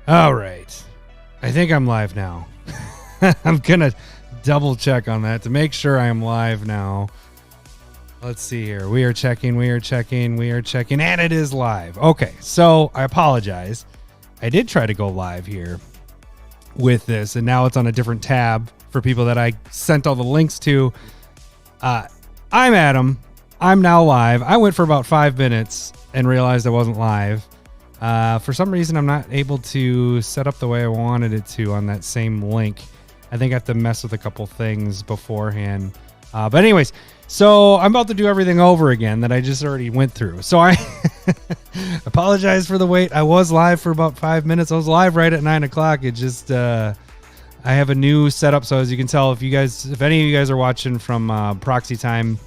All right. I think I'm live now. I'm going to double check on that to make sure I am live now. Let's see here. We are checking, and it is live. Okay, so I apologize. I did try to go live here with this, and now it's on a different tab for people that I sent all the links to. I'm Adam. I'm now live. I went for about 5 minutes and realized I wasn't live. For some reason, I'm not able to set up the way I wanted it to on that same link. I think I have to mess with a couple things beforehand. But anyways, so I'm about to do everything over again that I just already went through. So I apologize for the wait. I was live for about 5 minutes. I was live right at 9 o'clock. It just, I have a new setup. So as you can tell, if any of you guys are watching from Proxy Time,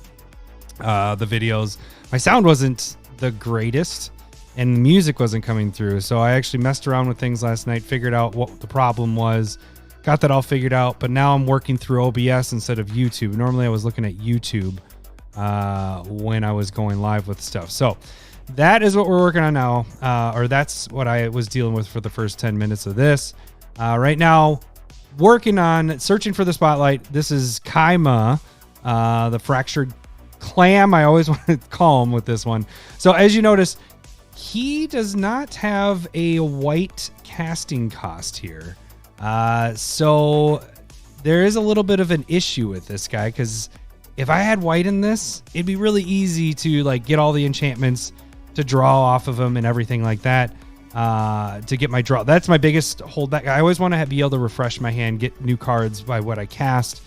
the videos, my sound wasn't the greatest. And music wasn't coming through. So I actually messed around with things last night, figured out what the problem was, got that all figured out. But now I'm working through OBS instead of YouTube. Normally I was looking at YouTube when I was going live with stuff. So that is what we're working on now, or that's what I was dealing with for the first 10 minutes of this. Right now, working on searching for the spotlight. This is Kaima, the fractured clam. I always want to call him with this one. So as you notice, he does not have a white casting cost here. So there is a little bit of an issue with this guy, because if I had white in this, it'd be really easy to like get all the enchantments to draw off of him and everything like that, to get my draw. That's my biggest holdback. I always want to be able to refresh my hand, get new cards by what I cast.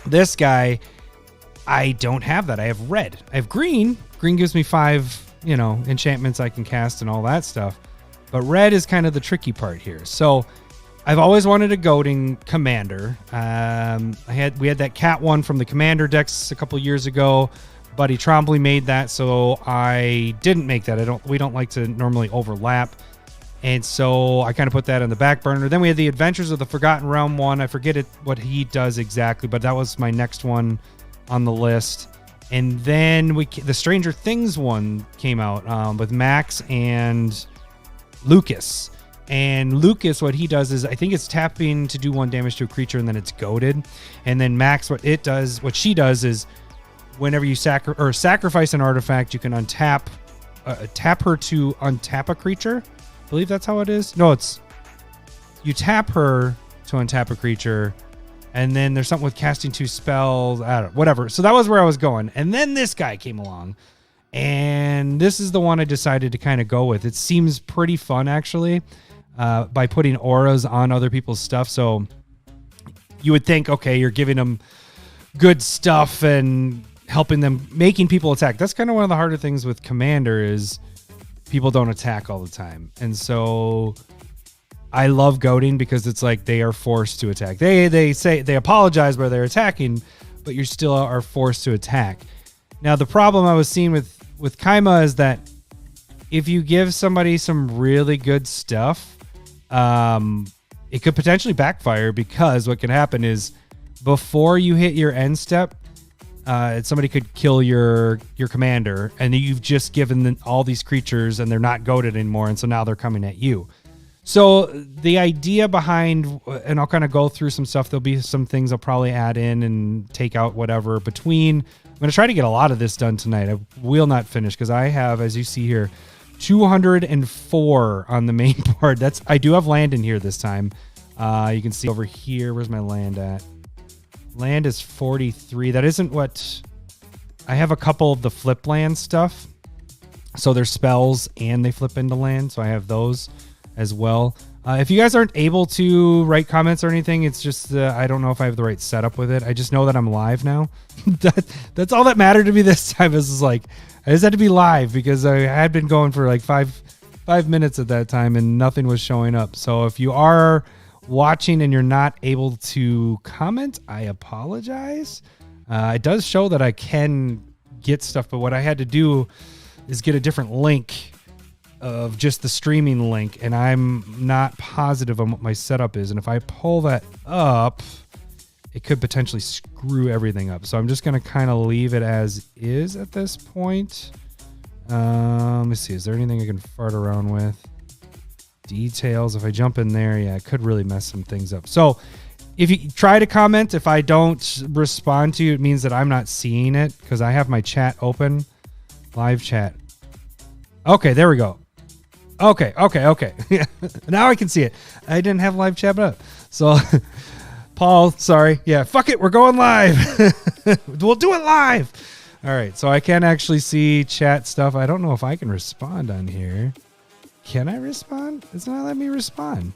This guy, I don't have that. I have red. I have green. Green gives me 5 enchantments I can cast and all that stuff. But red is kind of the tricky part here. So I've always wanted a goading commander. We had that cat one from the commander decks a couple years ago. Buddy Trombley made that, so I didn't make that. We don't like to normally overlap. And so I kind of put that on the back burner. Then we had the Adventures of the Forgotten Realm one. I forget what he does exactly, but that was my next one on the list. And then the Stranger Things one came out with Max and Lucas. And Lucas, what he does is, I think it's tapping to do 1 damage to a creature, and then it's goaded. And then Max, what she does is, whenever you sacrifice an artifact, you can tap her to untap a creature. I believe that's how it is. No, you tap her to untap a creature. And then there's something with casting 2 spells. I don't know, whatever. So that was where I was going. And then this guy came along. And this is the one I decided to kind of go with. It seems pretty fun, actually, by putting auras on other people's stuff. So you would think, okay, you're giving them good stuff and helping them, making people attack. That's kind of one of the harder things with Commander is people don't attack all the time. And so I love goading because it's like they are forced to attack. They say they apologize where they're attacking, but you still are forced to attack. Now, the problem I was seeing with Kaima is that if you give somebody some really good stuff, it could potentially backfire, because what can happen is before you hit your end step, somebody could kill your commander, and you've just given them all these creatures and they're not goaded anymore, and so now they're coming at you. So the idea behind, and I'll kind of go through some stuff. There'll be some things I'll probably add in and take out whatever between. I'm going to try to get a lot of this done tonight. I will not finish because I have, as you see here, 204 on the main board. I do have land in here this time. You can see over here. Where's my land at? Land is 43. That isn't what... I have a couple of the flip land stuff. So there's spells and they flip into land. So I have those as well. If you guys aren't able to write comments or anything, it's just I don't know if I have the right setup with it. I just know that I'm live now. That's all that mattered to me this time. Is like I just had to be live because I had been going for like five minutes at that time and nothing was showing up. So if you are watching and you're not able to comment, I apologize. It does show that I can get stuff, but what I had to do is get a different link of just the streaming link, and I'm not positive on what my setup is. And if I pull that up, it could potentially screw everything up. So I'm just going to kind of leave it as is at this point. Let me see. Is there anything I can fart around with? details. If I jump in there, yeah, it could really mess some things up. So if you try to comment, if I don't respond to you, it means that I'm not seeing it because I have my chat open. Live chat. Okay, there we go. Okay. Now I can see it. I didn't have live chat up. So, Paul, sorry. Yeah, fuck it. We're going live. We'll do it live. All right, so I can actually see chat stuff. I don't know if I can respond on here. Can I respond? It's not letting me respond.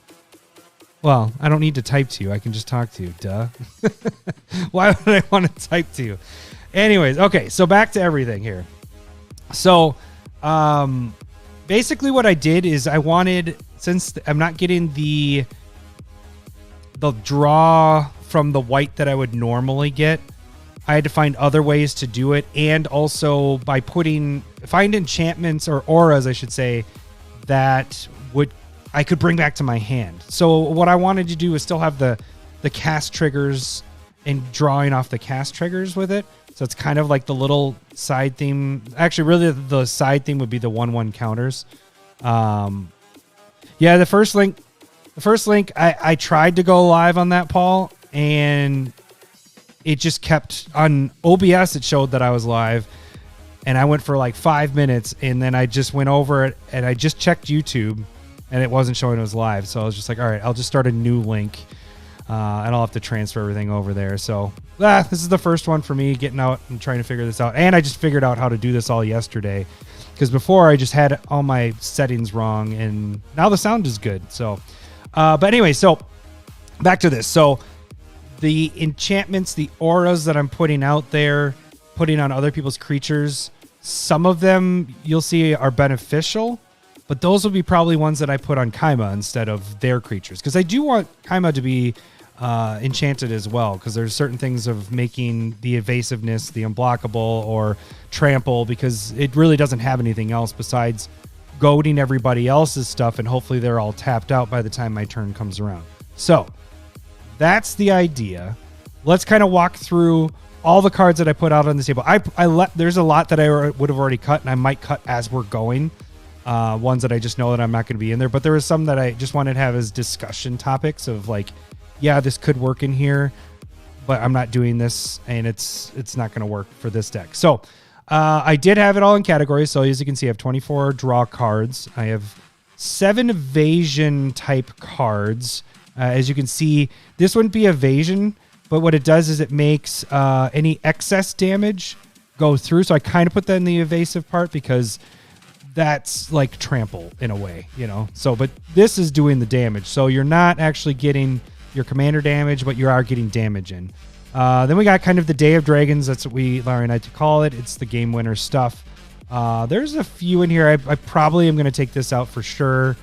Well, I don't need to type to you. I can just talk to you. Duh. Why would I want to type to you? Anyways, okay, so back to everything here. So, basically what I did is I wanted, since I'm not getting the draw from the white that I would normally get, I had to find other ways to do it, and also by find enchantments or auras, I should say, that I could bring back to my hand. So what I wanted to do is still have the cast triggers and drawing off the cast triggers with it. So it's kind of like the little side theme. Actually, really, the side theme would be the 1/1 counters. Yeah, the first link, I tried to go live on that, Paul, and it just kept on OBS. It showed that I was live, and I went for like 5 minutes, and then I just went over it, and I just checked YouTube, and it wasn't showing it was live. So I was just like, all right, I'll just start a new link, and I'll have to transfer everything over there. So this is the first one for me, getting out and trying to figure this out. And I just figured out how to do this all yesterday, because before I just had all my settings wrong, and now the sound is good. So, but anyway, so back to this. So the enchantments, the auras that I'm putting out there, putting on other people's creatures, some of them you'll see are beneficial, but those will be probably ones that I put on Kaima instead of their creatures, because I do want Kaima to be enchanted as well, because there's certain things of making the evasiveness, the unblockable, or trample, because it really doesn't have anything else besides goading everybody else's stuff, and hopefully they're all tapped out by the time my turn comes around. So that's the idea. Let's kind of walk through all the cards that I put out on the table. There's a lot that I would have already cut, and I might cut as we're going. Ones that I just know that I'm not going to be in there, but there was some that I just wanted to have as discussion topics of like, yeah, this could work in here, but I'm not doing this, and it's not going to work for this deck. So I did have it all in categories. So as you can see, I have 24 draw cards. I have 7 evasion type cards. As you can see, this wouldn't be evasion, but what it does is it makes any excess damage go through. So I kind of put that in the evasive part, because that's like trample in a way, you know. So, but this is doing the damage. So you're not actually getting your commander damage, but you are getting damage in. Then we got kind of the Day of Dragons. That's what Larry and I to call it. It's the game winner stuff. There's a few in here. I probably am going to take this out for sure.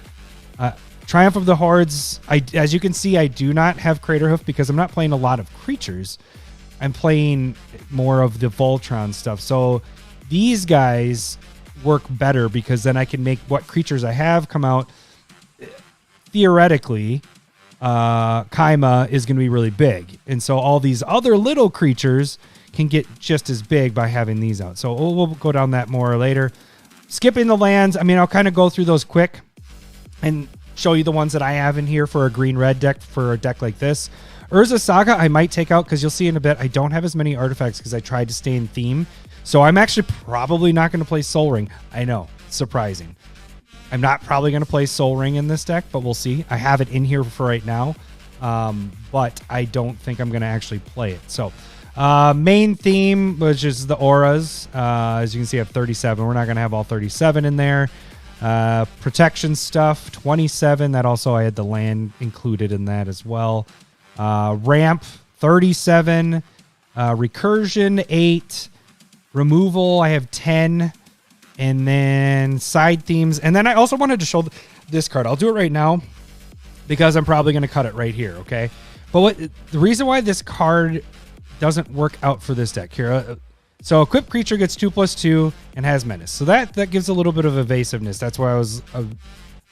Triumph of the Hordes. As you can see, I do not have Craterhoof because I'm not playing a lot of creatures. I'm playing more of the Voltron stuff. So these guys work better, because then I can make what creatures I have come out. Theoretically, Kaima is going to be really big. And so all these other little creatures can get just as big by having these out. So we'll go down that more later. Skipping the lands, I mean, I'll kind of go through those quick and show you the ones that I have in here for a green-red deck, for a deck like this. Urza Saga I might take out, because you'll see in a bit I don't have as many artifacts because I tried to stay in theme. So I'm actually probably not going to play Sol Ring. I know, surprising. I'm not probably going to play Sol Ring in this deck, but we'll see. I have it in here for right now, but I don't think I'm going to actually play it. So main theme, which is the auras. As you can see, I have 37. We're not going to have all 37 in there. Protection stuff, 27. That also, I had the land included in that as well. Ramp, 37. Recursion, 8. Removal, I have 10. And then side themes. And then I also wanted to show this card. I'll do it right now because I'm probably going to cut it right here, okay? But the reason why this card doesn't work out for this deck here. So equipped creature gets 2/2 and has menace. So that gives a little bit of evasiveness. That's why I was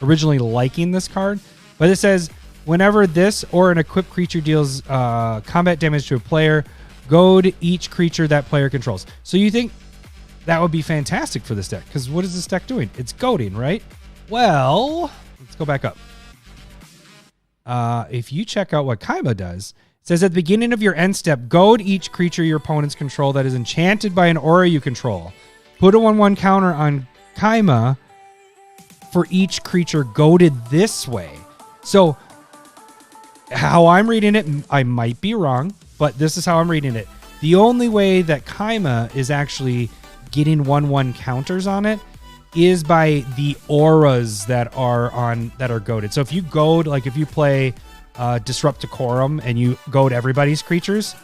originally liking this card. But it says, whenever this or an equipped creature deals combat damage to a player, goad each creature that player controls. So you think that would be fantastic for this deck, because what is this deck doing? It's goading, right? Well, let's go back up. if you check out what Kaima does, it says at the beginning of your end step, goad each creature your opponents control that is enchanted by an aura you control. Put a 1/1 counter on Kaima for each creature goaded this way. So how I'm reading it, I might be wrong, but this is how I'm reading it. The only way that Kaima is actually getting 1/1 counters on it is by the auras that are goaded. So if you goad, like if you play Disrupt Decorum and you goad everybody's creatures,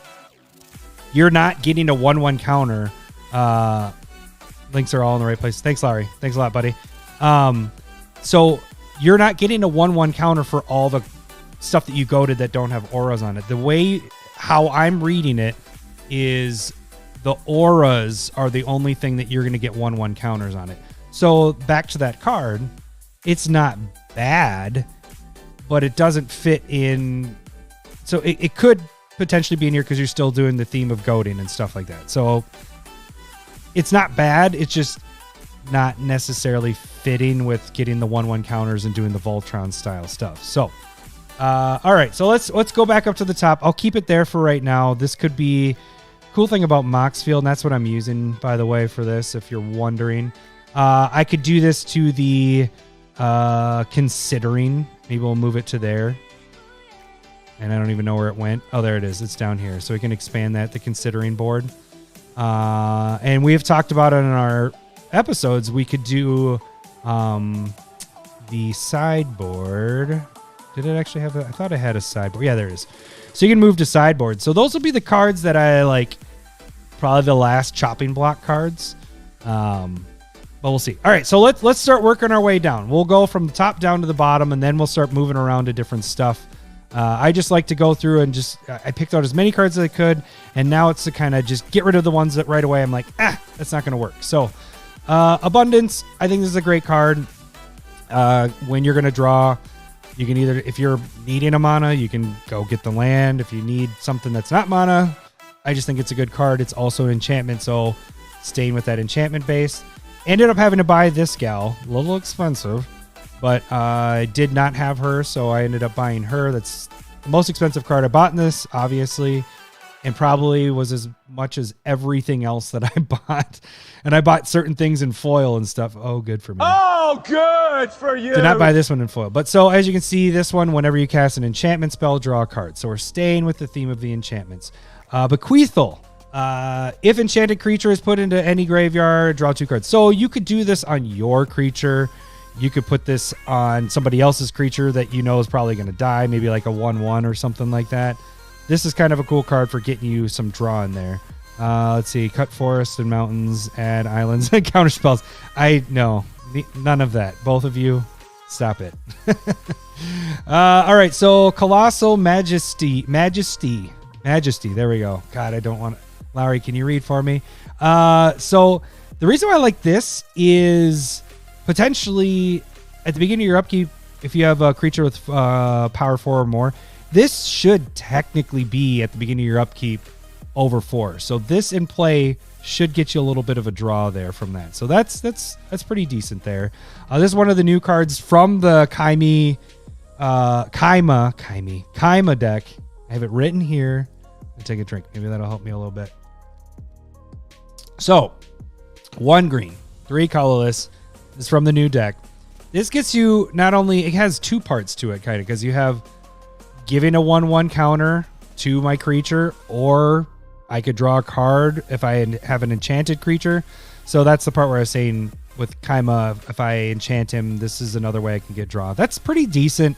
you're not getting a 1/1 counter. Links are all in the right place. Thanks, Larry. Thanks a lot, buddy. So you're not getting a 1/1 counter for all the stuff that you goaded that don't have auras on it. The way how I'm reading it is the auras are the only thing that you're going to get 1/1 counters on it. So back to that card, it's not bad, but it doesn't fit in. So it could potentially be in here because you're still doing the theme of goading and stuff like that. So it's not bad. It's just not necessarily fitting with getting the 1/1 counters and doing the Voltron style stuff. So, all right. So let's go back up to the top. I'll keep it there for right now. This could be cool thing about Moxfield, and that's what I'm using, by the way, for this, if you're wondering. I could do this to the considering. Maybe we'll move it to there. And I don't even know where it went. Oh, there it is. It's down here. So we can expand that, the considering board. And we have talked about it in our episodes. We could do the sideboard. Did it actually have I thought it had a sideboard. Yeah, there it is. So you can move to sideboard. So those will be the cards that I like, probably the last chopping block cards. But we'll see. All right, so let's start working our way down. We'll go from the top down to the bottom, and then we'll start moving around to different stuff. I just like to go through and I picked out as many cards as I could, and now it's to kind of just get rid of the ones that right away I'm like, that's not going to work. So Abundance, I think this is a great card. When you're going to draw, you can either, if you're needing a mana, you can go get the land. If you need something that's not mana, I just think it's a good card. It's also an enchantment, so staying with that enchantment base. Ended up having to buy this gal, a little expensive, but I did not have her, so I ended up buying her. That's the most expensive card I bought in this, obviously, and probably was as much as everything else that I bought. And I bought certain things in foil and stuff. Oh, good for me. Oh, good for you. Did not buy this one in foil. But so as you can see, this one, whenever you cast an enchantment spell, draw a card. So we're staying with the theme of the enchantments. Bequeathal. If enchanted creature is put into any graveyard, draw 2 cards. So you could do this on your creature. You could put this on somebody else's creature that you know is probably going to die, maybe like a 1/1 or something like that. This is kind of a cool card for getting you some draw in there. Let's see. Cut forests and mountains, add islands, and counter spells. No, none of that. Both of you, stop it. All right. So Colossal Majesty. There we go. God, I don't want to. Lowry, can you read for me? So the reason why I like this is potentially at the beginning of your upkeep, if you have a creature with power 4 or more, this should technically be at the beginning of your upkeep over 4. So this in play should get you a little bit of a draw there from that. So that's pretty decent there. This is one of the new cards from the Kaima deck. I have it written here. I'll take a drink. Maybe that'll help me a little bit. So 1 green, 3 colorless. This is from the new deck. This gets you not only, it has 2 parts to it, kind of, because you have giving a 1/1 counter to my creature, or I could draw a card if I have an enchanted creature. So that's the part where I was saying with Kaima, if I enchant him, this is another way I can get draw. That's pretty decent.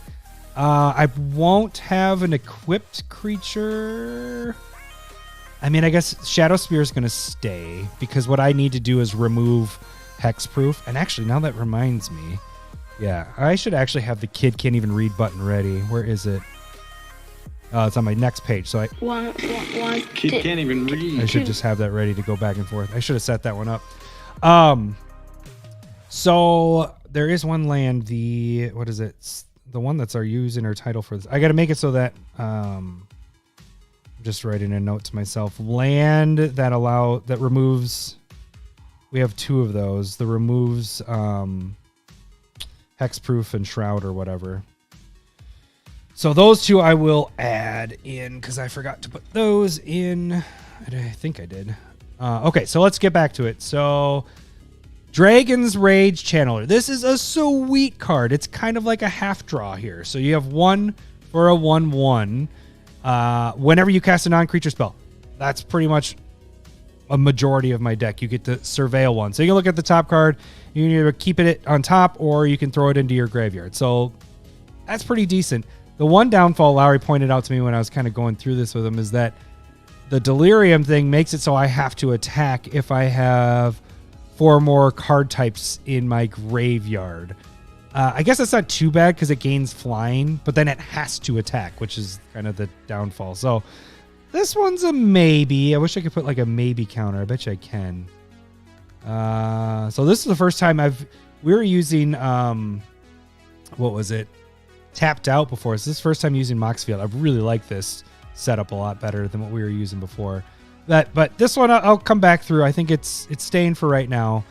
I won't have an equipped creature. I mean, I guess Shadow Spear is going to stay because what I need to do is remove Hexproof. And actually, now that reminds me, yeah, I should actually have the Kid Can't Even Read button ready. Where is it? It's on my next page. So Kid can't even read. I should just have that ready to go back and forth. I should have set that one up. So there is one land. What is it? The one that's our using or title for this. I got to make it so that just writing a note to myself. Land that removes. We have 2 of those. That removes Hexproof and Shroud or whatever. So those two I will add in because I forgot to put those in. I think I did. Okay, so let's get back to it. So Dragon's Rage Channeler. This is a sweet card. It's kind of like a half draw here. So you have 1 for a 1/1. Whenever you cast a non-creature spell, that's pretty much a majority of my deck. You get to surveil one. So you can look at the top card. You can either keep it on top or you can throw it into your graveyard. So that's pretty decent. The one downfall Lowry pointed out to me when I was kind of going through this with him is that the Delirium thing makes it so I have to attack if I have 4 more card types in my graveyard. I guess that's not too bad because it gains flying, but then it has to attack, which is kind of the downfall. So this one's a maybe. I wish I could put like a maybe counter. I bet you I can. So this is the first time we were using, what was it? Tapped Out before. So this is the first time using Moxfield. I really like this setup a lot better than what we were using before. But this one I'll come back through. I think it's staying for right now.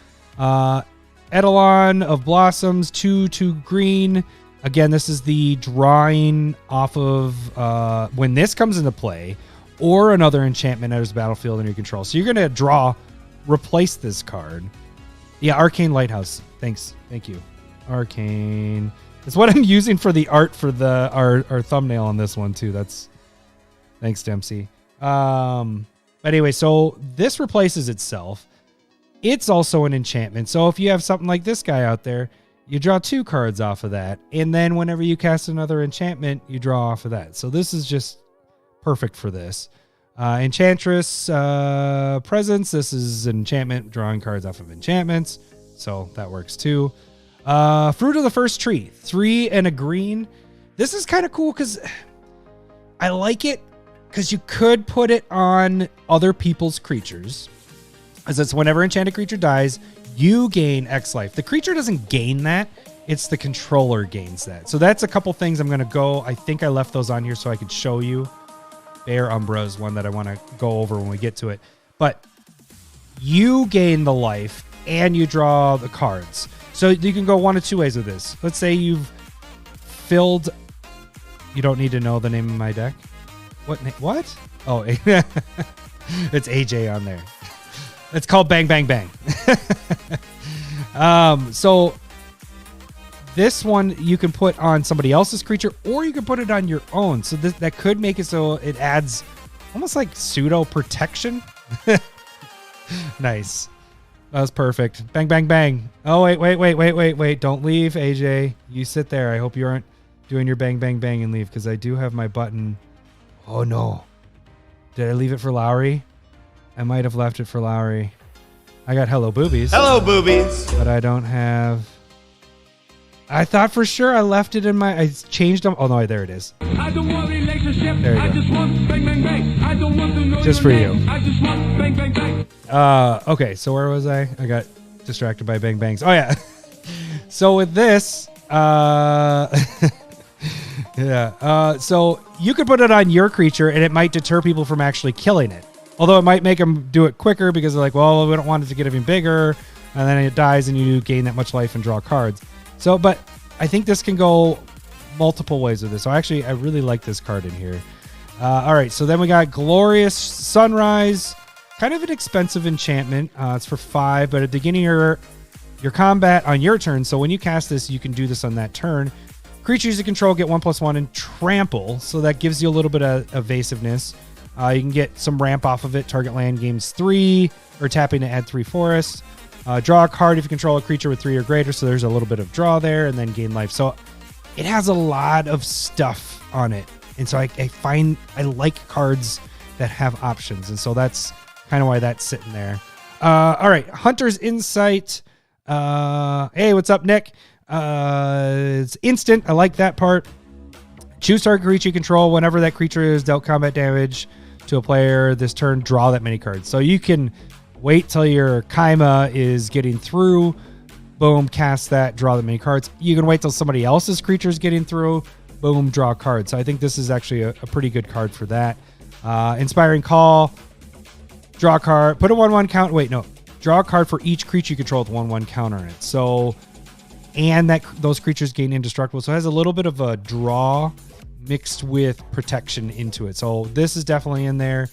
Eidolon of Blossoms, 2 green. Again, this is the drawing off of when this comes into play, or another enchantment enters the battlefield under your control. So you're going to replace this card. Yeah, Arcane Lighthouse. Thanks. Thank you. Arcane. It's what I'm using for the art for our thumbnail on this one too. Thanks, Dempsey. But anyway, so this replaces itself. It's also an enchantment. So if you have something like this guy out there, you draw 2 cards off of that. And then whenever you cast another enchantment, you draw off of that. So this is just perfect for this. Enchantress Presence. This is an enchantment, drawing cards off of enchantments. So that works too. Fruit of the First Tree. 3 and a green. This is kind of cool because I like it because you could put it on other people's creatures. As it's whenever enchanted creature dies, you gain X life. The creature doesn't gain that. It's the controller gains that. So that's a couple things I'm going to go. I think I left those on here so I could show you. Bear Umbra is one that I want to go over when we get to it. But you gain the life and you draw the cards. So you can go one of 2 ways with this. Let's say you've filled... You don't need to know the name of my deck. What? Oh, it's AJ on there. It's called Bang Bang Bang. So this one you can put on somebody else's creature, or you can put it on your own. So that could make it so it adds almost like pseudo protection. Nice. That was perfect. Bang Bang Bang. Oh wait! Don't leave, AJ. You sit there. I hope you aren't doing your Bang Bang Bang and leave, because I do have my button. Oh no! Did I leave it for Lowry? I might have left it for Lowry. I got Hello Boobies. Hello, boobies. But I don't have... I thought for sure I left it in my... I changed them. Oh, no, there it is. I don't want relationship. There you I go. just want bang, bang, bang. I don't want to know Just your for name. you. I just want bang, bang, bang. Okay, so where was I? I got distracted by Bang Bangs. Oh, yeah. So with this... yeah. So you could put it on your creature, and it might deter people from actually killing it. Although it might make them do it quicker because they're like, well, we don't want it to get even bigger. And then it dies and you gain that much life and draw cards. So, but I think this can go multiple ways with this. So actually, I really like this card in here. All right, so then we got Glorious Sunrise. Kind of an expensive enchantment. It's for 5, but at the beginning of your combat on your turn. So when you cast this, you can do this on that turn. Creatures you control get 1/1 and trample. So that gives you a little bit of evasiveness. You can get some ramp off of it. Target land gains 3, or tapping to add 3 forests. Draw a card if you control a creature with 3 or greater. So there's a little bit of draw there, and then gain life. So it has a lot of stuff on it. And so I find I like cards that have options. And so that's kind of why that's sitting there. All right. Hunter's Insight. Hey, what's up, Nick? It's instant. I like that part. Choose target creature you control. Whenever that creature is dealt combat damage to a player this turn, draw that many cards. So you can wait till your Kaima is getting through. Boom, cast that, draw that many cards. You can wait till somebody else's creature is getting through. Boom, draw a card. So I think this is actually a pretty good card for that. Inspiring Call. Draw a card. Put a 1/1 count. Wait, no. Draw a card for each creature you control with 1/1 counter on it. So, and that those creatures gain indestructible. So it has a little bit of a draw mixed with protection into it. So this is definitely in there.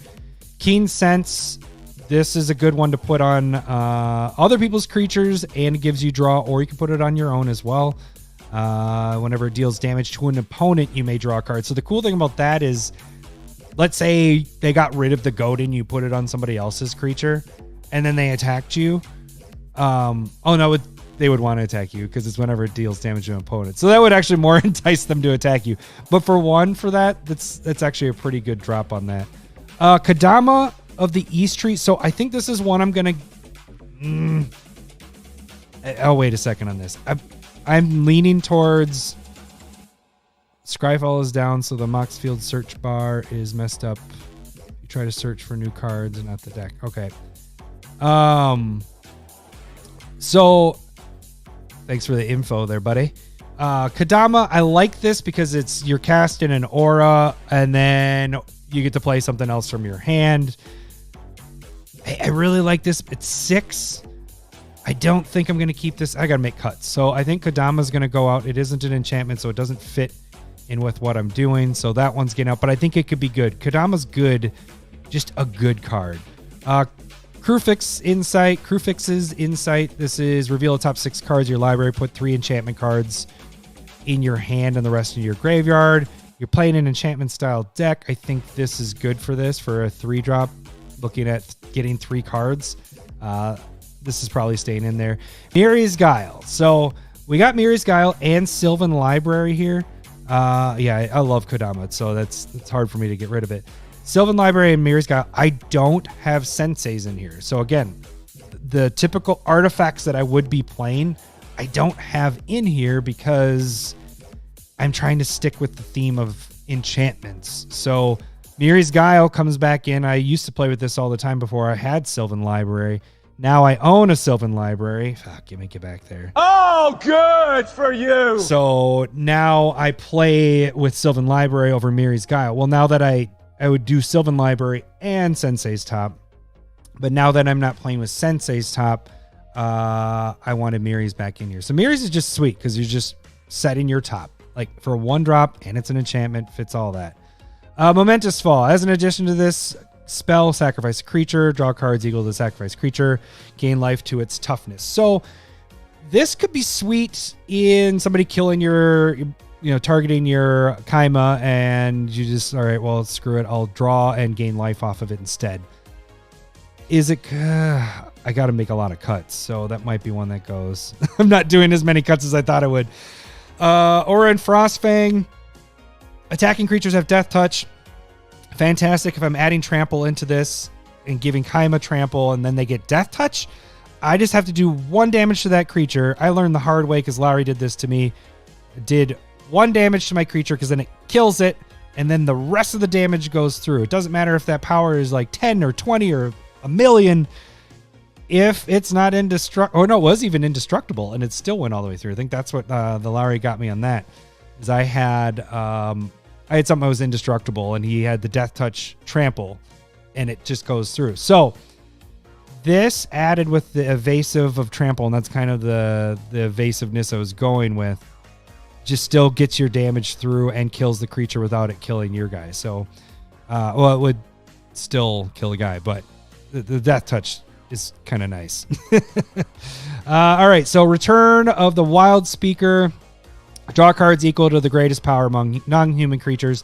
Keen Sense. This is a good one to put on other people's creatures, and it gives you draw, or you can put it on your own as well. Whenever it deals damage to an opponent, you may draw a card. So the cool thing about that is, let's say they got rid of the goat and you put it on somebody else's creature, and then they attacked you. They would want to attack you because it's whenever it deals damage to an opponent. So that would actually more entice them to attack you. But for that's actually a pretty good drop on that. Kodama of the East Tree. So I think this is one I'm going to... I'll wait a second on this. I'm leaning towards... Scryfall is down, so the Moxfield search bar is messed up. You try to search for new cards and not the deck. Okay. So... Thanks for the info there, buddy. Kodama, I like this because you're casting an aura, and then you get to play something else from your hand. I really like this. It's 6. I don't think I'm going to keep this. I got to make cuts. So I think Kodama's going to go out. It isn't an enchantment, so it doesn't fit in with what I'm doing. So that one's getting out, but I think it could be good. Kodama's good. Just a good card. Crewfix's Insight. This is reveal the top 6 cards of your library. Put 3 enchantment cards in your hand and the rest in your graveyard. You're playing an enchantment style deck. I think this is good for this, for a 3-drop. Looking at getting 3 cards. This is probably staying in there. Miri's Guile. So we got Miri's Guile and Sylvan Library here. Yeah, I love Kodama, so it's hard for me to get rid of it. Sylvan Library and Miri's Guile. I don't have Senseis in here. So again, the typical artifacts that I would be playing, I don't have in here because I'm trying to stick with the theme of enchantments. So Miri's Guile comes back in. I used to play with this all the time before I had Sylvan Library. Now I own a Sylvan Library. Fuck, let me get back there. Oh, good for you. So now I play with Sylvan Library over Miri's Guile. Well, now that I would do Sylvan Library and Sensei's Top. But now that I'm not playing with Sensei's Top, I wanted Miri's back in here. So Miri's is just sweet because you're just setting your top. Like for a 1-drop, and it's an enchantment, fits all that. Momentous Fall. As an addition to this spell, sacrifice a creature, draw cards equal to the sacrifice creature, gain life to its toughness. So this could be sweet in somebody killing targeting your Kaima, and you just, all right, well, screw it. I'll draw and gain life off of it instead. Is it... I got to make a lot of cuts, so that might be one that goes. I'm not doing as many cuts as I thought I would. Aura and Frostfang. Attacking creatures have Death Touch. Fantastic if I'm adding Trample into this and giving Kaima Trample, and then they get Death Touch. I just have to do 1 damage to that creature. I learned the hard way because Lowry did this to me. Did 1 damage to my creature because then it kills it, and then the rest of the damage goes through. It doesn't matter if that power is like 10 or 20 or a million. If it's not indestructible, or no, it was even indestructible, and it still went all the way through. I think that's what the Lowry got me on that. Is I had something that was indestructible, and he had the Death Touch Trample, and it just goes through. So this added with the evasive of Trample, and that's kind of the evasiveness I was going with, just still gets your damage through and kills the creature without it killing your guy. So, it would still kill the guy, but the Death Touch is kind of nice. All right, so Return of the Wild Speaker. Draw cards equal to the greatest power among non-human creatures.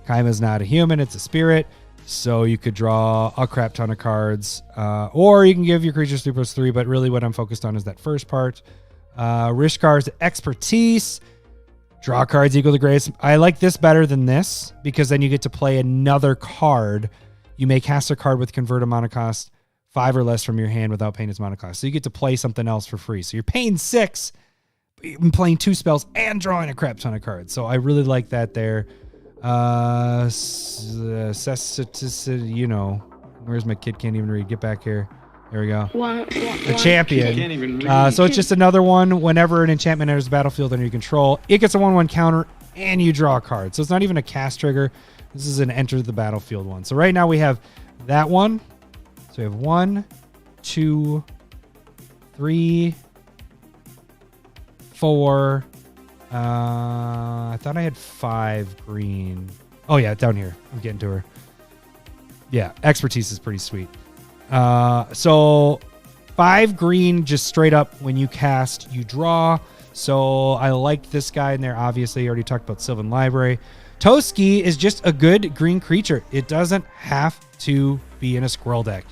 Kaima's not a human, it's a spirit. So you could draw a crap ton of cards. Or you can give your creatures 3+3, but really what I'm focused on is that first part. Rishkar's Expertise. Draw cards equal to greatest. I like this better than this because then you get to play another card. You may cast a card with convert a mana cost 5 or less from your hand without paying its mana cost. So you get to play something else for free. So you're paying 6, but you've been playing 2 spells and drawing a crap ton of cards. So I really like that there. Where's my kid? Can't even read. Get back here. There we go. The Champion. So it's just another one. Whenever an enchantment enters the battlefield under your control, it gets a 1/1 counter and you draw a card. So it's not even a cast trigger. This is an enter the battlefield one. So right now we have that one. So we have 1, 2, 3, 4, I thought I had 5 green. Oh, yeah, down here. I'm getting to her. Yeah, expertise is pretty sweet. So 5 green, just straight up when you cast, you draw. So I liked this guy in there. Obviously, I already talked about Sylvan Library. Toski is just a good green creature. It doesn't have to be in a squirrel deck.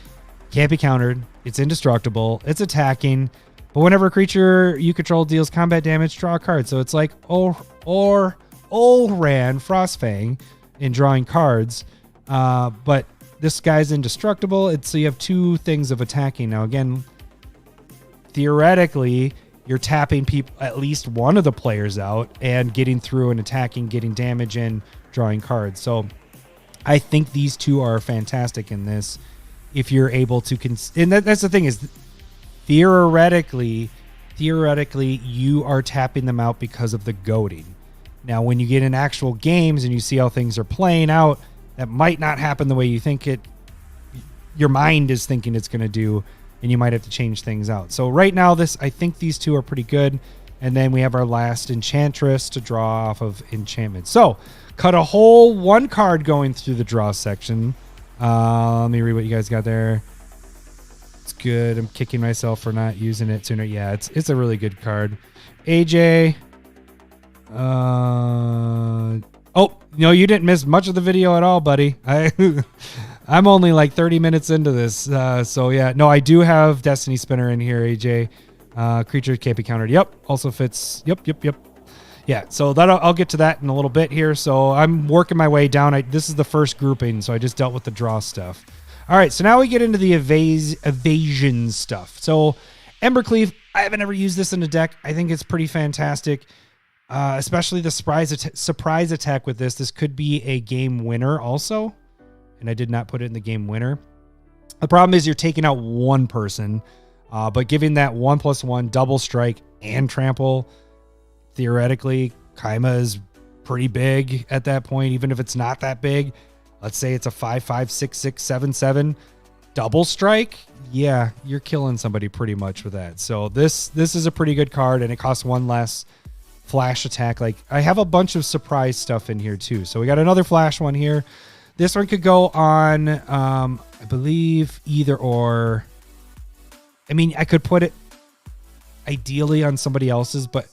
Can't be countered. It's indestructible. It's attacking. But whenever a creature you control deals combat damage, draw a card. So it's like Olran Frostfang in drawing cards. But this guy's indestructible. So you have 2 things of attacking. Now, again, theoretically, you're tapping at least one of the players out and getting through and attacking, getting damage in, drawing cards. So I think these 2 are fantastic in this. If you're able to, and that's the thing is, theoretically, you are tapping them out because of the goading. Now, when you get in actual games and you see how things are playing out, that might not happen the way you think your mind is thinking it's going to do, and you might have to change things out. So right now, I think these 2 are pretty good. And then we have our last Enchantress to draw off of enchantment. So cut a whole 1 card going through the draw section. Let me read what you guys got there. It's good. I'm kicking myself for not using it sooner. Yeah, it's a really good card. AJ. Oh, no, you didn't miss much of the video at all, buddy. I'm only like 30 minutes into this. So yeah, no, I do have Destiny Spinner in here, AJ. Creature can't be countered. Yep. Also fits. Yep. Yeah, so I'll get to that in a little bit here. So I'm working my way down. This is the first grouping, so I just dealt with the draw stuff. All right, so now we get into the evasion stuff. So Ember Cleave, I haven't ever used this in a deck. I think it's pretty fantastic, especially the surprise attack with this. This could be a game winner also, and I did not put it in the game winner. The problem is you're taking out 1 person, but giving that 1/1 double strike and trample, theoretically, Kaima is pretty big at that point, even if it's not that big. Let's say it's a 5/5, 6/6, 7/7 double strike. Yeah, you're killing somebody pretty much with that. So this is a pretty good card, and it costs 1 less flash attack. Like, I have a bunch of surprise stuff in here too. So we got another flash one here. This one could go on, I believe, either or. I mean, I could put it ideally on somebody else's, but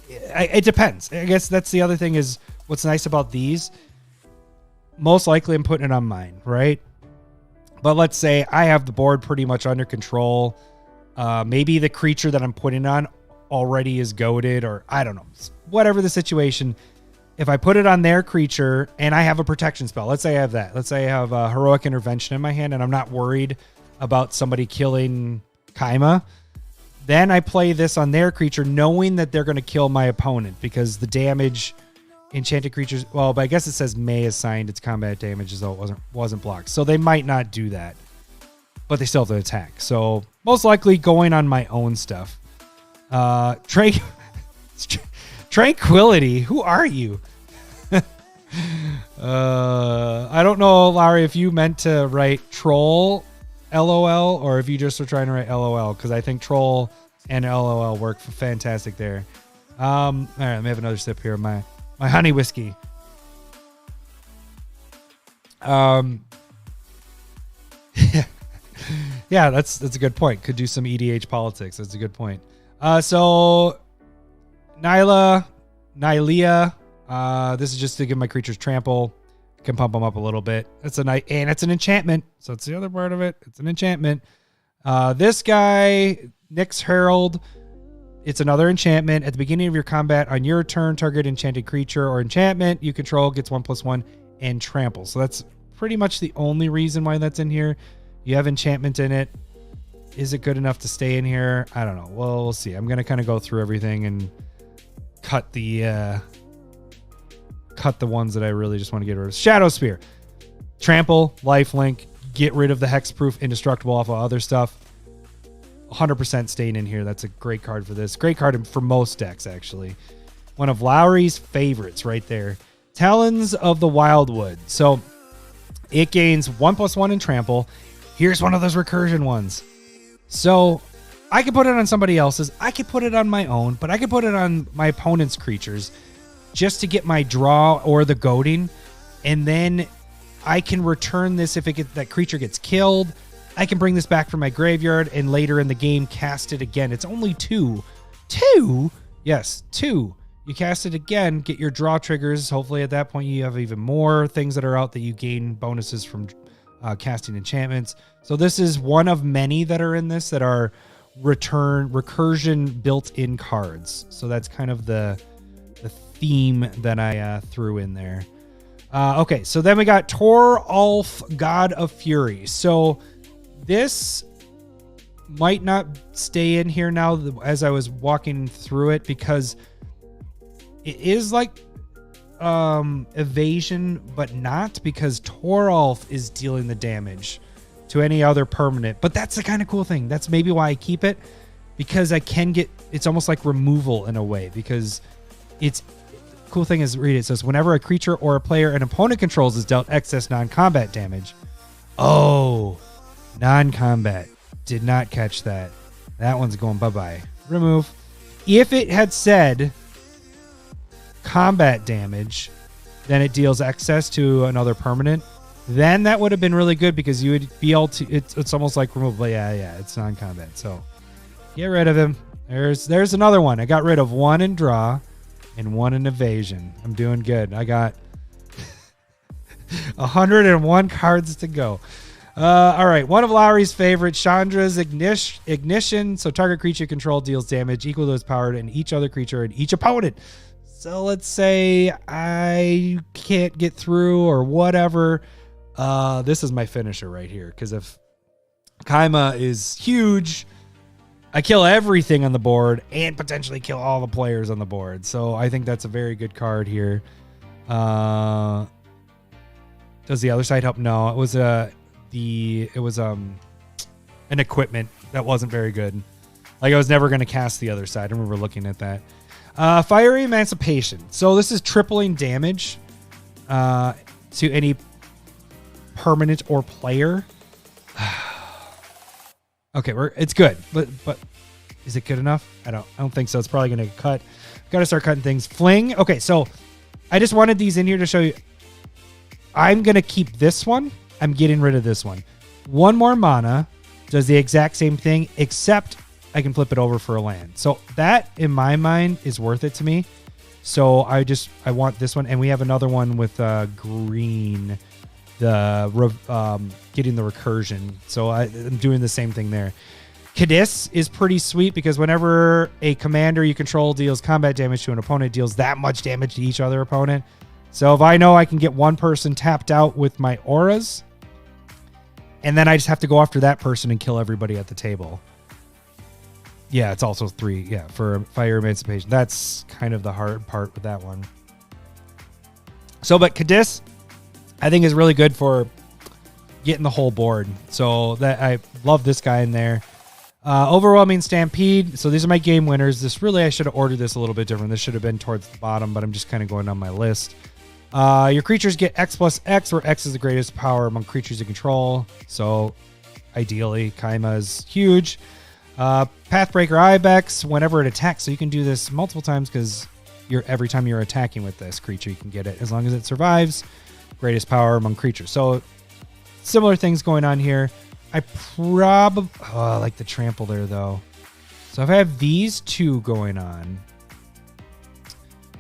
it depends. I guess that's the other thing is what's nice about these. Most likely I'm putting it on mine, right? But let's say I have the board pretty much under control. Maybe the creature that I'm putting on already is goaded, or I don't know. Whatever the situation. If I put it on their creature and I have a protection spell, let's say I have that. Let's say I have a Heroic Intervention in my hand and I'm not worried about somebody killing Kaima. Then I play this on their creature knowing that they're going to kill my opponent because the damage enchanted creatures, well, but I guess it says may assigned its combat damage as though it wasn't blocked. So they might not do that, but they still have to attack. So most likely going on my own stuff. Tranquility, who are you? I don't know, Larry, if you meant to write troll LOL or if you just were trying to write LOL, because I think troll and LOL work fantastic there. All right, let me have another sip here of my honey whiskey. Yeah, that's a good point. Could do some EDH politics. That's a good point. So Nylea, this is just to give my creatures trample. Can pump them up a little bit. That's a nice, and it's an enchantment. So it's the other part of it. It's an enchantment. This guy, Nyx Herald, it's another enchantment. At the beginning of your combat, on your turn, target enchanted creature or enchantment you control gets 1/1 and trample. So that's pretty much the only reason why that's in here. You have enchantment in it. Is it good enough to stay in here? I don't know. Well, we'll see. I'm going to kind of go through everything and cut the ones that I really just want to get rid of. Shadow Spear. Trample, lifelink, get rid of the hexproof, indestructible off of other stuff. 100% staying in here. That's a great card for this. Great card for most decks, actually. One of Lowry's favorites right there. Talons of the Wildwood. So it gains 1/1 in trample. Here's one of those recursion ones. So I could put it on somebody else's. I could put it on my own, but I could put it on my opponent's creatures just to get my draw or the goading. And then I can return this if that creature gets killed. I can bring this back from my graveyard and later in the game cast it again. It's only 2. 2? Yes, 2. You cast it again, get your draw triggers. Hopefully at that point you have even more things that are out that you gain bonuses from casting enchantments. So this is one of many that are in this that are recursion built-in cards. So that's kind of the theme that I threw in there. Okay, so then we got Torolf God of Fury. So this might not stay in here now as I was walking through it because it is like evasion, but not, because Torolf is dealing the damage to any other permanent. But that's the kind of cool thing. That's maybe why I keep it, because I can get, it's almost like removal in a way, because it's cool thing is, read it. It says whenever a creature or a player an opponent controls is dealt excess non-combat damage. Oh, non-combat. Did not catch that. That one's going bye-bye. Remove. If it had said combat damage, then it deals excess to another permanent, then that would have been really good because you would be able to, it's almost like removable. Yeah, it's non-combat. So get rid of him. There's another one. I got rid of 1 in draw and 1 in evasion. I'm doing good. I got 101 cards to go. All right. One of Lowry's favorite, Chandra's Ignition. So target creature control deals damage equal to its power and each other creature and each opponent. So let's say I can't get through or whatever. This is my finisher right here. Because if Kaima is huge, I kill everything on the board and potentially kill all the players on the board. So I think that's a very good card here. Does the other side help? No, it was an equipment that wasn't very good. Like I was never going to cast the other side. I remember looking at that. Fiery Emancipation. So this is tripling damage to any permanent or player. Okay, it's good, but is it good enough? I don't think so. It's probably going to cut. Got to start cutting things. Fling. Okay, so I just wanted these in here to show you. I'm going to keep this one. I'm getting rid of this one. 1 more mana does the exact same thing, except I can flip it over for a land. So that, in my mind, is worth it to me. So I want this one, and we have another one with green. Getting the recursion. So I'm doing the same thing there. Kadis is pretty sweet because whenever a commander you control deals combat damage to an opponent, deals that much damage to each other opponent. So if I know I can get one person tapped out with my auras, and then I just have to go after that person and kill everybody at the table. Yeah, it's also 3. Yeah, for Fire Emancipation. That's kind of the hard part with that one. So, but Kadis, I think is really good for getting the whole board. So that I love this guy in there. Overwhelming Stampede. So these are my game winners. I should have ordered this a little bit different. This should have been towards the bottom, but I'm just kind of going down my list. Your creatures get X+X, where X is the greatest power among creatures you control. So ideally, Kaima is huge. Pathbreaker Ibex, whenever it attacks. So you can do this multiple times because every time you're attacking with this creature, you can get it as long as it survives. Greatest power among creatures. So similar things going on here. I probably I like the trample there though. So if I have these 2 going on,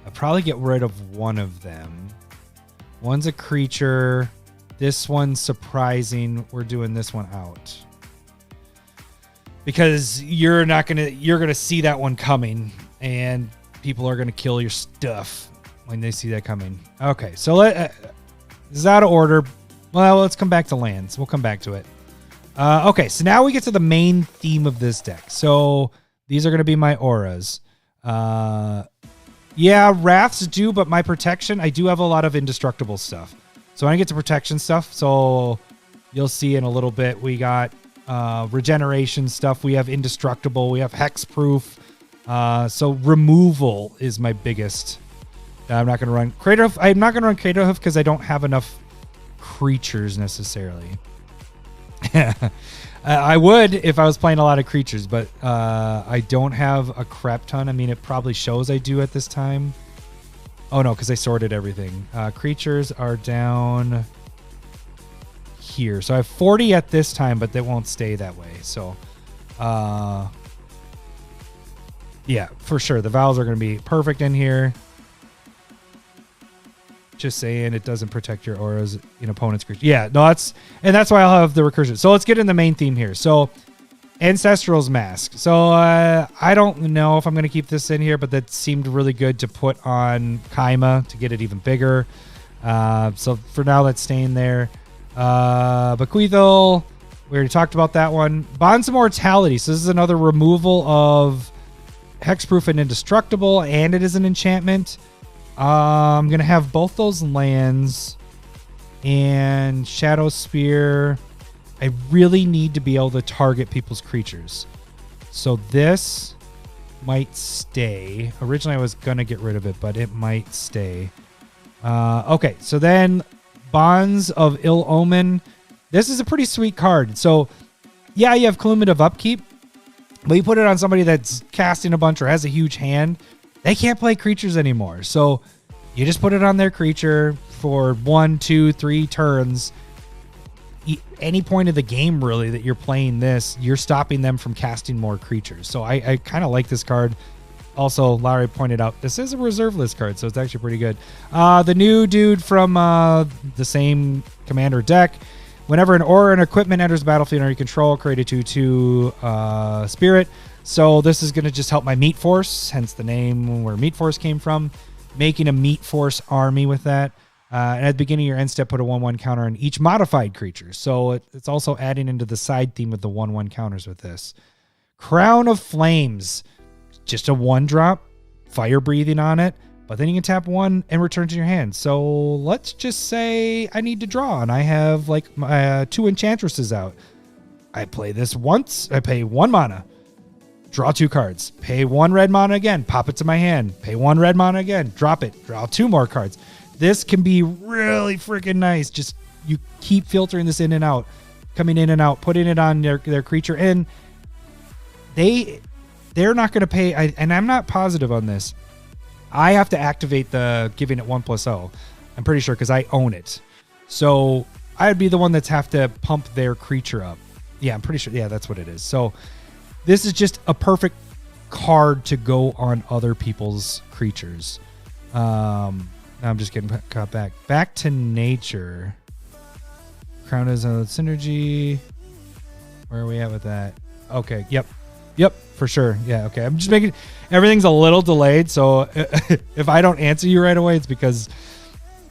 I'll probably get rid of one of them. One's a creature. This one's surprising. We're doing this one out. Because you're gonna see that one coming, and people are gonna kill your stuff when they see that coming. Okay, so this is out of order. Well, let's come back to lands. We'll come back to it. Okay, so now we get to the main theme of this deck. So these are going to be my auras. Yeah, Wraths do, but my protection, I do have a lot of indestructible stuff. So when I get to protection stuff, so you'll see in a little bit, we got regeneration stuff. We have indestructible. We have hexproof. So removal is my biggest. I'm not going to run Craterhoof. I'm not going to run Craterhoof because I don't have enough creatures necessarily. I would if I was playing a lot of creatures, but I don't have a crap ton. I mean, it probably shows I do at this time. Oh, no, because I sorted everything. Creatures are down here. So I have 40 at this time, but they won't stay that way. So, yeah, for sure. The vowels are going to be perfect in here. Just saying, it doesn't protect your auras in opponent's creature. Yeah, no, that's why I'll have the recursion. So let's get in the main theme here. So Ancestral's Mask. So I don't know if I'm going to keep this in here, but that seemed really good to put on Kaima to get it even bigger. So for now, that's staying there. Bequeathal, we already talked about that one. Bonds of Mortality. So this is another removal of Hexproof and Indestructible, and it is an enchantment. I'm going to have both those lands and Shadow Spear. I really need to be able to target people's creatures. So this might stay. Originally, I was going to get rid of it, but it might stay. Okay, so then Bonds of Ill Omen. This is a pretty sweet card. So, yeah, you have cumulative upkeep, but you put it on somebody that's casting a bunch or has a huge hand. They can't play creatures anymore. So you just put it on their creature for 1, 2, 3 turns. Any point of the game, really, that you're playing this, you're stopping them from casting more creatures. So I kind of like this card. Also, Larry pointed out, this is a reserve list card, so it's actually pretty good. The new dude from the same commander deck. Whenever an aura and equipment enters the battlefield under your control, create a 2/2 spirit. So this is going to just help my Meat Force, hence the name where Meat Force came from. Making a Meat Force army with that. And at the beginning of your end step, put a 1/1 counter on each modified creature. So it's also adding into the side theme with the 1/1 counters with this. Crown of Flames. Just a 1-drop. Fire breathing on it. But then you can tap 1 and return to your hand. So let's just say I need to draw. And I have like my 2 Enchantresses out. I play this once. I pay 1 mana. Draw 2 cards. Pay 1 red mana again. Pop it to my hand. Pay 1 red mana again. Drop it. Draw 2 more cards. This can be really freaking nice. Just you keep filtering this in and out. Coming in and out. Putting it on their creature. And they're not going to pay. And I'm not positive on this. I have to activate the giving it 1/0. I'm pretty sure because I own it. So I'd be the one that's have to pump their creature up. Yeah, I'm pretty sure. Yeah, that's what it is. So this is just a perfect card to go on other people's creatures. I'm just getting caught back. Back to nature. Crown is a synergy. Where are we at with that? Okay. Yep, for sure. Yeah, okay. I'm just making everything's a little delayed. So if I don't answer you right away, it's because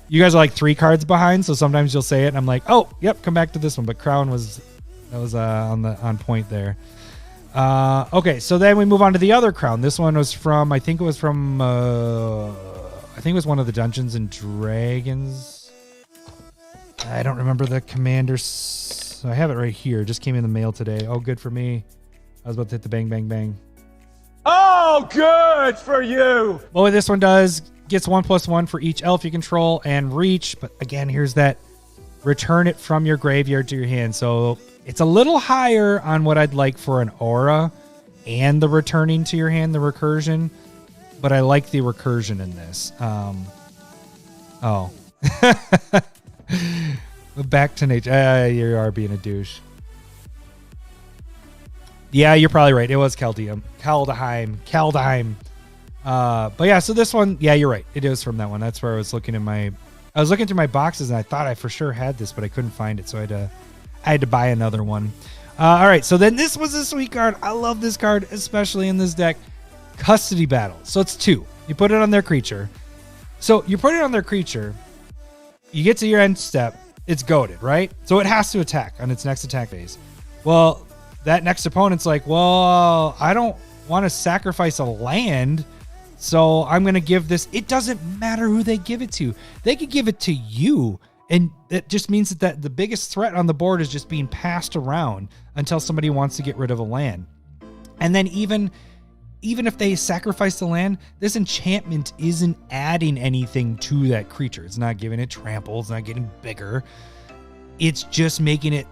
you guys are like 3 cards behind. So sometimes you'll say it and I'm like, oh, yep, come back to this one. But Crown was on point there. Okay, so then we move on to the other crown. This one was from, I think it was one of the Dungeons and Dragons. I don't remember the commanders. I have it right here. It just came in the mail today. Oh, good for me. I was about to hit the bang, bang, bang. Oh, good for you. Well, what this one does, gets 1/1 for each elf you control and reach. But again, here's that return it from your graveyard to your hand. So it's a little higher on what I'd like for an aura and the returning to your hand, the recursion. But I like the recursion in this. Back to nature. You are being a douche. Yeah, you're probably right. It was Kaldheim. But yeah, so this one, yeah, you're right. It is from that one. That's where I was looking through my boxes and I thought I for sure had this, but I couldn't find it. So I had to buy another one. All right. So then this was a sweet card. I love this card, especially in this deck. Custody Battle. So it's 2. You put it on their creature. So you put it on their creature. You get to your end step. It's goaded, right? So it has to attack on its next attack phase. Well, that next opponent's like, well, I don't want to sacrifice a land, so I'm going to give this. It doesn't matter who they give it to. They could give it to you, and it just means that the biggest threat on the board is just being passed around until somebody wants to get rid of a land. And then even if they sacrifice the land, this enchantment isn't adding anything to that creature. It's not giving it trample. It's not getting bigger. It's just making it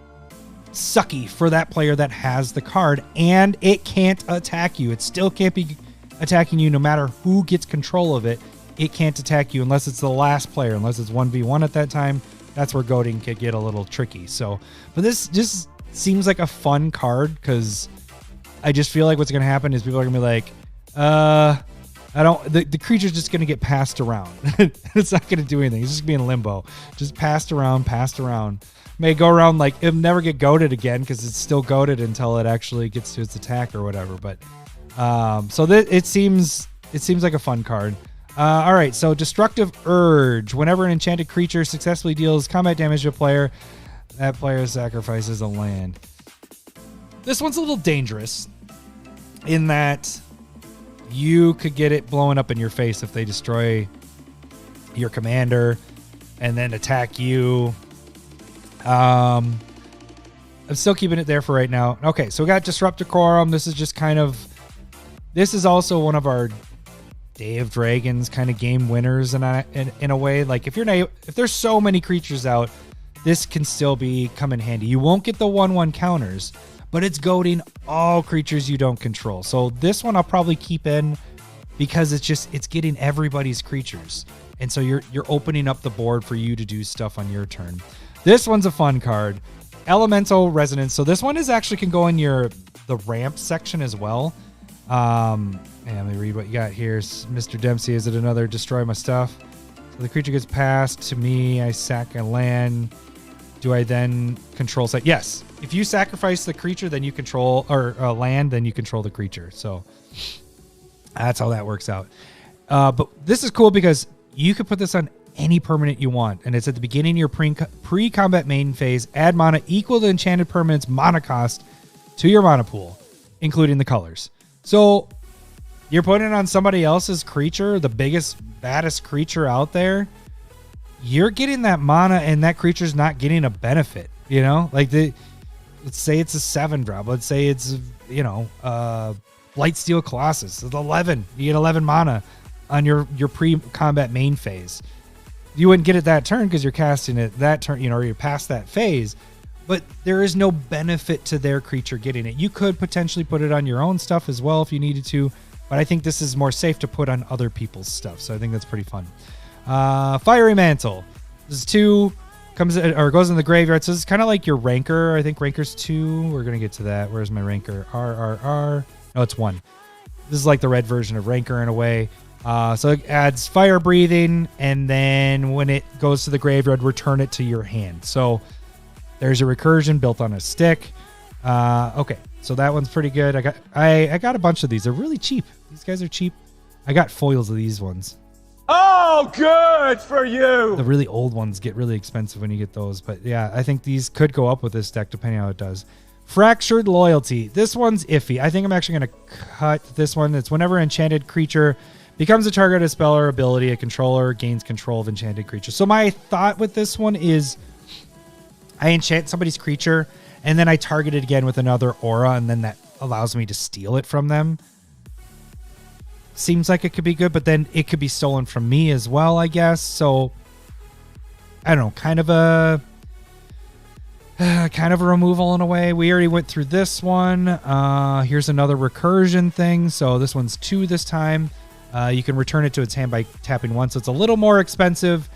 sucky for that player that has the card, and it can't attack you. It still can't be attacking you no matter who gets control of it. It can't attack you unless it's the last player, unless it's 1v1 at that time. That's where goading could get a little tricky. So, but this just seems like a fun card because I just feel like what's going to happen is people are going to be like, the creature's just going to get passed around. It's not going to do anything. It's just going to be in limbo. Just passed around. May go around like it'll never get goaded again because it's still goaded until it actually gets to its attack or whatever. But so it seems like a fun card. All right, so Destructive Urge. Whenever an enchanted creature successfully deals combat damage to a player, that player sacrifices a land. This one's a little dangerous in that you could get it blowing up in your face if they destroy your commander and then attack you. I'm still keeping it there for right now. Okay, so we got Disrupt Decorum. This is also one of our Day of Dragons kind of game winners in a way. Like if there's so many creatures out, this can still come in handy. You won't get the 1/1 counters, but it's goading all creatures you don't control. So this one I'll probably keep in because it's getting everybody's creatures. And so you're opening up the board for you to do stuff on your turn. This one's a fun card. Elemental Resonance. So this one can go in the ramp section as well. And let me read what you got here. Mr. Dempsey, is it another destroy my stuff? So the creature gets passed to me. I sack a land. Do I then control site? Yes. If you sacrifice the creature, then you control, or land, then you control the creature. So that's how that works out. But this is cool because you could put this on any permanent you want. And it's at the beginning of your pre-combat main phase. Add mana equal to enchanted permanent's mana cost to your mana pool, including the colors. So you're putting it on somebody else's creature, the biggest, baddest creature out there. You're getting that mana and that creature's not getting a benefit, you know? Like let's say it's a 7-drop. Let's say it's, Blightsteel Colossus. It's 11. You get 11 mana on your pre-combat main phase. You wouldn't get it that turn because you're casting it that turn, or you're past that phase. But there is no benefit to their creature getting it. You could potentially put it on your own stuff as well if you needed to, but I think this is more safe to put on other people's stuff. So I think that's pretty fun. Fiery Mantle. This is 2, goes in the graveyard. So this is kind of like your Rancor. I think Rancor's 2. We're gonna get to that. Where's my Rancor? RRR. No, it's 1. This is like the red version of Rancor in a way. So it adds fire breathing, and then when it goes to the graveyard, return it to your hand. So there's a recursion built on a stick. Okay, so that one's pretty good. I got a bunch of these. They're really cheap. These guys are cheap. I got foils of these ones. Oh, good for you. The really old ones get really expensive when you get those. But yeah, I think these could go up with this deck depending on how it does. Fractured Loyalty. This one's iffy. I think I'm actually going to cut this one. It's whenever an enchanted creature becomes a target of a spell or ability, a controller gains control of enchanted creatures. So my thought with this one is I enchant somebody's creature and then I target it again with another aura, and then that allows me to steal it from them. Seems like it could be good, but then it could be stolen from me as well, I guess. So I don't know, kind of a removal in a way. We already went through this one. Here's another recursion thing. So this one's 2 this time. You can return it to its hand by tapping 1. So it's a little more expensive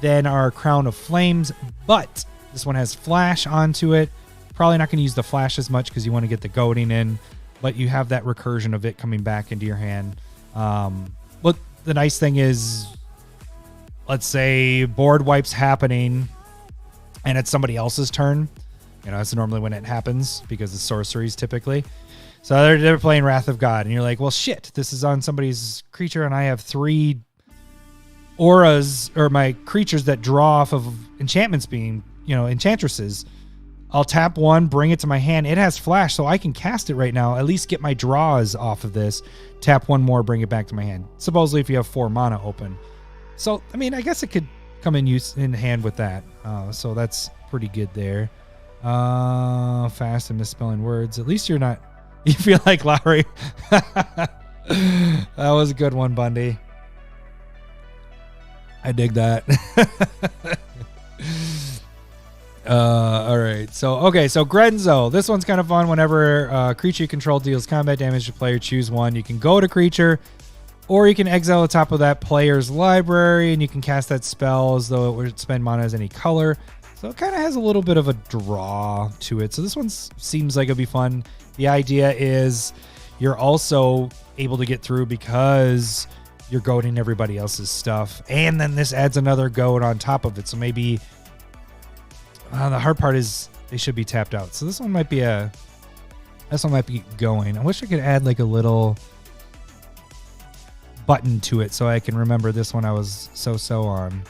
than our Crown of Flames, but this one has flash onto it. Probably not going to use the flash as much because you want to get the goading in, but you have that recursion of it coming back into your hand. But the nice thing is, let's say board wipes happening and it's somebody else's turn. That's normally when it happens because it's sorceries typically. So they're playing Wrath of God, and you're like, well, shit, this is on somebody's creature, and I have 3 auras, or my creatures that draw off of enchantments being, enchantresses. I'll tap 1, bring it to my hand. It has flash, so I can cast it right now, at least get my draws off of this. Tap 1 more, bring it back to my hand. Supposedly if you have 4 mana open. So, I guess it could come in use in hand with that. So that's pretty good there. Fast and misspelling words. At least you're not... You feel like Lowry. That was a good one, Bundy. I dig that. All right. So Grenzo. This one's kind of fun. Whenever creature you control deals combat damage to player, choose one. You can go to creature, or you can exile the top of that player's library, and you can cast that spell as though it would spend mana as any color. So it kind of has a little bit of a draw to it. So this one seems like it'll be fun. The idea is you're also able to get through because you're goading everybody else's stuff. And then this adds another goad on top of it. So maybe the hard part is they should be tapped out. So this one might be going. I wish I could add like a little button to it so I can remember this one I was so on.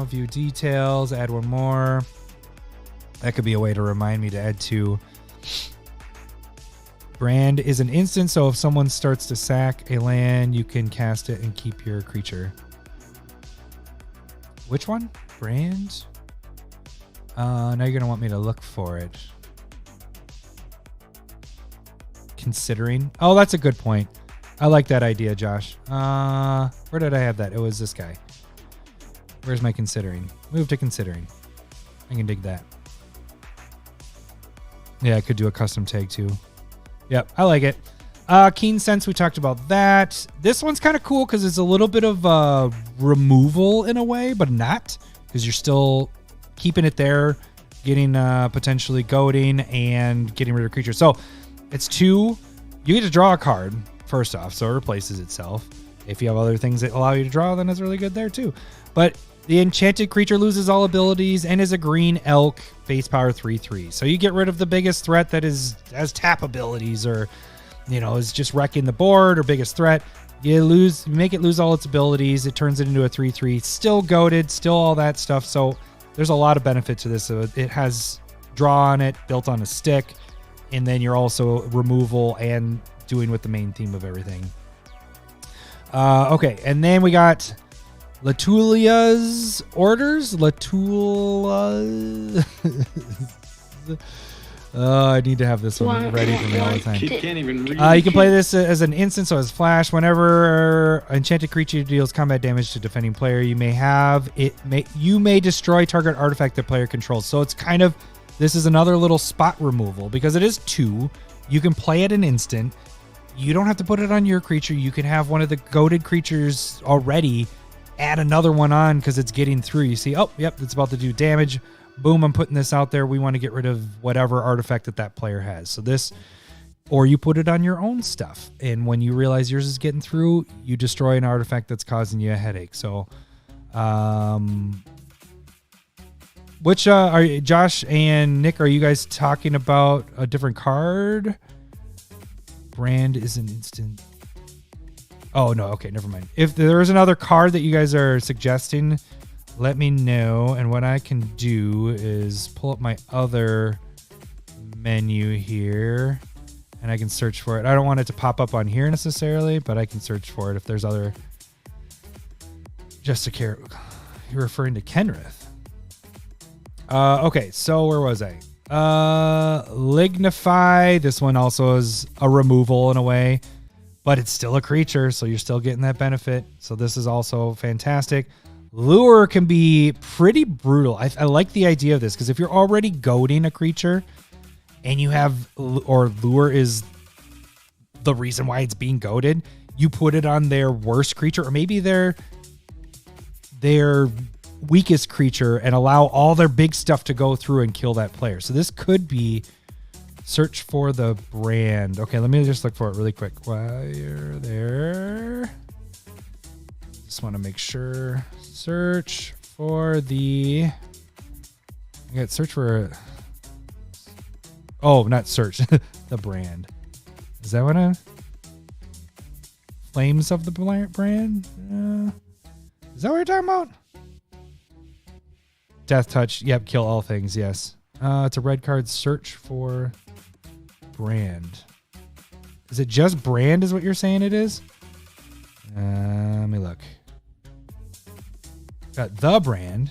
View details, add one more. That could be a way to remind me to add two. Brand is an instant, so if someone starts to sack a land, you can cast it and keep your creature. Which one? Brand? Now you're going to want me to look for it. Considering. Oh, that's a good point. I like that idea, Josh. Where did I have that? It was this guy. Where's my considering? Move to considering. I can dig that. Yeah, I could do a custom tag too. Yep, I like it. Keen Sense, we talked about that. This one's kind of cool because it's a little bit of removal in a way, but not, because you're still keeping it there, getting potentially goading and getting rid of creatures. So it's 2. You get to draw a card, first off, so it replaces itself. If you have other things that allow you to draw, then it's really good there too. But the enchanted creature loses all abilities and is a green elk, base power 3/3. So you get rid of the biggest threat that has tap abilities, or is just wrecking the board, or biggest threat. You make it lose all its abilities. It turns it into a 3/3. Still goaded, still all that stuff. So there's a lot of benefit to this. So it has draw on it, built on a stick, and then you're also removal and doing with the main theme of everything. Okay, and then we got Latulia's Orders. Latula. I need to have this one ready for me all the time. Can't even read. You can play this as an instant, so as flash. Whenever enchanted creature deals combat damage to defending player, you may destroy target artifact that player controls. So it's kind of, this is another little spot removal because it is 2. You can play it an instant. You don't have to put it on your creature. You can have one of the goaded creatures already, add another one on because it's getting through. You see, oh, yep, it's about to do damage. Boom, I'm putting this out there. We want to get rid of whatever artifact that player has. So this, or you put it on your own stuff. And when you realize yours is getting through, you destroy an artifact that's causing you a headache. So, which are Josh and Nick, are you guys talking about a different card? Brand is an instant. Oh, no. Okay, never mind. If there is another card that you guys are suggesting, let me know. And what I can do is pull up my other menu here, and I can search for it. I don't want it to pop up on here necessarily, but I can search for it if there's other. Just to care. You're referring to Kenrith. Okay, so where was I? Lignify. This one also is a removal in a way, but it's still a creature, so you're still getting that benefit. So this is also fantastic. Lure can be pretty brutal. I like the idea of this because if you're already goading a creature and you have, or lure is the reason why it's being goaded, you put it on their worst creature, or maybe their weakest creature, and allow all their big stuff to go through and kill that player. So this could be search for the brand. Okay, let me just look for it really quick while you're there. Just want to make sure. Search for the. I got search for. Oh, not search. The brand. Is that what I. Flames of the brand? Is that what you're talking about? Death touch. Yep, kill all things. Yes. It's a red card. Search for brand. Is it just brand? Is what you're saying it is? Let me look. Got the brand.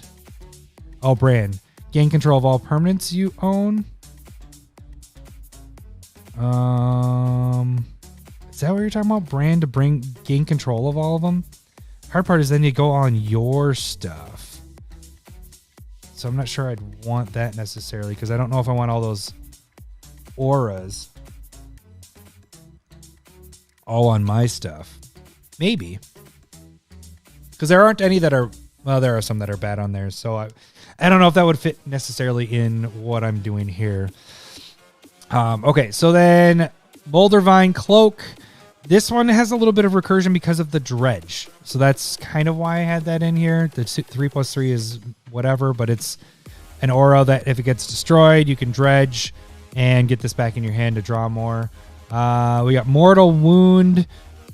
Oh, brand. Gain control of all permanents you own. Is that what you're talking about? Brand to gain control of all of them? Hard part is then you go on your stuff. So I'm not sure I'd want that necessarily because I don't know if I want all those auras all on my stuff. Maybe. Because there aren't any that are, well, there are some that are bad on there. So I don't know if that would fit necessarily in what I'm doing here. Okay, so then Boulder Vine Cloak. This one has a little bit of recursion because of the dredge. So that's kind of why I had that in here. The 3+3 is whatever, but it's an aura that if it gets destroyed, you can dredge and get this back in your hand to draw more. We got Mortal Wound.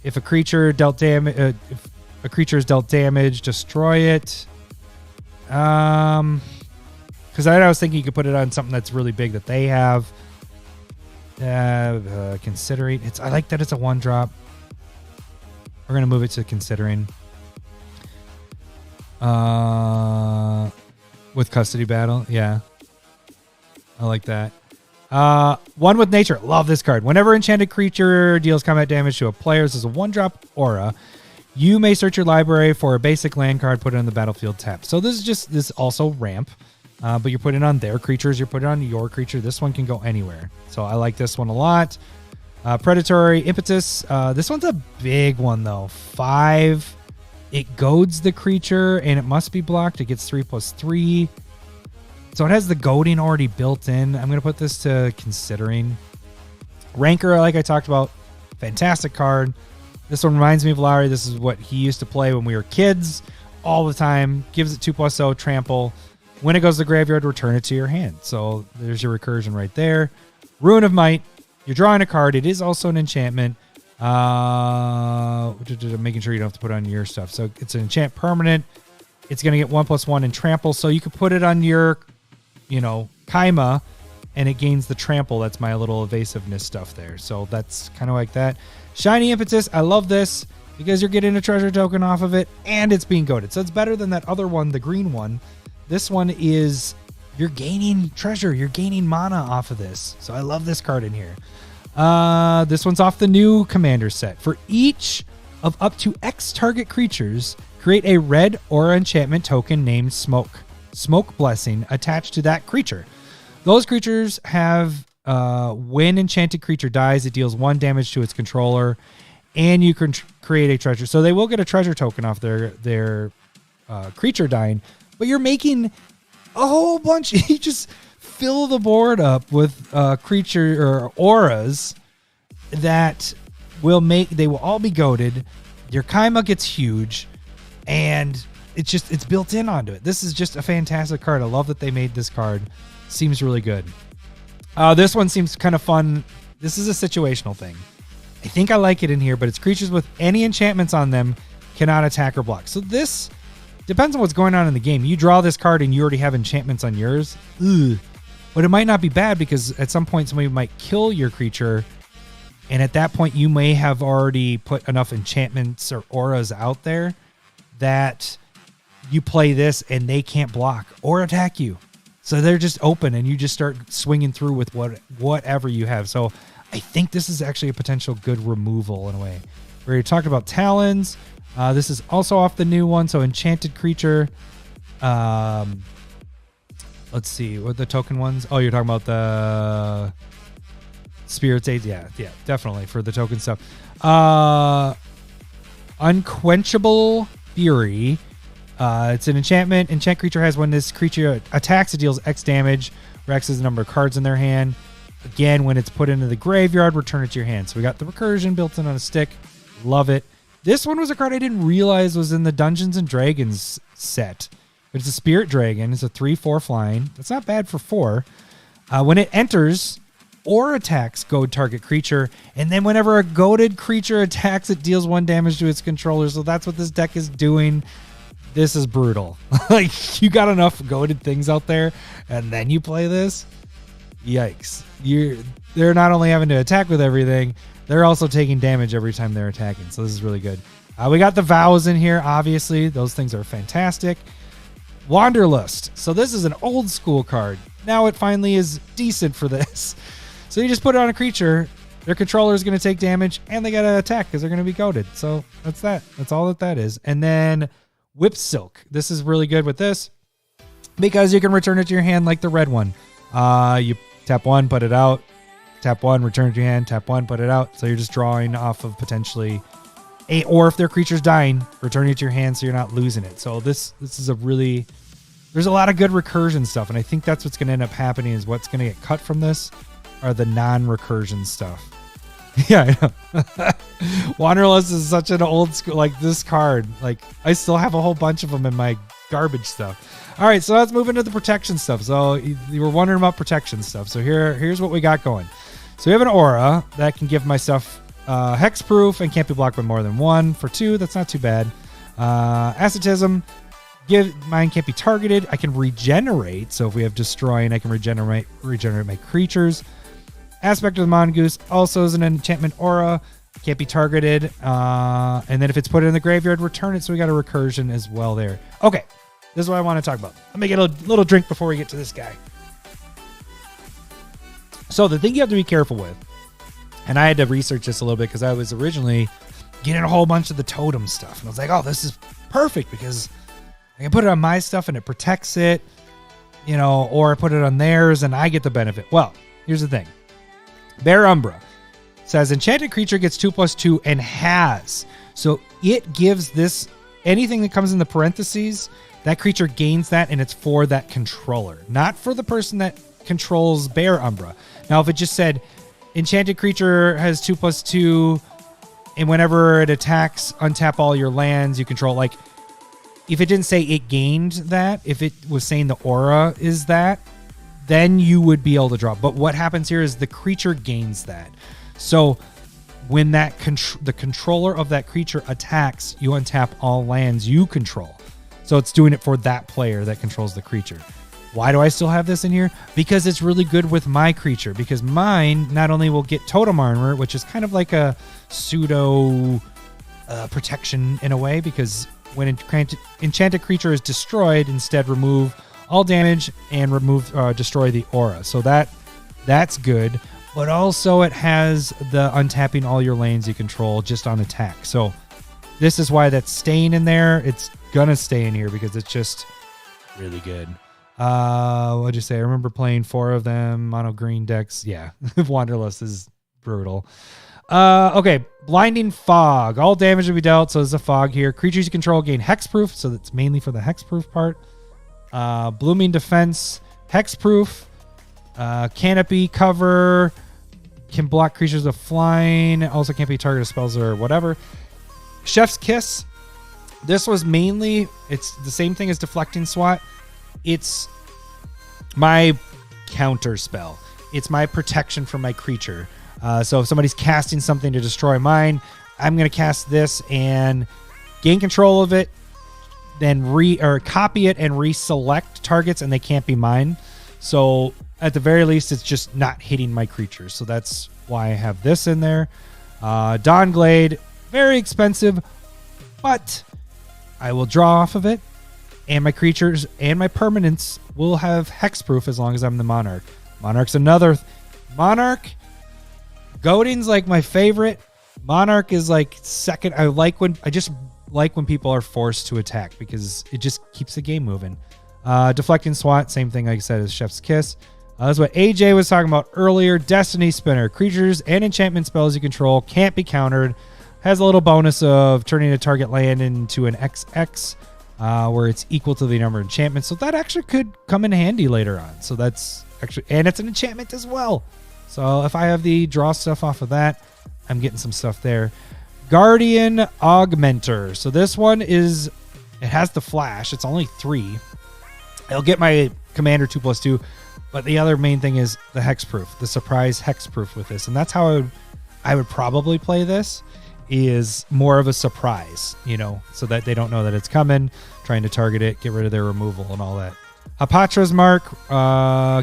If a creature dealt damage, if a creature is dealt damage, destroy it. Because I was thinking you could put it on something that's really big that they have. Considering I like that it's a 1-drop. We're gonna move it to considering. With custody battle, yeah, I like that. One with nature, love this card. Whenever enchanted creature deals combat damage to a player, this is a 1-drop aura. You may search your library for a basic land card, put it on the battlefield tap. So this is also ramp. But you're putting it on their creatures. You're putting it on your creature. This one can go anywhere. So I like this one a lot. Predatory Impetus. This one's a big one, though. 5. It goads the creature, and it must be blocked. It gets 3+3. So it has the goading already built in. I'm going to put this to considering. Ranker, like I talked about, fantastic card. This one reminds me of Lowry. This is what he used to play when we were kids all the time. Gives it 2+0, trample. When it goes to the graveyard, return it to your hand. So there's your recursion right there. Ruin of Might. You're drawing a card. It is also an enchantment. Making sure you don't have to put it on your stuff. So it's an enchant permanent. It's going to get 1+1 in trample. So you could put it on your, Kaima, and it gains the trample. That's my little evasiveness stuff there. So that's kind of like that. Shiny Impetus. I love this because you're getting a treasure token off of it, and it's being goaded. So it's better than that other one, the green one. This one is, you're gaining treasure. You're gaining mana off of this. So I love this card in here. This one's off the new Commander set. For each of up to X target creatures, create a red aura enchantment token named Smoke. Smoke Blessing attached to that creature. Those creatures have, when enchanted creature dies, it deals 1 damage to its controller, and you can create a treasure. So they will get a treasure token off their creature dying. But you're making a whole bunch. You just fill the board up with creature or auras that they will all be goaded. Your Kaima gets huge, and it's built in onto it. This is just a fantastic card. I love that they made this card. Seems really good. This one seems kind of fun. This is a situational thing. I think I like it in here, but it's creatures with any enchantments on them cannot attack or block. So this depends on what's going on in the game. You draw this card and you already have enchantments on yours. Ugh. But it might not be bad because at some point somebody might kill your creature, and at that point you may have already put enough enchantments or auras out there that you play this and they can't block or attack you. So they're just open and you just start swinging through with whatever you have. So I think this is actually a potential good removal in a way. We already talked about Talons. This is also off the new one. So enchanted creature. Let's see what the token ones. Oh, you're talking about the Spirit's Aid. Yeah, definitely for the token stuff. Unquenchable Fury. It's an enchantment. Enchant creature has, when this creature attacks, it deals X damage. Where X is the number of cards in their hand. Again, when it's put into the graveyard, return it to your hand. So we got the recursion built in on a stick. Love it. This one was a card I didn't realize was in the Dungeons and Dragons set. It's a Spirit Dragon. It's a 3/4 flying. That's not bad for 4. When it enters or attacks goad target creature, and then whenever a goaded creature attacks, it deals 1 damage to its controller. So that's what this deck is doing. This is brutal. Like, you got enough goaded things out there, and then you play this. Yikes. They're not only having to attack with everything, they're also taking damage every time they're attacking. So this is really good. We got the vows in here, obviously. Those things are fantastic. Wanderlust. So this is an old school card. Now it finally is decent for this. So you just put it on a creature. Their controller is going to take damage, and they got to attack because they're going to be goaded. So that's that. That's all that is. And then Whip Silk. This is really good with this. because you can return it to your hand like the red one. You tap 1, put it out. Tap 1, return it to your hand. Tap 1, put it out. So you're just drawing off of potentially or if their creature's dying, return it to your hand so you're not losing it. So this is a really... There's a lot of good recursion stuff, and I think that's what's going to end up happening is what's going to get cut from this are the non-recursion stuff. Yeah, I know. Wanderlust is such an old school, like this card. Like, I still have a whole bunch of them in my garbage stuff. All right, so let's move into the protection stuff. So you were wondering about protection stuff. So here's what we got going. So we have an aura that can give my stuff hexproof and can't be blocked by more than 1 for 2. That's not too bad. Asceticism. Mine can't be targeted. I can regenerate. So if we have destroying, I can regenerate my creatures. Aspect of the Mongoose also is an enchantment aura. Can't be targeted. And then if it's put in the graveyard, return it. So we got a recursion as well there. Okay. This is what I want to talk about. Let me get a little drink before we get to this guy. So the thing you have to be careful with, and I had to research this a little bit because I was originally getting a whole bunch of the totem stuff. And I was like, oh, this is perfect because I can put it on my stuff and it protects it, you know, or I put it on theirs and I get the benefit. Well, here's the thing. Bear Umbra says enchanted creature gets 2/2 and has. So it gives this, anything that comes in the parentheses, that creature gains that and it's for that controller, not for the person that controls Bear Umbra. Now, if it just said enchanted creature has 2/2 and whenever it attacks, untap all your lands you control, like if it didn't say it gained that, if it was saying the aura is that, then you would be able to draw. But what happens here is the creature gains that. So when that the controller of that creature attacks, you untap all lands you control. So it's doing it for that player that controls the creature. Why do I still have this in here? Because it's really good with my creature. Because mine not only will get totem armor, which is kind of like a pseudo protection in a way, because when enchanted creature is destroyed, instead remove all damage and destroy the aura. So that's good. But also it has the untapping all your lanes you control just on attack. So this is why that's staying in there. It's gonna stay in here because it's just really good. What'd you say? I remember playing 4 of them, mono green decks. Yeah, Wanderlust is brutal. Okay, Blinding Fog. All damage will be dealt, so there's a fog here. Creatures you control gain hexproof, so that's mainly for the hexproof part. Blooming Defense, hexproof. Canopy cover. Can block creatures with flying. Also can't be targeted spells or whatever. Chef's Kiss. This was mainly, it's the same thing as Deflecting Swat. It's my counter spell. It's my protection for my creature. So if somebody's casting something to destroy mine, I'm going to cast this and gain control of it, then copy it and reselect targets, and they can't be mine. So at the very least, it's just not hitting my creatures. So that's why I have this in there. Dawnglade, very expensive, but I will draw off of it. And my creatures and my permanents will have hexproof as long as I'm the Monarch. Monarch's another... Monarch... Goading's like my favorite. Monarch is like second. I just like when people are forced to attack because it just keeps the game moving. Deflecting Swat, same thing like I said as Chef's Kiss. That's what AJ was talking about earlier. Destiny Spinner. Creatures and enchantment spells you control can't be countered. Has a little bonus of turning a target land into an XX, where it's equal to the number of enchantments. So that actually could come in handy later on. So that's actually, and it's an enchantment as well. So if I have the draw stuff off of that, I'm getting some stuff there. Guardian Augmenter. So this one it has the flash. It's only 3. It'll get my commander 2/2. But the other main thing is the hexproof, the surprise hexproof with this. And that's how I would probably play this, is more of a surprise, you know, so that they don't know that it's coming, trying to target it, get rid of their removal and all that. Hapatra's Mark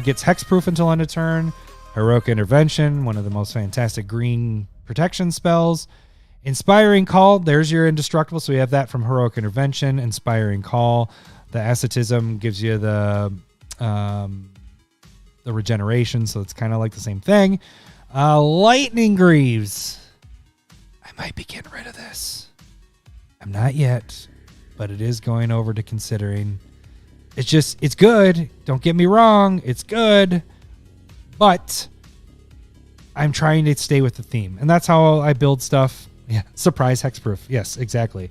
gets hexproof until end of turn. Heroic Intervention, one of the most fantastic green protection spells. Inspiring Call, there's your indestructible. So we have that from Heroic Intervention. Inspiring Call. The Asceticism gives you the regeneration, so it's kind of like the same thing. Lightning Greaves. I might be getting rid of this. I'm not yet, but it is going over to considering. it's good. Don't get me wrong. It's good. But I'm trying to stay with the theme. And that's how I build stuff. Yeah. Surprise hexproof. Yes, exactly.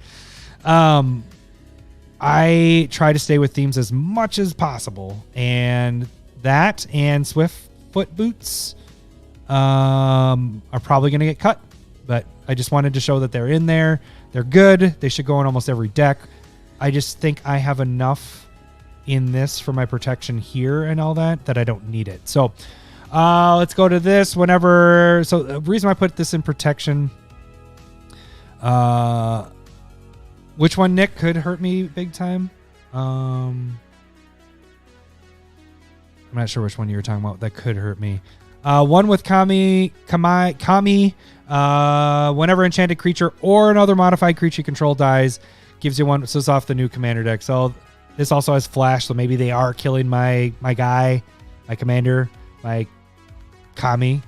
I try to stay with themes as much as possible. And that and Swift Foot Boots are probably going to get cut. But I just wanted to show that they're in there. They're good. They should go in almost every deck. I just think I have enough in this for my protection here and all that I don't need it. So let's go to this whenever. So the reason I put this in protection, which one, Nick, could hurt me big time? I'm not sure which one you were talking about that could hurt me. One with Kami, whenever enchanted creature or another modified creature you control dies, gives you one. So it's off the new commander deck. So this also has flash, so maybe they are killing my guy, my commander, my Kaima.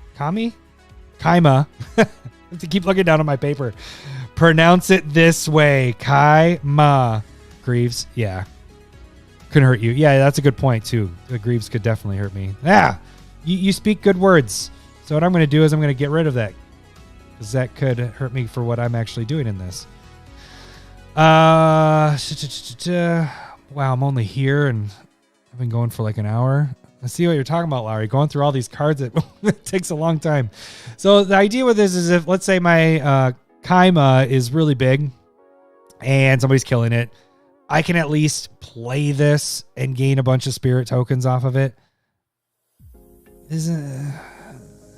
I have to keep looking down at my paper. Pronounce it this way. Kaima. Greaves. Yeah. Couldn't hurt you. Yeah, that's a good point, too. The Greaves could definitely hurt me. Yeah. You speak good words. So what I'm going to do is I'm going to get rid of that. Because that could hurt me for what I'm actually doing in this. Wow, I'm only here and I've been going for like an hour. I see what you're talking about, Larry. Going through all these cards, it takes a long time. So the idea with this is if, let's say my Kaima is really big and somebody's killing it, I can at least play this and gain a bunch of spirit tokens off of it. It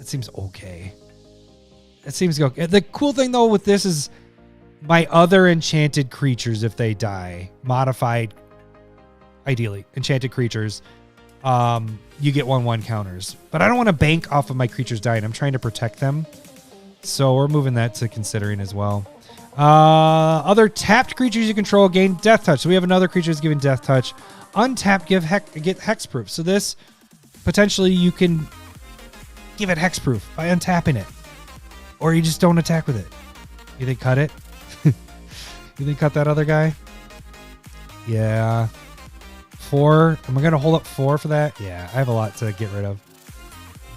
seems okay. It seems okay. The cool thing, though, with this is my other enchanted creatures, if they die, modified, ideally, enchanted creatures, you get 1/1 counters. But I don't want to bank off of my creatures dying. I'm trying to protect them. So we're moving that to considering as well. Other tapped creatures you control gain death touch. So we have another creature that's giving death touch. Untapped get hexproof. So this, potentially, you can give it hexproof by untapping it. Or you just don't attack with it. You think cut it? You think cut that other guy? Yeah. 4. Am I going to hold up 4 for that? Yeah, I have a lot to get rid of.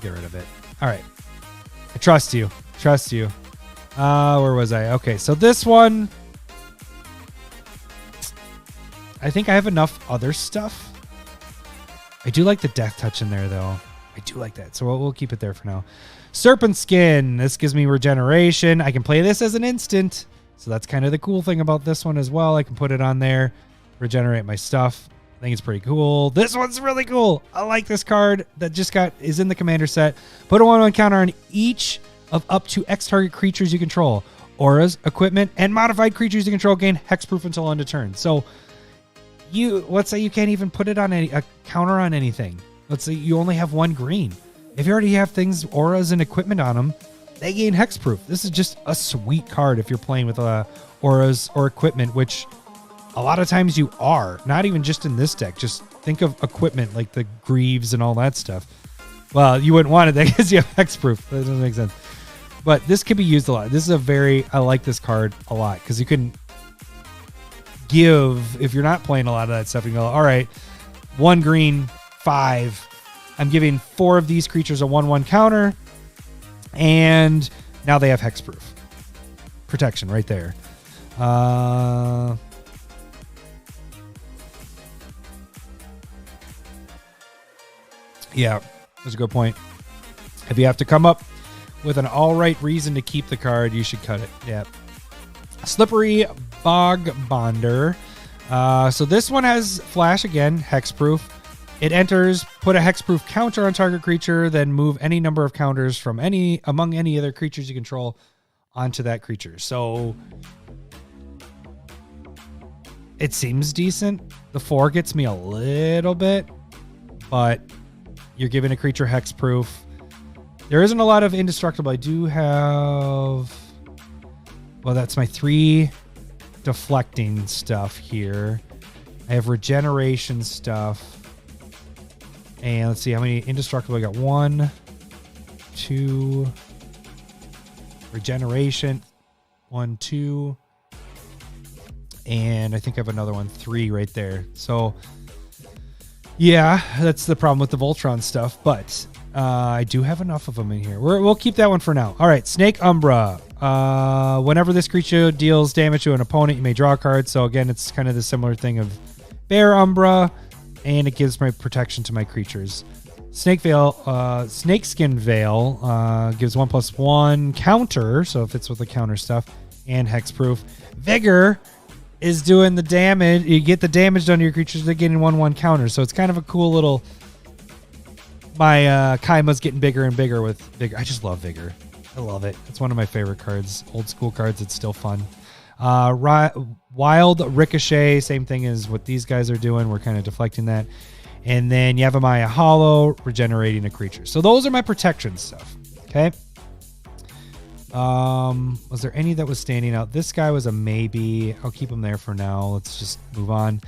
Get rid of it. All right. I trust you. Trust you. Where was I? Okay, so this one, I think I have enough other stuff. I do like the death touch in there, though. I do like that, so we'll keep it there for now. Serpent Skin. This gives me regeneration. I can play this as an instant, so that's kind of the cool thing about this one as well. I can put it on there, regenerate my stuff. I think it's pretty cool. This one's really cool. I like this card that just is in the commander set. Put a 1/1 counter on each of up to X target creatures you control. Auras, equipment, and modified creatures you control gain hexproof until end of turn. So let's say you can't even put it on a counter on anything. Let's say you only have 1 green. If you already have things, auras and equipment on them, they gain hexproof. This is just a sweet card if you're playing with auras or equipment, which a lot of times you are. Not even just in this deck. Just think of equipment like the Greaves and all that stuff. Well, you wouldn't want it because you have hexproof. That doesn't make sense. But this could be used a lot. This is I like this card a lot because you can give, if you're not playing a lot of that stuff, you go, all right, 1 green, 5. I'm giving 4 of these creatures a 1/1 counter. And now they have hexproof. Protection right there. Yeah, that's a good point. If you have to come up with an all right reason to keep the card, you should cut it. Yeah. Slippery Bog Bonder. So this one has flash again, hexproof. It enters, put a hexproof counter on target creature, then move any number of counters from among any other creatures you control onto that creature. So it seems decent. The 4 gets me a little bit, but you're giving a creature hexproof. There isn't a lot of indestructible. I do have, well, that's my 3 deflecting stuff here. I have regeneration stuff. And let's see how many indestructible I got. 1, 2, regeneration, 1, 2, and I think I have another one, 3 right there. So Yeah, that's the problem with the Voltron stuff, but I do have enough of them in here. We'll keep that one for now. All right, Snake Umbra. Whenever this creature deals damage to an opponent, you may draw a card. So again, it's kind of the similar thing of Bear Umbra, and it gives my protection to my creatures. Snakeskin Veil gives 1/1 counter, so it fits with the counter stuff, and hexproof. Vigor is doing the damage. You get the damage done to your creatures, they're getting 1/1 counter, so it's kind of a cool little. My Kaima's getting bigger and bigger with Vigor. I just love Vigor. I love it. It's one of my favorite cards. Old school cards. It's still fun. Wild Ricochet, same thing as what these guys are doing. We're kind of deflecting that. And then Yavimaya Hollow, regenerating a creature. So those are my protection stuff. Okay. Was there any that was standing out? This guy was a maybe. I'll keep him there for now. Let's just move on.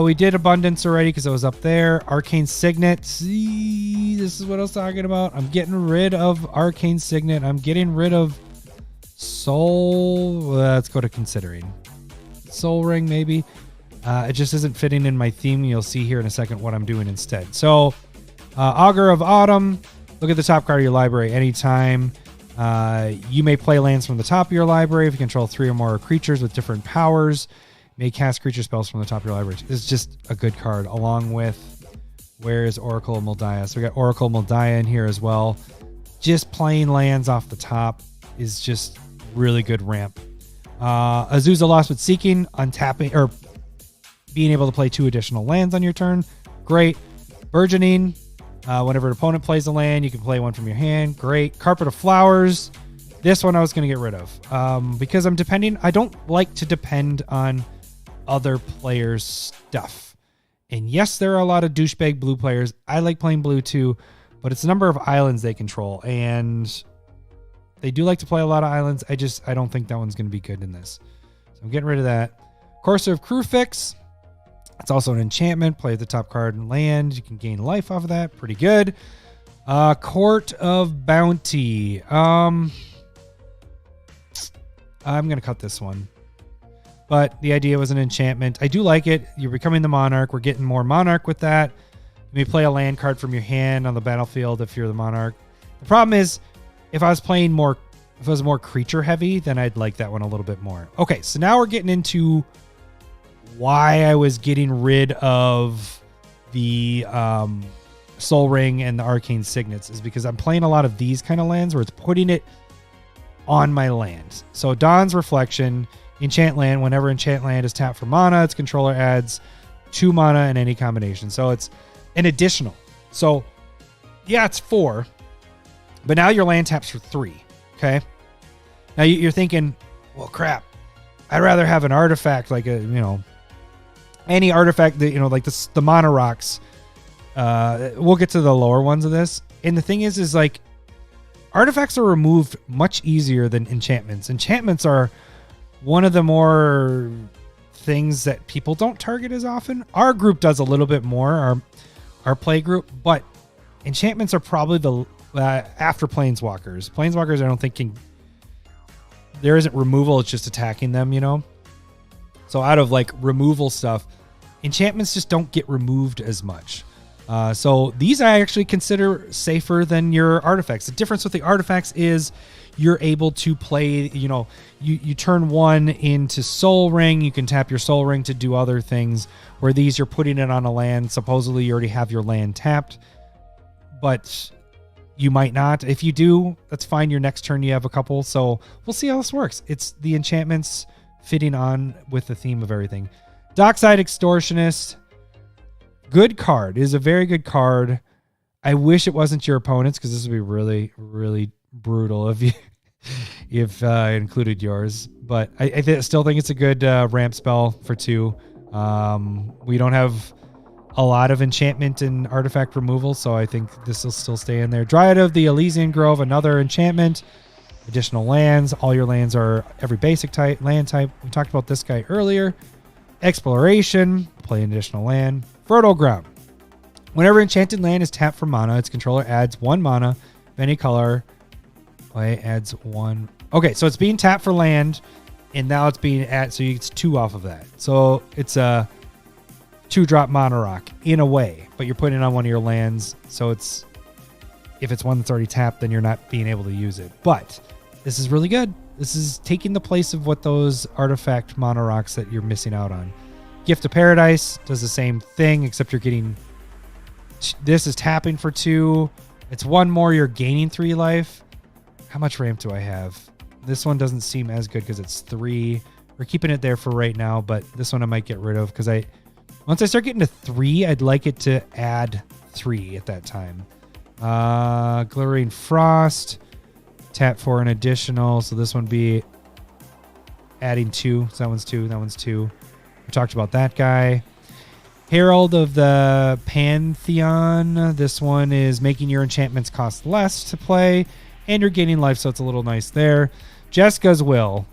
We did Abundance already because it was up there. Arcane Signet. See, this is what I was talking about. I'm getting rid of Arcane Signet. I'm getting rid of Soul. Let's go to Considering. Soul Ring, maybe. It just isn't fitting in my theme. You'll see here in a second what I'm doing instead. So, Auger of Autumn. Look at the top card of your library anytime. You may play lands from the top of your library if you control 3 or more creatures with different powers. You may cast creature spells from the top of your library. This is just a good card, along with, where is Oracle of Moldiah? So we got Oracle of Moldiah in here as well. Just playing lands off the top is just really good ramp. Azusa Lost with Seeking, untapping, or being able to play 2 additional lands on your turn. Great. Burgeoning. Whenever an opponent plays a land, you can play one from your hand. Great. Carpet of Flowers. This one I was going to get rid of because I don't like to depend on other players' stuff. And yes, there are a lot of douchebag blue players. I like playing blue too, but it's the number of islands they control. And they do like to play a lot of islands. I don't think that one's going to be good in this. So I'm getting rid of that. Courser of Crewfix. It's also an enchantment. Play the top card and land. You can gain life off of that. Pretty good. Court of Bounty. I'm going to cut this one. But the idea was an enchantment. I do like it. You're becoming the Monarch. We're getting more Monarch with that. You may play a land card from your hand on the battlefield if you're the Monarch. The problem is, if I was more creature heavy, then I'd like that one a little bit more. Okay, so now we're getting into why I was getting rid of the Soul Ring and the Arcane Signets is because I'm playing a lot of these kind of lands where it's putting it on my land. So Dawn's Reflection, enchant land. Whenever enchant land is tapped for mana, its controller adds 2 mana in any combination. So it's an additional. So yeah, it's 4, but now your land taps for 3. Okay. Now you're thinking, well, crap. I'd rather have an artifact like any artifact that, like the Mana Rocks. We'll get to the lower ones of this. And the thing is like artifacts are removed much easier than enchantments. Enchantments are one of the more things that people don't target as often. Our group does a little bit more, our play group, but enchantments are probably the after Planeswalkers. Planeswalkers, I don't think there isn't removal, it's just attacking them, So out of like removal stuff, enchantments just don't get removed as much. So these I actually consider safer than your artifacts. The difference with the artifacts is you're able to play, you turn 1 into Soul Ring. You can tap your Soul Ring to do other things, where these you're putting it on a land. Supposedly you already have your land tapped, but you might not. If you do, that's fine. Your next turn you have a couple. So we'll see how this works. It's the enchantments fitting on with the theme of everything. Dockside Extortionist. Good card. It is a very good card. I wish it wasn't your opponent's, because this would be really, really brutal if you included yours. But I still think it's a good ramp spell for 2. We don't have a lot of enchantment and artifact removal, so I think this will still stay in there. Dryad of the Elysian Grove, another enchantment. Additional lands. All your lands are every basic type, land type. We talked about this guy earlier. Exploration. Play an additional land. Fertile Ground. Whenever enchanted land is tapped for mana, its controller adds 1 mana of any color. Adds 1. Okay, so it's being tapped for land, and now it's being so it's 2 off of that. So it's a 2-drop mono rock in a way, but you're putting it on one of your lands, so it's if it's one that's already tapped, then you're not being able to use it. But this is really good. This is taking the place of what those artifact mono rocks that you're missing out on. Gift of Paradise does the same thing, except you're getting... This is tapping for 2. It's 1 more, you're gaining 3 life. How much ramp do I have? This one doesn't seem as good because it's 3. We're keeping it there for right now, but this one I might get rid of because once I start getting to 3, I'd like it to add 3 at that time. Glittering Frost. Tap for an additional, so this one be adding 2. So that one's 2, that one's 2. We talked about that guy. Herald of the Pantheon. This one is making your enchantments cost less to play, and you're gaining life, so it's a little nice there. Jeska's Will.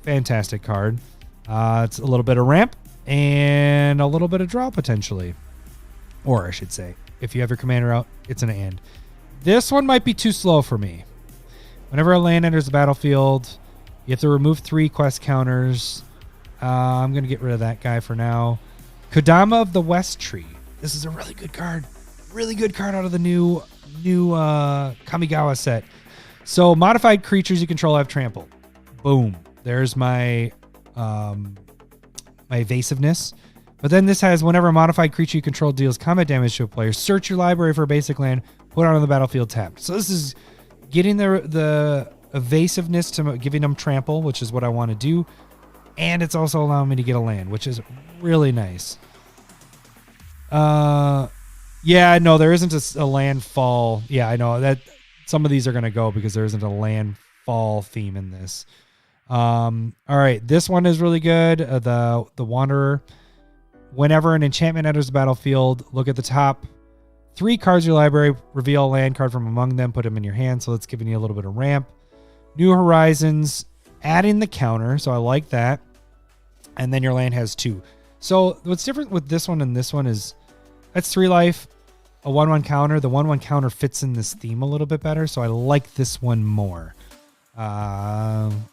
Fantastic card. It's a little bit of ramp and a little bit of draw potentially. Or I should say, if you have your commander out, it's an and. This one might be too slow for me. Whenever a land enters the battlefield, you have to remove 3 quest counters. I'm going to get rid of that guy for now. Kodama of the West Tree. This is a really good card. Really good card out of the new Kamigawa set. So modified creatures you control have trample. Boom. There's my my evasiveness. But then this has whenever a modified creature you control deals combat damage to a player, search your library for a basic land, put it on the battlefield tapped. So this is getting the evasiveness to giving them trample, which is what I want to do. And it's also allowing me to get a land, which is really nice. Yeah, no, there isn't a landfall. Yeah, I know that some of these are going to go because there isn't a landfall theme in this. All right, this one is really good. The Wanderer. Whenever an enchantment enters the battlefield, look at the top 3 cards of your library, reveal a land card from among them, put them in your hand. So that's giving you a little bit of ramp. New Horizons, adding the counter. So I like that. And then your land has 2. So what's different with this one and this one is that's 3 life, a 1/1 counter. The 1/1 counter fits in this theme a little bit better. So I like this one more. I'm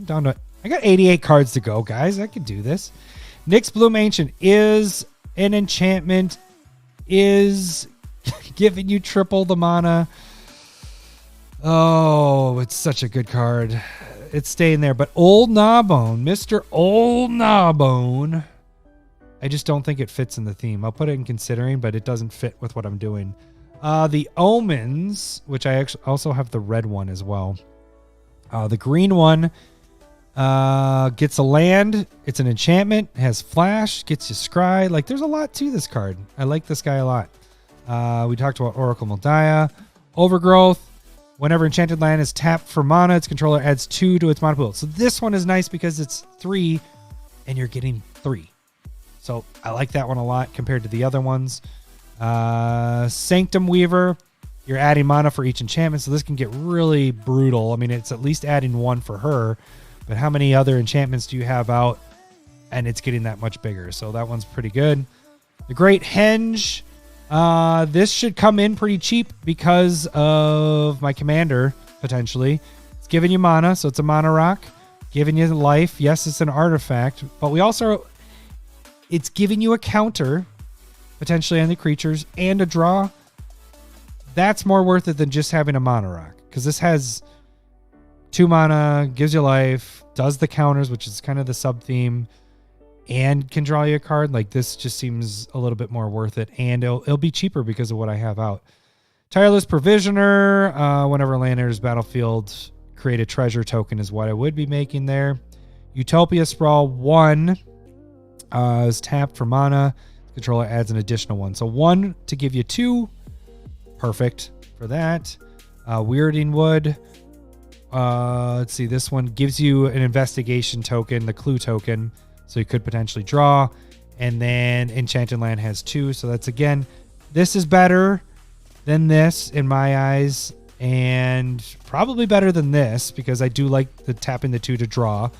down to, I got 88 cards to go, guys. I can do this. Nyx Bloom Ancient is an enchantment, is giving you triple the mana. Oh, it's such a good card. It's staying there. But Old Gnawbone, Mr. Old Gnawbone, I just don't think it fits in the theme. I'll put it in considering, but it doesn't fit with what I'm doing. The Omens, which I actually also have the red one as well. The green one gets a land. It's an enchantment. Has flash. Gets you scry. Like, there's a lot to this card. I like this guy a lot. We talked about Oracle Moldiah. Overgrowth. Whenever enchanted land is tapped for mana, its controller adds 2 to its mana pool. So this one is nice because it's 3 and you're getting 3. So I like that one a lot compared to the other ones. Sanctum Weaver. You're adding mana for each enchantment. So this can get really brutal. I mean, it's at least adding 1 for her. But how many other enchantments do you have out? And it's getting that much bigger. So that one's pretty good. The Great Henge. This should come in pretty cheap because of my commander, potentially. It's giving you mana, so it's a mana rock. Giving you life. Yes, it's an artifact. But we also... It's giving you a counter, potentially, on the creatures, and a draw. That's more worth it than just having a mana rock. Because this has 2 mana, gives you life, does the counters, which is kind of the sub-theme, and can draw you a card. Like, this just seems a little bit more worth it, and it'll be cheaper because of what I have out. Tireless Provisioner. Whenever land enters battlefield, create a treasure token is what I would be making there. Utopia Sprawl 1 is tapped for mana. Controller adds an additional 1. So 1 to give you 2. Perfect for that. Weirding Wood. Let's see. This one gives you an investigation token, the clue token. So you could potentially draw. And then Enchanted Land has 2. So that's, again, this is better than this in my eyes. And probably better than this because I do like the tapping the 2 to draw.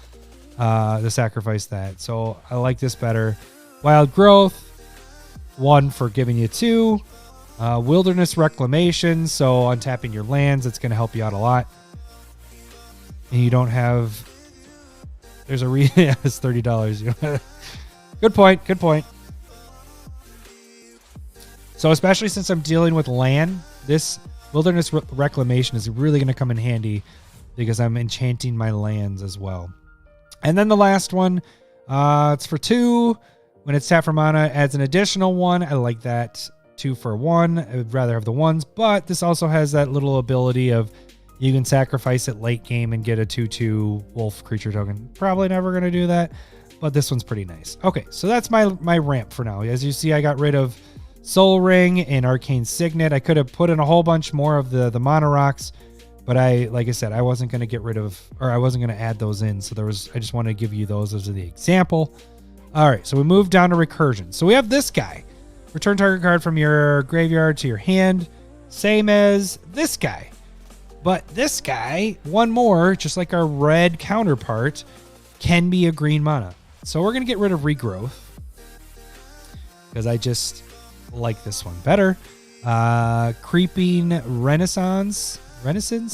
To sacrifice that. So I like this better. Wild Growth. 1 for giving you 2. Wilderness Reclamation. So untapping your lands, it's going to help you out a lot. And you don't have... There's a reason. It's $30. Good point. Good point. So especially since I'm dealing with land, this Wilderness Reclamation is really going to come in handy because I'm enchanting my lands as well. And then the last one, it's for 2. When it's tapped for mana, adds an additional 1. I like that. 2 for 1. I would rather have the 1s, but this also has that little ability of you can sacrifice it late game and get a 2/2 wolf creature token. Probably never going to do that, but this one's pretty nice. Okay, so that's my ramp for now. As you see, I got rid of Soul Ring and Arcane Signet. I could have put in a whole bunch more of the Mana Rocks, but like I said, I wasn't going to get rid of, or I wasn't going to add those in. So I just wanted to give you those as the example. All right, so we move down to Recursion. So we have this guy. Return target card from your graveyard to your hand. Same as this guy. But this guy, one more, just like our red counterpart, can be a green mana. So we're going to get rid of Regrowth because I just like this one better. Creeping Renaissance. Choose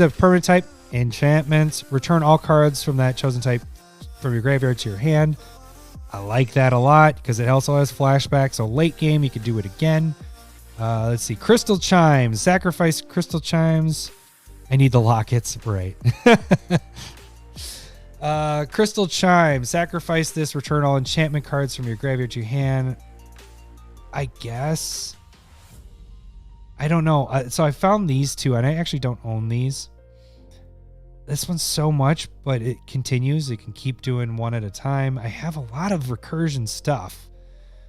a permanent type, enchantments. Return all cards from that chosen type from your graveyard to your hand. I like that a lot because it also has flashback. So late game, you could do it again. Let's see. Crystal Chimes. Sacrifice Crystal Chimes. I need the lockets. Right. Crystal Chime. Sacrifice this. Return all enchantment cards from your graveyard to your hand. I guess. I don't know. So I found these two, and I actually don't own these. This one's so much, but it continues. It can keep doing one at a time. I have a lot of recursion stuff.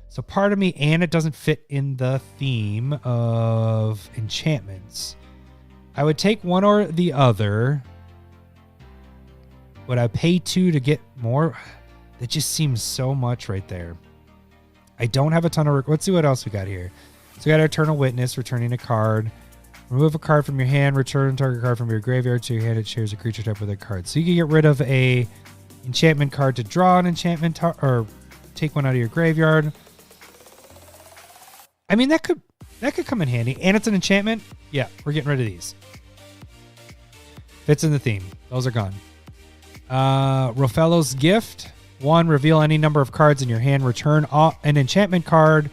So part of me, and it doesn't fit in the theme of enchantments. I would take one or the other. Would I pay 2 to get more? That just seems so much right there. I don't have a ton of... Let's see what else we got here. So we got Eternal Witness, returning a card. Remove a card from your hand. Return target card from your graveyard to your hand. It shares a creature type with a card. So you can get rid of a enchantment card to draw an enchantment or take one out of your graveyard. I mean, that could come in handy. And it's an enchantment. Yeah, we're getting rid of these. Fits in the theme. Those are gone. Rofello's Gift. 1, reveal any number of cards in your hand. Return an enchantment card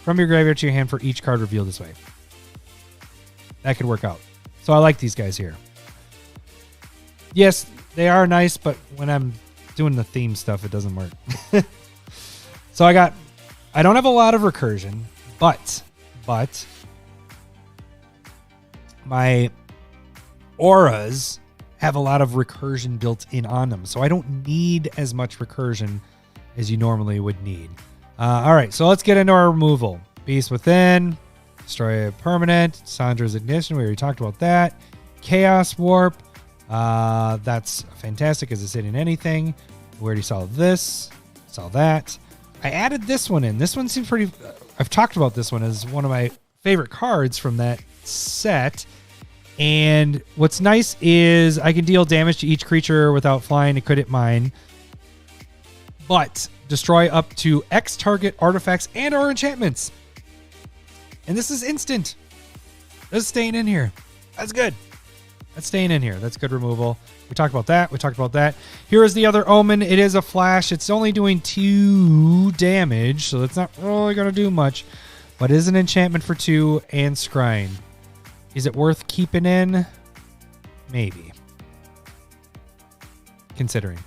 from your graveyard to your hand for each card revealed this way. That could work out. So I like these guys here. Yes, they are nice, but when I'm doing the theme stuff, it doesn't work. So I don't have a lot of recursion, but my auras have a lot of recursion built in on them. So I don't need as much recursion as you normally would need. All right, so let's get into our removal. Beast Within. Destroy a permanent. Sandra's Ignition. We already talked about that. Chaos Warp. That's fantastic as it's hitting anything. We already saw this. Saw that. I added this one in. This one seems pretty... I've talked about this one as one of my favorite cards from that set. And what's nice is I can deal damage to each creature without flying. It could hit mine. But destroy up to X target artifacts and or enchantments. And this is instant. This is staying in here. That's good. That's staying in here. That's good removal. We talked about that. We talked about that. Here is the other Omen. It is a flash. It's only doing 2 damage, so that's not really going to do much. But it is an enchantment for 2 and scrying. Is it worth keeping in? Maybe. Considering.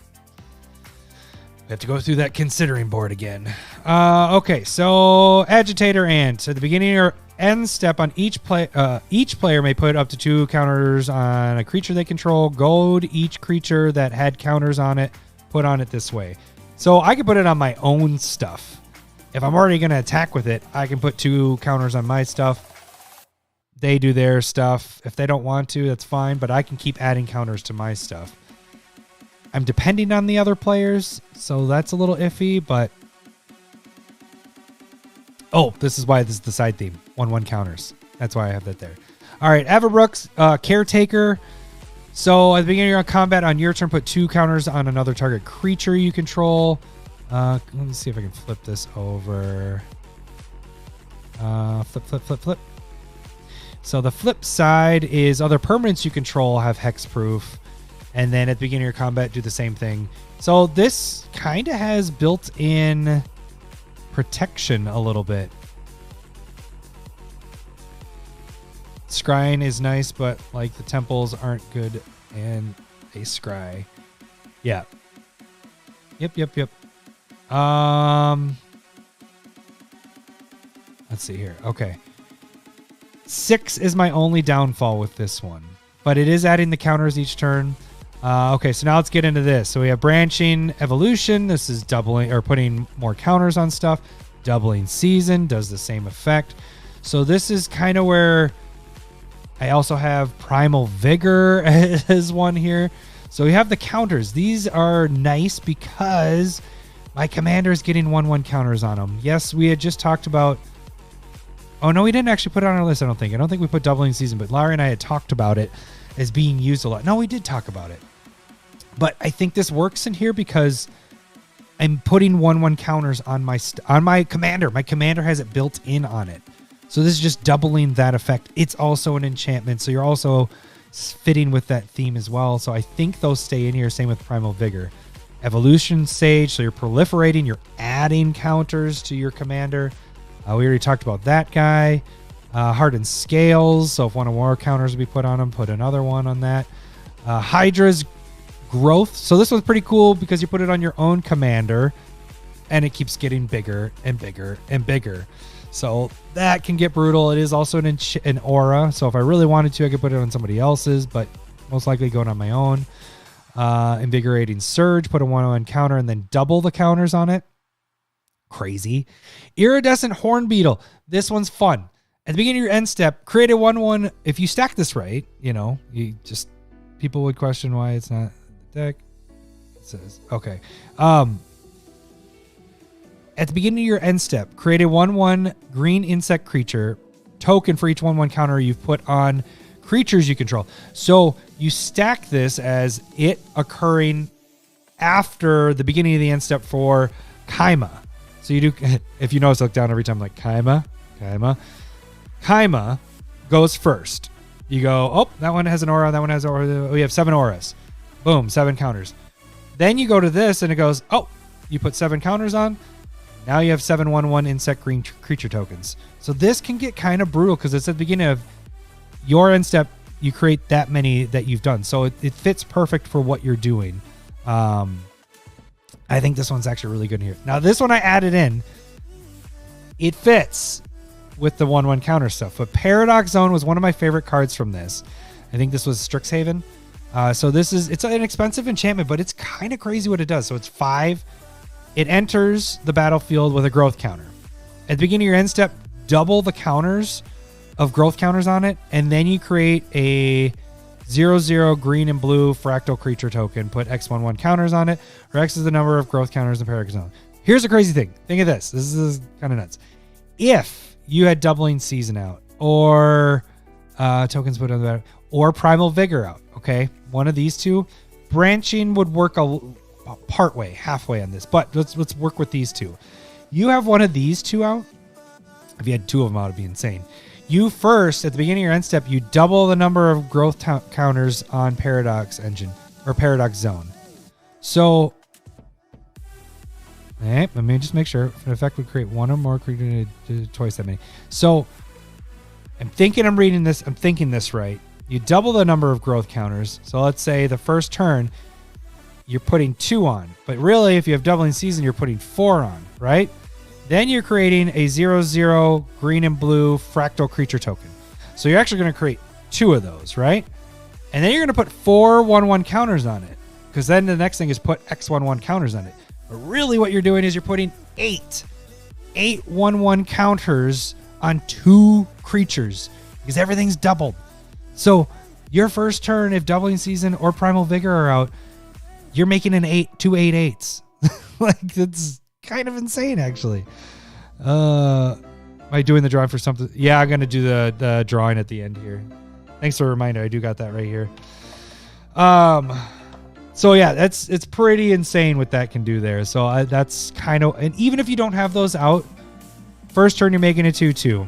We have to go through that considering board again. Okay, so Agitator Ant. At the beginning or end step on each player may put up to 2 counters on a creature they control. Goad each creature that had counters on it. Put on it this way. So I can put it on my own stuff. If I'm already going to attack with it, I can put 2 counters on my stuff. They do their stuff. If they don't want to, that's fine, but I can keep adding counters to my stuff. I'm depending on the other players, so that's a little iffy, but... Oh, this is why this is the side theme. 1/1 counters. That's why I have that there. All right, Everbrook's Caretaker. So at the beginning of your combat, on your turn, put 2 counters on another target creature you control. Let me see if I can flip this over. Flip. So the flip side is other permanents you control have hexproof. And then at the beginning of your combat, do the same thing. So this kind of has built-in protection a little bit. Scrying is nice, but like the temples aren't good and a scry. Yeah. Yep. Let's see here. Okay. 6 is my only downfall with this one, but it is adding the counters each turn. Okay, so now let's get into this. So we have branching evolution. This is doubling or putting more counters on stuff. Doubling season does the same effect. So this is kind of where I also have primal vigor as one here. So we have the counters. These are nice because my commander is getting 1/1 counters on them. Yes, we had just talked about. Oh no, we didn't actually put it on our list. I don't think we put doubling season, but Larry and I had talked about it as being used a lot. No, we did talk about it. But I think this works in here because I'm putting 1/1 counters on my commander. My commander has it built in on it. So this is just doubling that effect. It's also an enchantment, so you're also fitting with that theme as well. So I think those stay in here. Same with Primal Vigor. Evolution Sage, so you're proliferating. You're adding counters to your commander. We already talked about that guy. Hardened Scales, so if one of more counters would be put on him, put another one on that. Hydra's Growth. So this one's pretty cool because you put it on your own commander and it keeps getting bigger and bigger and bigger. So that can get brutal. It is also an aura. So if I really wanted to, I could put it on somebody else's, but most likely going on my own. Invigorating Surge, put a 1/1 counter and then double the counters on it. Crazy. Iridescent Horn Beetle. This one's fun. At the beginning of your end step, create a 1/1. If you stack this right, people would question why it's not deck. It says okay. At the beginning of your end step, create a 1/1 green insect creature token for each 1/1 counter you've put on creatures you control. So you stack this as it occurring after the beginning of the end step for Kaima. So you do, if you notice, look down every time like Kaima. Kaima goes first. You go, oh, that one has an aura, that one has an aura. We have 7 auras. Boom, 7 counters. Then you go to this and it goes, oh, you put 7 counters on. Now you have 7 1/1 insect green creature tokens. So this can get kind of brutal because it's at the beginning of your end step. You create that many that you've done. So it fits perfect for what you're doing. I think this one's actually really good here. Now this one I added in. It fits with the 1/1 counter stuff. But Paradox Zone was one of my favorite cards from this. I think this was Strixhaven. So it's an expensive enchantment, but it's kind of crazy what it does. So it's 5. It enters the battlefield with a growth counter. At the beginning of your end step, double the counters of growth counters on it, and then you create a 0/0 green and blue fractal creature token. Put X 1/1 counters on it, where X is the number of growth counters in Paradox Zone. Here's the crazy thing. Think of this. This is kind of nuts. If you had doubling season out, or tokens put on the battle, or Primal Vigor out, okay, one of these two, branching would work halfway on this, but let's work with these two. You have one of these two out. If you had 2 of them out, it'd be insane. You first, at the beginning of your end step, you double the number of growth counters on Paradox Engine or Paradox Zone. So, let me just make sure. An effect would create 1 or more creatures twice that many. So, I'm thinking this right. You double the number of growth counters. So let's say the first turn, you're putting 2 on. But really, if you have doubling season, you're putting 4 on, right? Then you're creating a 0/0 green and blue fractal creature token. So you're actually going to create 2 of those, right? And then you're going to put 4 1/1 counters on it. Because then the next thing is put X 1/1 counters on it. But really what you're doing is you're putting 8 1/1 counters on 2 creatures. Because everything's doubled. So your first turn, if doubling season or Primal Vigor are out, you're making an 2 8/8s. Like, that's kind of insane, actually. Am I doing the drawing for something? Yeah, I'm going to do the drawing at the end here. Thanks for the reminder. I do got that right here. So yeah, it's pretty insane what that can do there. So that's kind of, and even if you don't have those out, first turn you're making a 2/2.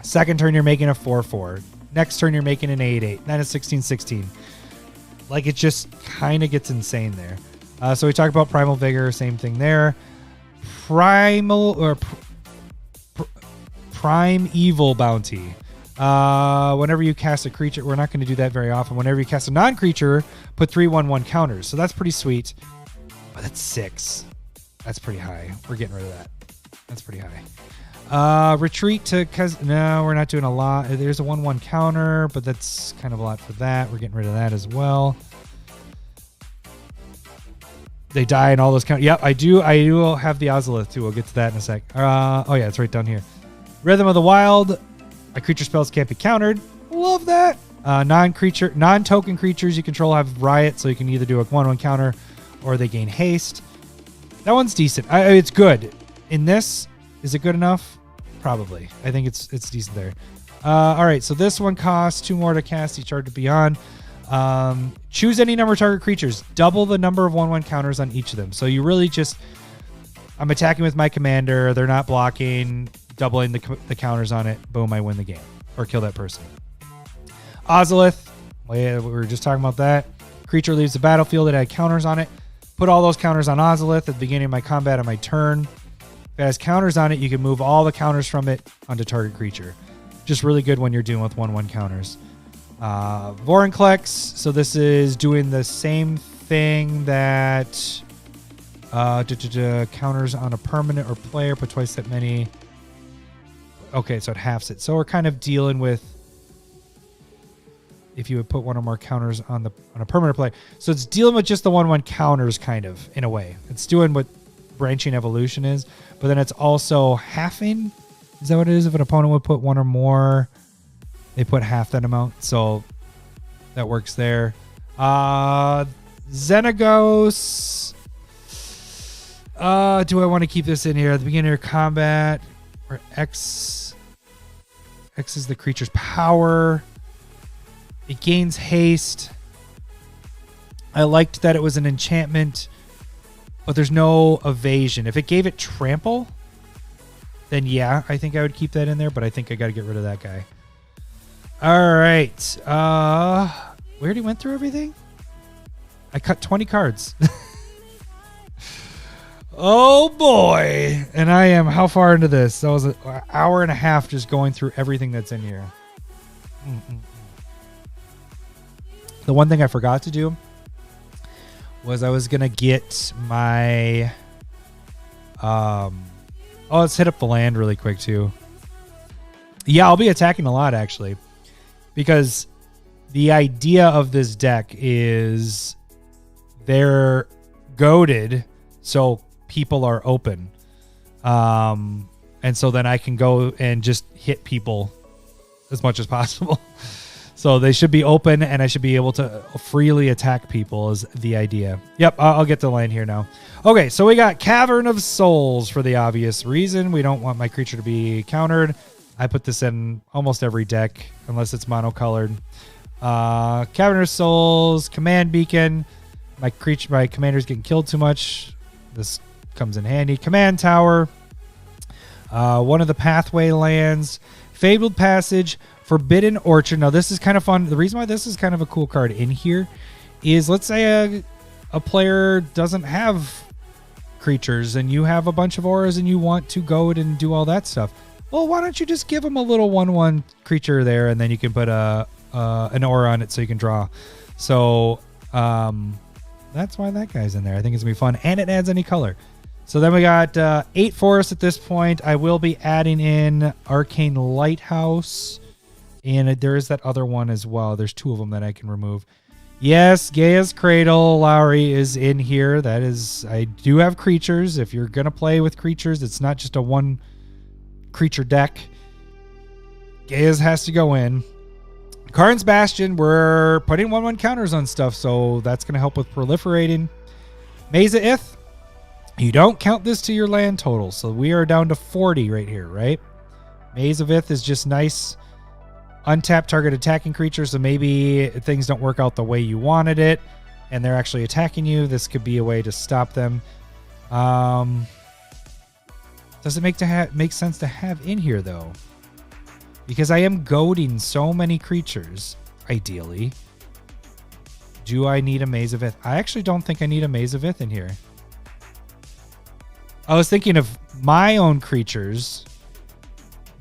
Second turn you're making a 4/4. Next turn you're making an 8/8. Then a 16/16. Like, it just kind of gets insane there. So we talked about Primal Vigor, same thing there. Primal or Prime Evil Bounty. Whenever you cast a creature, we're not going to do that very often. Whenever you cast a non-creature, put 3/1/1 counters. So that's pretty sweet. Oh, that's 6. That's pretty high. We're getting rid of that. That's pretty high. Retreat to, no, we're not doing a lot. There's a 1/1 counter, but that's kind of a lot for that. We're getting rid of that as well. They die and all those counters. Yep, I do have the Ozolith too. We'll get to that in a sec. Oh yeah, it's right down here. Rhythm of the Wild. My creature spells can't be countered. Love that. Non-token creatures you control have Riot, so you can either do a 1/1 counter or they gain haste. That one's decent. It's good. In this, is it good enough? Probably. I think it's decent there. All right, so this one costs 2 more to cast, each card to beyond. Choose any number of target creatures. Double the number of 1/1 counters on each of them. So you really just, I'm attacking with my commander. They're not blocking. Doubling the counters on it. Boom, I win the game. Or kill that person. Ozolith. Well, yeah, we were just talking about that. Creature leaves the battlefield. It had counters on it. Put all those counters on Ozolith at the beginning of my combat on my turn. If it has counters on it, you can move all the counters from it onto target creature. Just really good when you're dealing with 1/1 counters. Vorinclex. So this is doing the same thing that counters on a permanent or player. Put twice that many. Okay, so it halves it. So we're kind of dealing with if you would put 1 or more counters on a permanent player. So it's dealing with just the 1/1 counters kind of in a way. It's doing what Branching Evolution is, but then it's also halving. Is that what it is? If an opponent would put 1 or more, they put half that amount. So that works there. Xenagos. Do I want to keep this in here at the beginning of combat? Or X is the creature's power. It gains haste. I liked that it was an enchantment, but there's no evasion. If it gave it trample, then yeah, I think I would keep that in there, but I think I got to get rid of that guy. All right. We already went through everything? I cut 20 cards. Oh boy. And I am how far into this? That was an hour and a half just going through everything that's in here. The one thing I forgot to do was I was going to get my... let's hit up the land really quick too. Yeah, I'll be attacking a lot actually. Because the idea of this deck is they're goated, so people are open. And so then I can go and just hit people as much as possible. So they should be open and I should be able to freely attack people is the idea. Yep, I'll get the land here now. Okay, so we got Cavern of Souls for the obvious reason. We don't want my creature to be countered. I put this in almost every deck unless it's monocolored. Cavern of Souls, Command Beacon. My commander's getting killed too much. This comes in handy. Command Tower. One of the pathway lands. Fabled Passage. Forbidden Orchard. Now this is kind of fun. The reason why this is kind of a cool card in here is let's say a player doesn't have creatures and you have a bunch of auras and you want to go and do all that stuff. Well, why don't you just give them a little 1/1 creature there and then you can put an aura on it so you can draw. So that's why that guy's in there. I think it's going to be fun. And it adds any color. So then we got 8 forests at this point. I will be adding in Arcane Lighthouse. And there is that other one as well. There's 2 of them that I can remove. Yes, Gaia's Cradle, Lowry is in here. That is, I do have creatures. If you're going to play with creatures, it's not just a 1 creature deck. Gaia's has to go in. Karn's Bastion, we're putting 1/1 counters on stuff, so that's going to help with proliferating. Maze of Ith, you don't count this to your land total, so we are down to 40 right here, right? Maze of Ith is just nice. Untap target attacking creatures, so maybe things don't work out the way you wanted it, and they're actually attacking you. This could be a way to stop them. Does it make sense to have in here, though? Because I am goading so many creatures, ideally. Do I need a Maze of Ith? I actually don't think I need a Maze of Ith in here. I was thinking of my own creatures,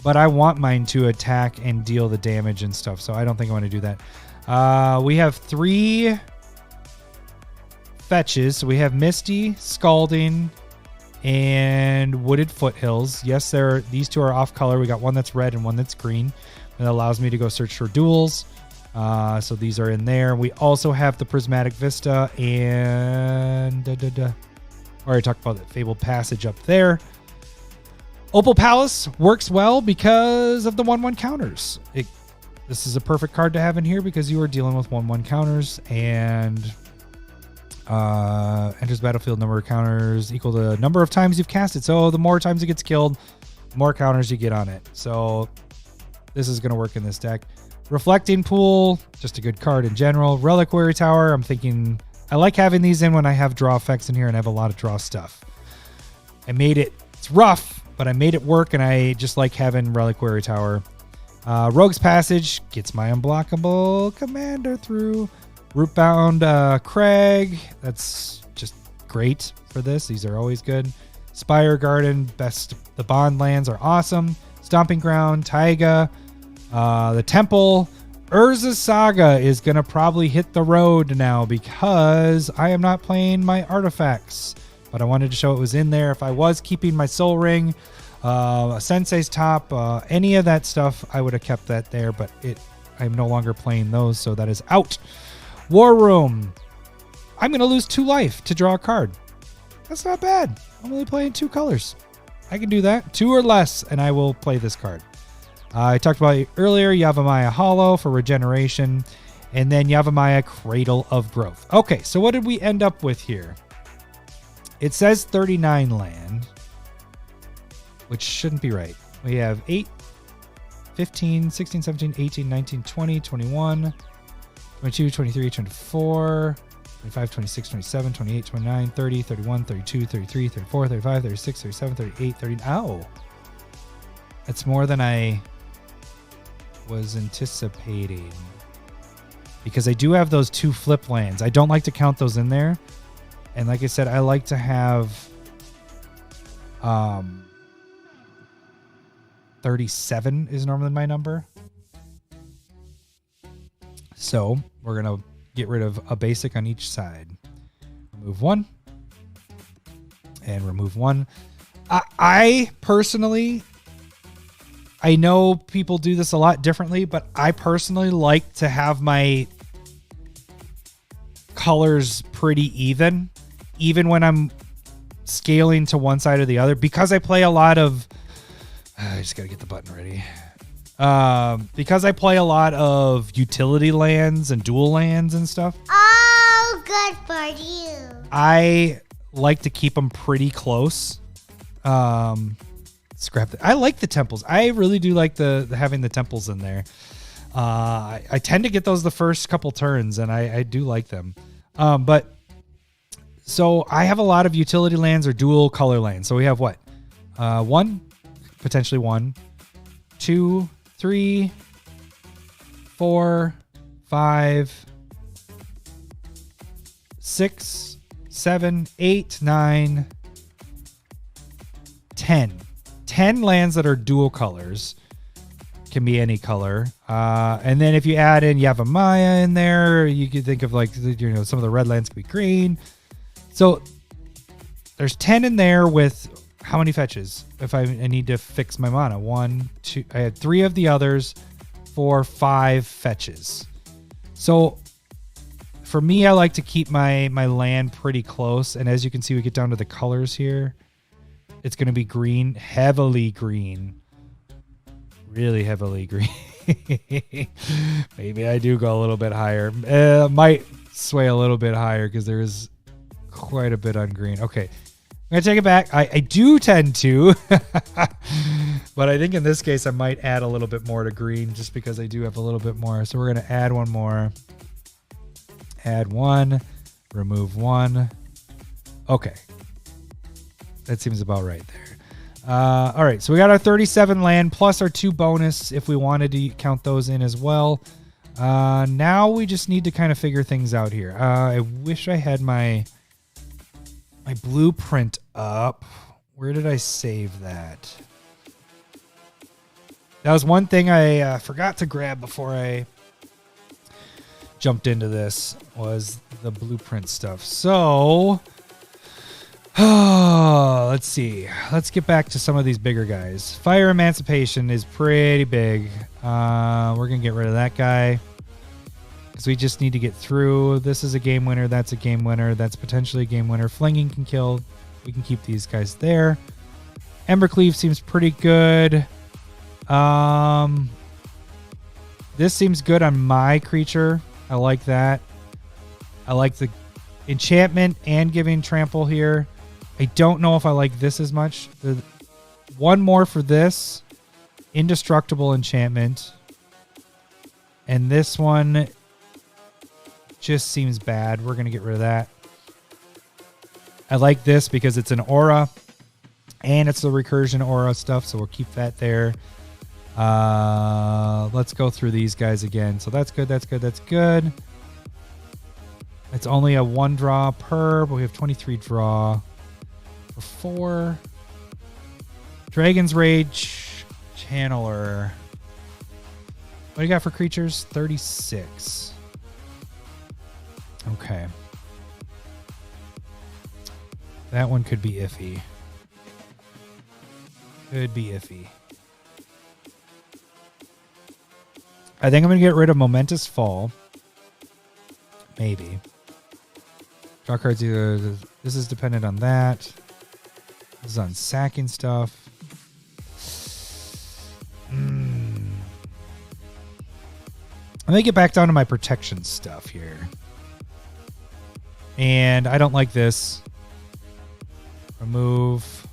but I want mine to attack and deal the damage and stuff, so I don't think I want to do that. We have 3 fetches. So we have Misty, Scalding, and Wooded Foothills. Yes, these 2 are off color. We got one that's red and one that's green. And that allows me to go search for duels. So these are in there. We also have the Prismatic Vista and already talked about the Fabled Passage up there. Opal Palace works well because of the 1/1 counters. This is a perfect card to have in here because you are dealing with 1/1 counters, and enters battlefield number of counters equal to the number of times you've cast it. So the more times it gets killed, the more counters you get on it. So this is going to work in this deck. Reflecting Pool, just a good card in general. Reliquary Tower, I'm thinking I like having these in when I have draw effects in here and I have a lot of draw stuff. It's rough, but I made it work, and I just like having Reliquary Tower. Rogue's Passage gets my unblockable commander through. Rootbound Crag, that's just great for this. These are always good. Spire Garden, the bond lands are awesome. Stomping Ground, Taiga, the Temple. Urza's Saga is going to probably hit the road now because I am not playing my artifacts, but I wanted to show it was in there. If I was keeping my Soul Ring, Sensei's Top, any of that stuff, I would have kept that there, but I'm no longer playing those, so that is out. War Room. I'm going to lose 2 life to draw a card. That's not bad. I'm only playing 2 colors. I can do that. 2 or less, and I will play this card. I talked about it earlier, Yavimaya Hollow for regeneration, and then Yavimaya Cradle of Growth. Okay, so what did we end up with here? It says 39 land, which shouldn't be right. We have 8, 15, 16, 17, 18, 19, 20, 21, 22, 23, 24, 25, 26, 27, 28, 29, 30, 31, 32, 33, 34, 35, 36, 37, 38, 30. Ow. That's more than I was anticipating. Because I do have those 2 flip lands. I don't like to count those in there. And like I said, I like to have 37 is normally my number. So we're going to get rid of a basic on each side. Remove 1. And remove 1. I personally, I know people do this a lot differently, but I personally like to have my colors pretty even when I'm scaling to one side or the other, because I play a lot of, I just got to get the button ready. Because I play a lot of utility lands and dual lands and stuff. Oh, good for you. I like to keep them pretty close. Scrap that. I like the temples. I really do like the having the temples in there. I tend to get those the first couple turns, and I do like them. But so I have a lot of utility lands or dual color lands. So we have what? 1, potentially 1, 2, 3, 4, 5, 6, 7, 8, 9, 10. 10 lands that are dual colors. Can be any color. And then if you add in Yavimaya in there, you could think of like, some of the red lands could be green. So there's 10 in there with how many fetches? If I need to fix my mana. 1, 2, I had 3 of the others, 4, 5 fetches. So for me, I like to keep my land pretty close. And as you can see, we get down to the colors here. It's going to be green, heavily green, really heavily green. Maybe I do go a little bit higher. Might sway a little bit higher because there is quite a bit on green. Okay, I'm going to take it back. I do tend to, but I think in this case, I might add a little bit more to green just because I do have a little bit more. So we're going to add 1 more. Add 1, remove 1. Okay. That seems about right there. All right, so we got our 37 land plus our 2 bonus if we wanted to count those in as well. Now we just need to kind of figure things out here. I wish I had my blueprint up. Where did I save that? That was one thing I forgot to grab before I jumped into this, was the blueprint stuff. So, let's see. Let's get back to some of these bigger guys. Fire Emancipation is pretty big. We're going to get rid of that guy because we just need to get through. This is a game winner. That's a game winner. That's potentially a game winner. Flinging can kill. We can keep these guys there. Ember Cleave seems pretty good. This seems good on my creature. I like that. I like the enchantment and giving trample here. I don't know if I like this as much. One more for this. Indestructible enchantment. And this one just seems bad. We're going to get rid of that. I like this because it's an aura. And it's the recursion aura stuff. So we'll keep that there. Let's go through these guys again. So that's good. That's good. That's good. It's only a 1 draw per, but we have 23 draw for 4. Dragon's Rage Channeler. What do you got for creatures? 36. Okay. That one could be iffy. Could be iffy. I think I'm going to get rid of Momentous Fall. Maybe. Draw cards either. This is dependent on that. This is on sacking stuff. I'm going to get back down to my protection stuff here. And I don't like this. Remove.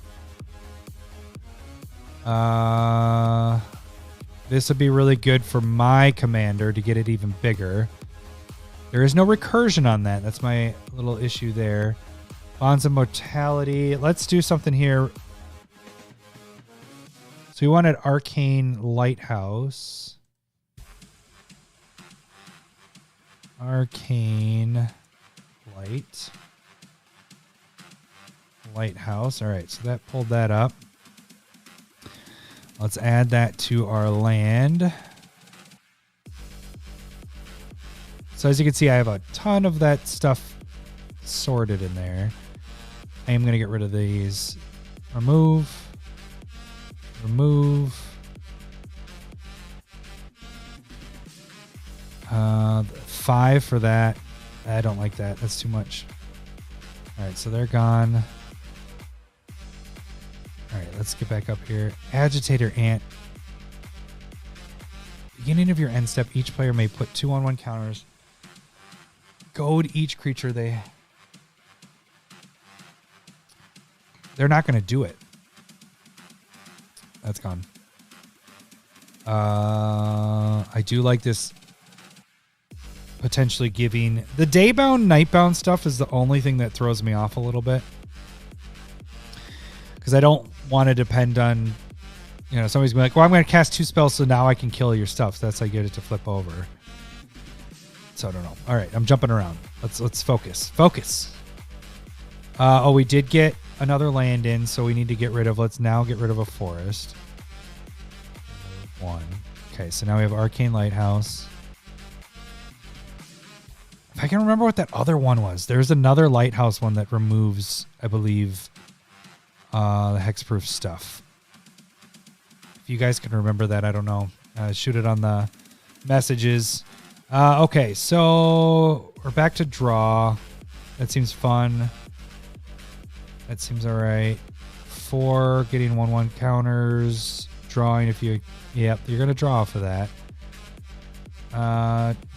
This would be really good for my commander to get it even bigger. There is no recursion on that. That's my little issue there. Bonds of Mortality. Let's do something here. So we wanted Arcane Lighthouse. Arcane Lighthouse. All right, so that pulled that up. Let's add that to our land. So as you can see, I have a ton of that stuff sorted in there. I am going to get rid of these. Remove. 5 for that. I don't like that. That's too much. All right, so they're gone. All right, let's get back up here. Agitator Ant. Beginning of your end step, each player may put 2/1 counters. Goad each creature they're not going to do it. That's gone. I do like this potentially giving... The daybound, nightbound stuff is the only thing that throws me off a little bit. Because I don't want to depend on... You know, somebody's going to be like, well, I'm going to cast 2 spells so now I can kill your stuff. So that's how you get it to flip over. So I don't know. All right, I'm jumping around. Let's focus. Oh, we did get another land in, so we need to get rid of... Let's now get rid of a forest. 1. Okay, so now we have Arcane Lighthouse. If I can remember what that other one was. There's another Lighthouse one that removes, I believe, the hexproof stuff. If you guys can remember that, I don't know. Shoot it on the messages. Okay, so we're back to draw. That seems fun. That seems all right. 4, getting 1/1 counters. Drawing if you... Yep, you're going to draw off of that.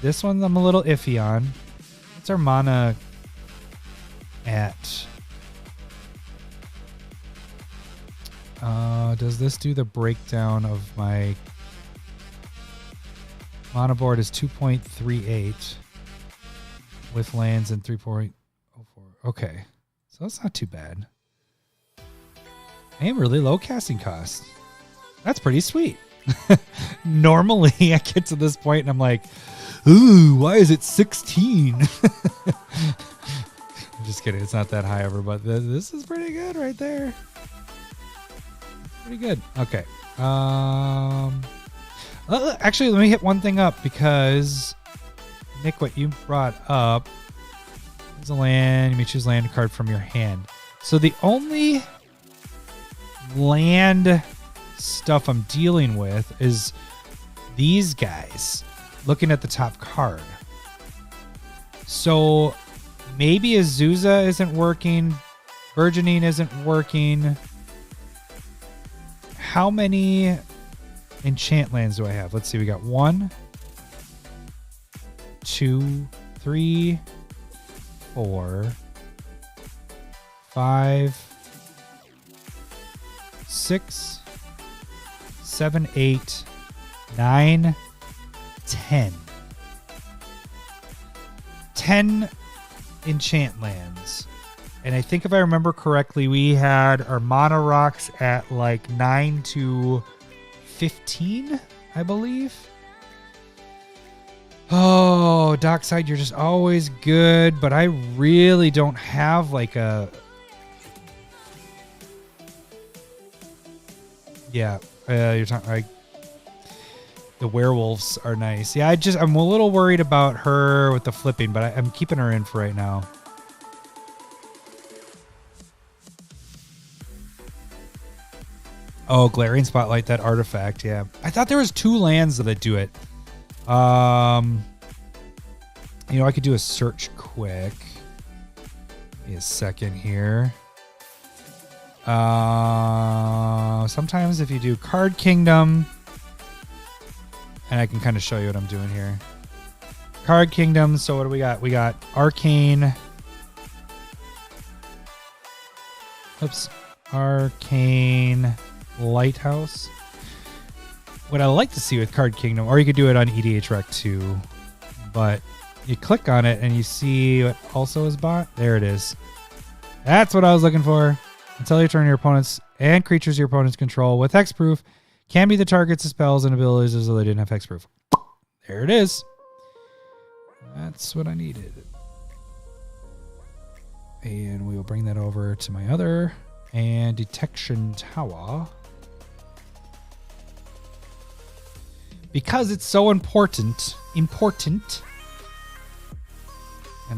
This one I'm a little iffy on. What's our mana at? Does this do the breakdown of my... Mana board is 2.38 with lands and 3.04. Okay, so that's not too bad. I am really low casting cost. That's pretty sweet. Normally, I get to this point and I'm like, ooh, why is it 16? I'm just kidding. It's not that high ever, but this is pretty good right there. Pretty good. Okay. Actually, let me hit one thing up because, Nick, what you brought up is a land. You may choose land card from your hand. So the only land stuff I'm dealing with is these guys looking at the top card. So maybe Azusa isn't working. Burgeoning isn't working. How many enchant lands do I have? Let's see. We got 1, 2, 3, 4, 5, 6, 7, 8, 9, 10. 10 enchant lands. And I think if I remember correctly, we had our mono rocks at like 9 to 15, I believe. Oh, Dockside, you're just always good, but I really don't have like a... Yeah, you're talking like the werewolves are nice. Yeah, I'm a little worried about her with the flipping, but I'm keeping her in for right now. Oh, Glaring Spotlight, that artifact, yeah. I thought there was 2 lands that do it. You know, I could do a search quick. Give me a second here. Sometimes if you do Card Kingdom, and I can kind of show you what I'm doing here. Card Kingdom, so what do we got? We got Arcane. Oops. Arcane Lighthouse. What I like to see with Card Kingdom, or you could do it on EDH Rec too, but you click on it and you see what also is bought. There it is. That's what I was looking for. Until you turn your opponents and creatures your opponents control with hexproof can be the targets of spells and abilities as though they didn't have hexproof. There it is. That's what I needed. And we will bring that over to my other and Detection Tower. Because it's so important. And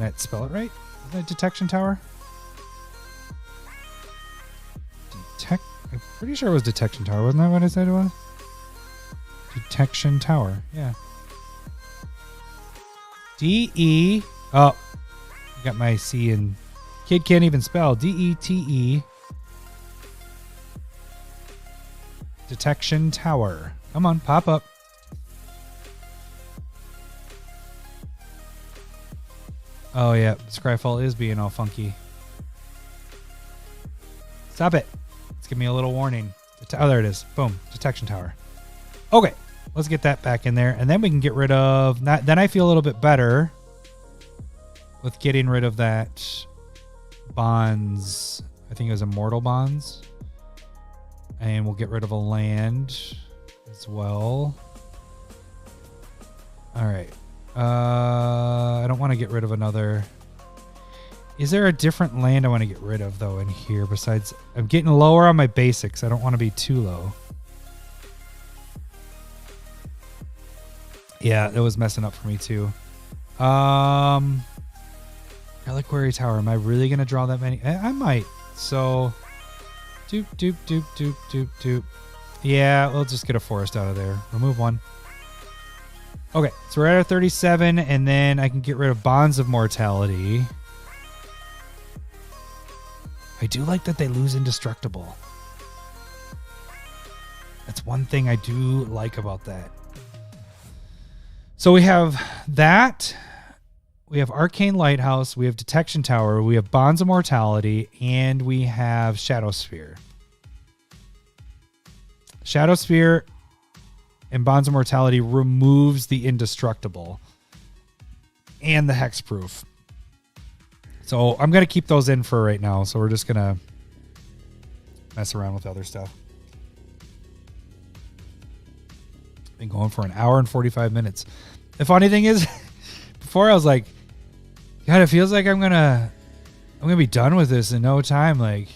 I spell it right? Is that Detection Tower? I'm pretty sure it was Detection Tower. Wasn't that what I said it was? Detection Tower. Yeah. D-E. Oh. Got my C and kid can't even spell. D-E-T-E. Detection Tower. Come on, pop up. Oh, yeah. Scryfall is being all funky. Stop it. Let's give me a little warning. Oh, there it is. Boom. Detection Tower. Okay. Let's get that back in there. And then we can get rid of... Then I feel a little bit better with getting rid of that bonds. I think it was Immortal Bonds. And we'll get rid of a land as well. All right. I don't want to get rid of another... Is there a different land I want to get rid of, though, in here besides... I'm getting lower on my basics. I don't want to be too low. Yeah, that was messing up for me, too. Reliquary Tower. Am I really going to draw that many? I might. So... Doop, doop, doop, doop, doop, doop. Yeah, we'll just get a forest out of there. Remove one. Okay, so we're at a 37, and then I can get rid of Bonds of Mortality. I do like that they lose Indestructible. That's one thing I do like about that. So we have that. We have Arcane Lighthouse. We have Detection Tower. We have Bonds of Mortality. And we have Shadow Sphere. Shadow Sphere and Bonds of Mortality removes the Indestructible and the Hexproof. So I'm going to keep those in for right now. So we're just going to mess around with other stuff. Been going for an hour and 45 minutes. The funny thing is, before I was like, God, it feels like I'm gonna be done with this in no time. Like,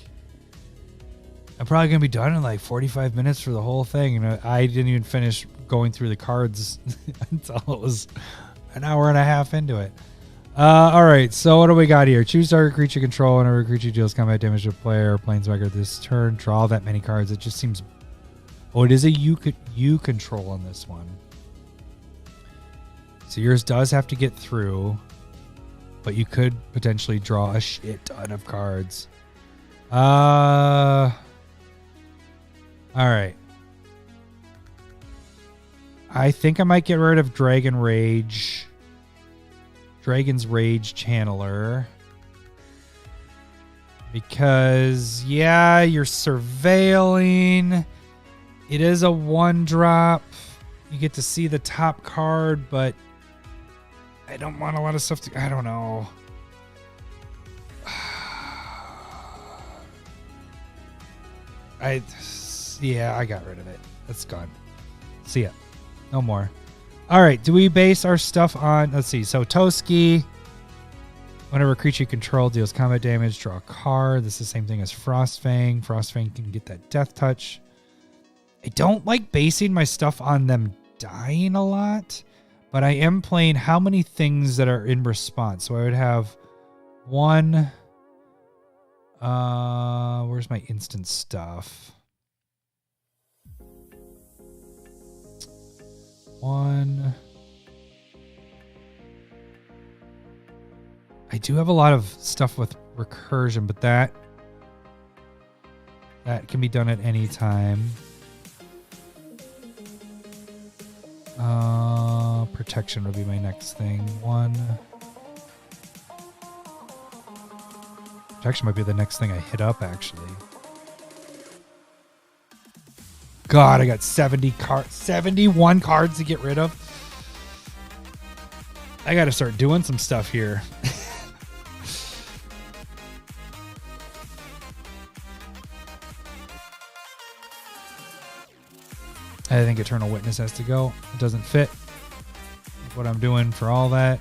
I'm probably going to be done in like 45 minutes for the whole thing. And I didn't even finish going through the cards until it was an hour and a half into it. All right, so what do we got here? Choose target creature control. Whenever a creature deals combat damage to a player or planeswalker this turn, draw that many cards. It just seems... Oh, it is a you control on this one. So yours does have to get through, but you could potentially draw a shit ton of cards. All right. I think I might get rid of Dragon's Rage Channeler. Because, yeah, you're surveilling. It is a 1-drop. You get to see the top card, but I don't want a lot of stuff to... I don't know. Yeah, I got rid of it. It's gone. See ya. No more. All right. Do we base our stuff on... Let's see. So Toski. Whenever a creature you control deals combat damage, draw a card. This is the same thing as Frostfang. Frostfang can get that death touch. I don't like basing my stuff on them dying a lot, but I am playing how many things that are in response. So I would have one... where's my instant stuff? One. I do have a lot of stuff with recursion, but that can be done at any time. Protection would be my next thing. One. Protection might be the next thing I hit up, actually. God, I got 71 cards to get rid of. I got to start doing some stuff here. I think Eternal Witness has to go. It doesn't fit with what I'm doing for all that.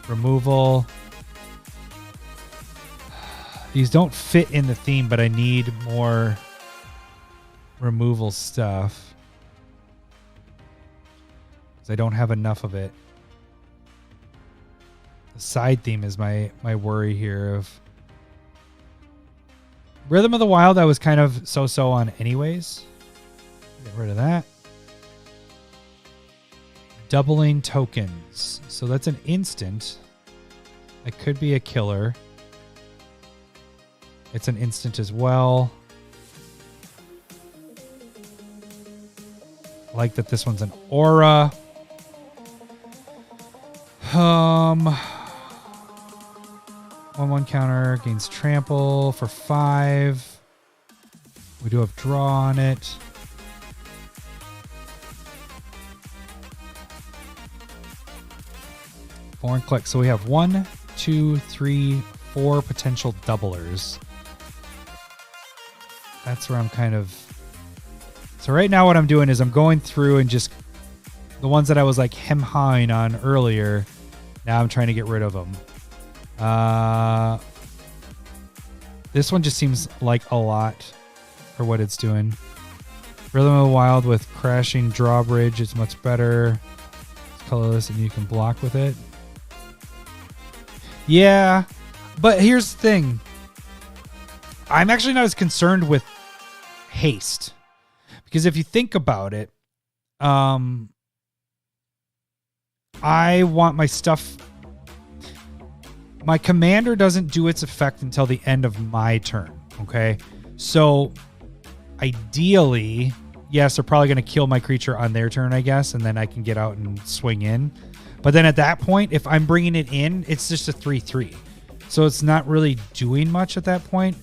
Removal. These don't fit in the theme, but I need more removal stuff. Because I don't have enough of it. The side theme is my worry here of... Rhythm of the Wild I was kind of so-so on anyways. Get rid of that. Doubling tokens. So that's an instant. It could be a killer. It's an instant as well. I like that this one's an aura. 1/1 counter gains trample for 5. We do have draw on it. Foreign click. So we have 1, 2, 3, 4 potential doublers. That's where I'm kind of... So right now what I'm doing is I'm going through and just... The ones that I was like hem-hawing on earlier, now I'm trying to get rid of them. This one just seems like a lot for what it's doing. Rhythm of the Wild with Crashing Drawbridge is much better. It's colorless and you can block with it. Yeah, but here's the thing. I'm actually not as concerned with haste. Because if you think about it, I want my stuff... My commander doesn't do its effect until the end of my turn, okay? So, ideally, yes, they're probably going to kill my creature on their turn, I guess, and then I can get out and swing in. But then at that point, if I'm bringing it in, it's just a 3/3. So it's not really doing much at that point.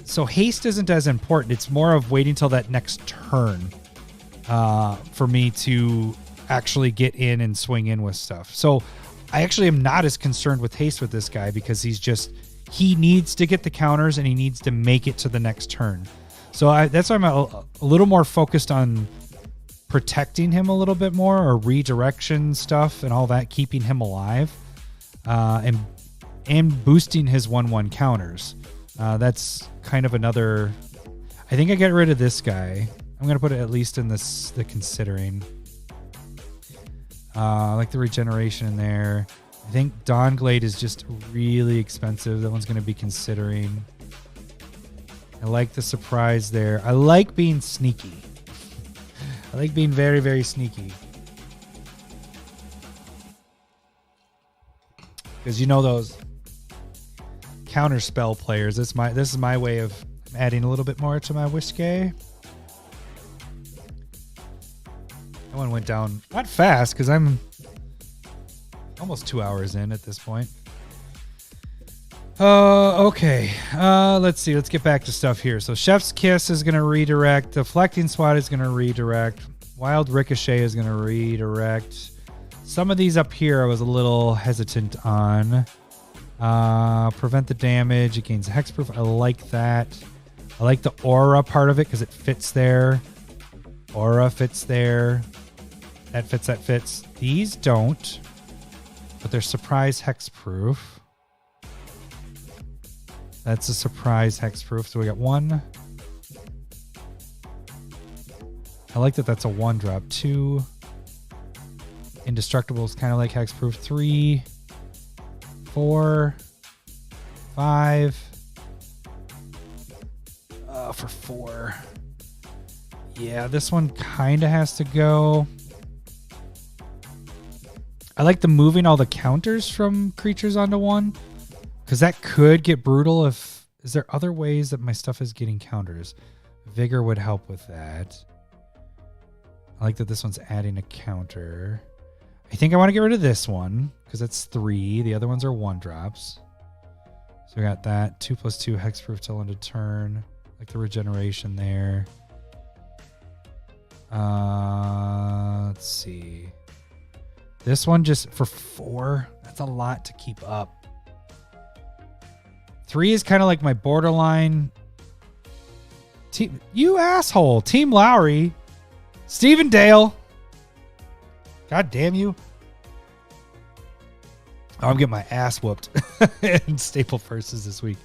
So haste isn't as important. It's more of waiting till that next turn for me to actually get in and swing in with stuff. So I actually am not as concerned with haste with this guy because he needs to get the counters and he needs to make it to the next turn. So that's why I'm a little more focused on protecting him a little bit more, or redirection stuff and all that, keeping him alive, and boosting his 1/1 counters. That's kind of another. I think I get rid of this guy. I'm gonna put it at least in the considering. I like the regeneration in there. I think Dawnglade is just really expensive. That one's gonna be considering. I like the surprise there. I like being sneaky. I like being very, very sneaky. Because you know those counter spell players. This is my way of adding a little bit more to my whiskey. That one went down not fast because I'm almost 2 hours in at this point. Okay. Let's see. Let's get back to stuff here. So Chef's Kiss is going to redirect. Deflecting Swat is going to redirect. Wild Ricochet is going to redirect. Some of these up here I was a little hesitant on. Prevent the damage. It gains hexproof. I like that. I like the aura part of it because it fits there. Aura fits there. That fits, that fits. These don't. But they're surprise hexproof. That's a surprise hexproof. So we got one. I like that that's a 1-drop. 2. Indestructible is kind of like hexproof. 3. 4. 5. For 4. Yeah, this one kind of has to go. I like the moving all the counters from creatures onto 1. Because that could get brutal if... Is there other ways that my stuff is getting counters? Vigor would help with that. I like that this one's adding a counter. I think I want to get rid of this one. Because that's 3. The other ones are 1-drops. So we got that. 2+2 hexproof till end of turn. Like the regeneration there. Let's see. This one just for 4. That's a lot to keep up. 3 is kind of like my borderline. Team, you asshole. Team Lowry. Stephen Dale. God damn you. Oh, I'm getting my ass whooped in Staple Versus this week.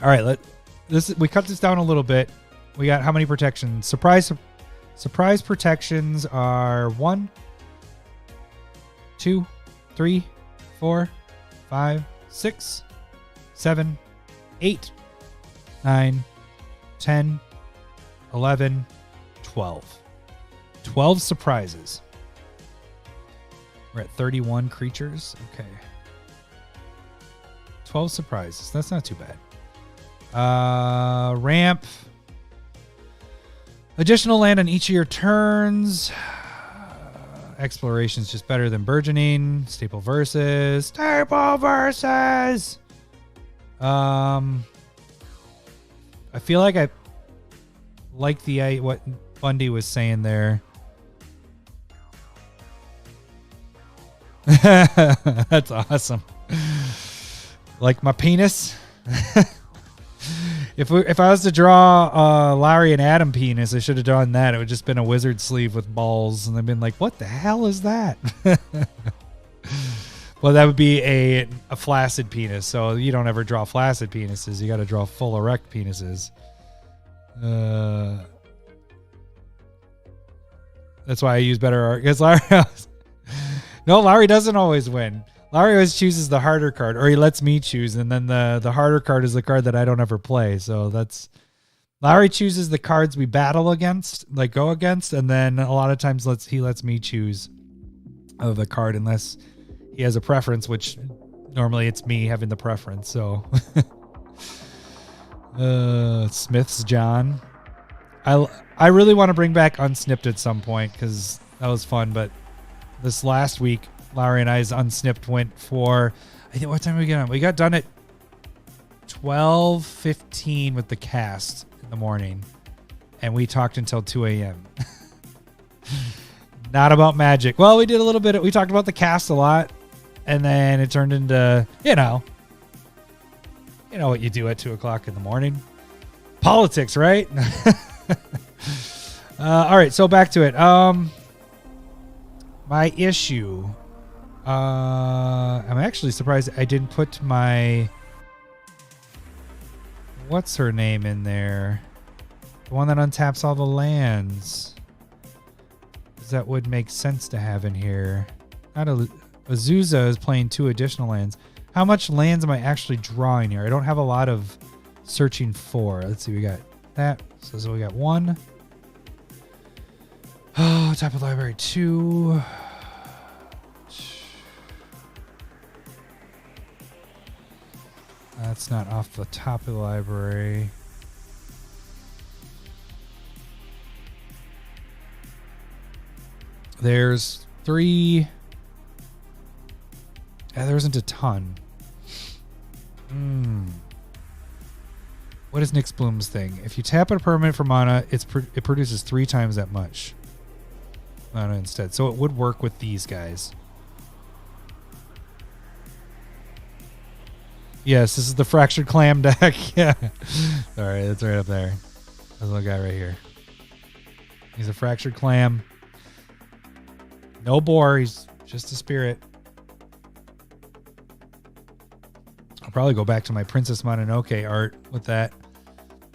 All right, we cut this down a little bit. We got how many protections? Surprise protections are 1, 2, 3, 4, 5, 6, 7, 8, 9, 10, 11, 12. 12 surprises. We're at 31 creatures. Okay. 12 surprises. That's not too bad. Ramp. Additional land on each of your turns. Exploration is just better than burgeoning. Staple versus. I feel like I like what Bundy was saying there. That's awesome. Like my penis. If I was to draw Larry and Adam penis, I should have drawn that. It would just been a wizard sleeve with balls, and I've been like, "What the hell is that?" Well, that would be a flaccid penis. So you don't ever draw flaccid penises. You got to draw full erect penises. That's why I use better art. Because Larry doesn't always win. Larry always chooses the harder card, or he lets me choose, and then the harder card is the card that I don't ever play. So that's Larry chooses the cards we battle against, like go against, and then a lot of times he lets me choose of the card unless he has a preference, which normally it's me having the preference. So Smith's John. I really want to bring back Unsnipped at some point because that was fun, but this last week Larry and I's Unsnipped went for, I think, what time did we get on? We got done at 12:15 with the cast in the morning, and we talked until 2 a.m. Not about Magic. Well, we did a little bit. We talked about the cast a lot, and then it turned into, you know what you do at 2 o'clock in the morning. Politics, right? All right, so back to it. My issue. I'm actually surprised I didn't put my what's her name in there? The one that untaps all the lands. That would make sense to have in here. Not Azusa is playing 2 additional lands. How much lands am I actually drawing here? I don't have a lot of searching for. Let's see, we got that. So we got 1. Oh, top of library 2. That's not off the top of the library. There's 3. Yeah, there isn't a ton. What is Nyx Bloom's thing? If you tap a permanent for mana, it produces 3 times that much mana instead. So it would work with these guys. Yes, this is the Fractured Clam deck. Yeah. All right, that's right up there. That's the guy right here. He's a Fractured Clam. No boar, he's just a spirit. I'll probably go back to my Princess Mononoke art with that.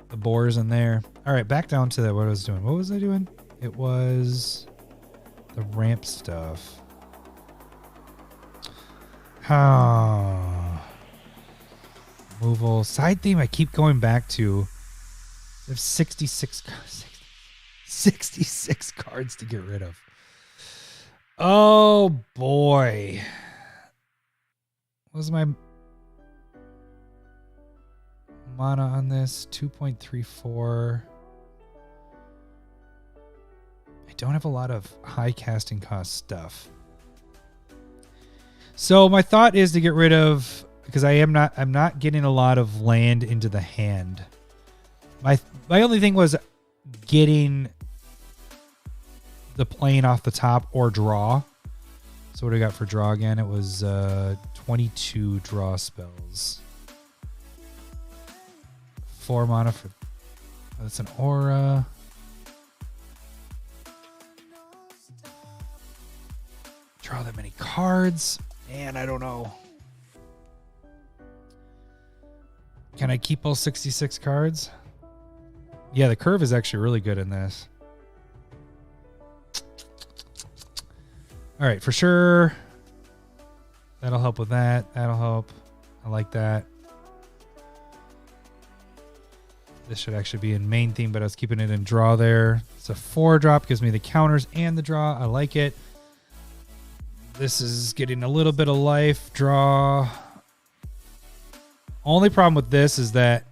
The boars in there. All right, back down to what I was doing. What was I doing? It was the ramp stuff. Removal. Side theme I keep going back to. I have 66 cards to get rid of. Oh boy. What was my mana on this? 2.34. I don't have a lot of high casting cost stuff. So my thought is to get rid of, because I'm not getting a lot of land into the hand. My only thing was getting the plane off the top or draw. So what do we got for draw again? It was 22 draw spells. 4 mana for... Oh, that's an aura. Draw that many cards. Man, I don't know. Can I keep all 66 cards? Yeah, the curve is actually really good in this. All right, for sure. That'll help with that. That'll help. I like that. This should actually be in main theme, but I was keeping it in draw there. It's a 4-drop, gives me the counters and the draw. I like it. This is getting a little bit of life. Draw. Only problem with this is that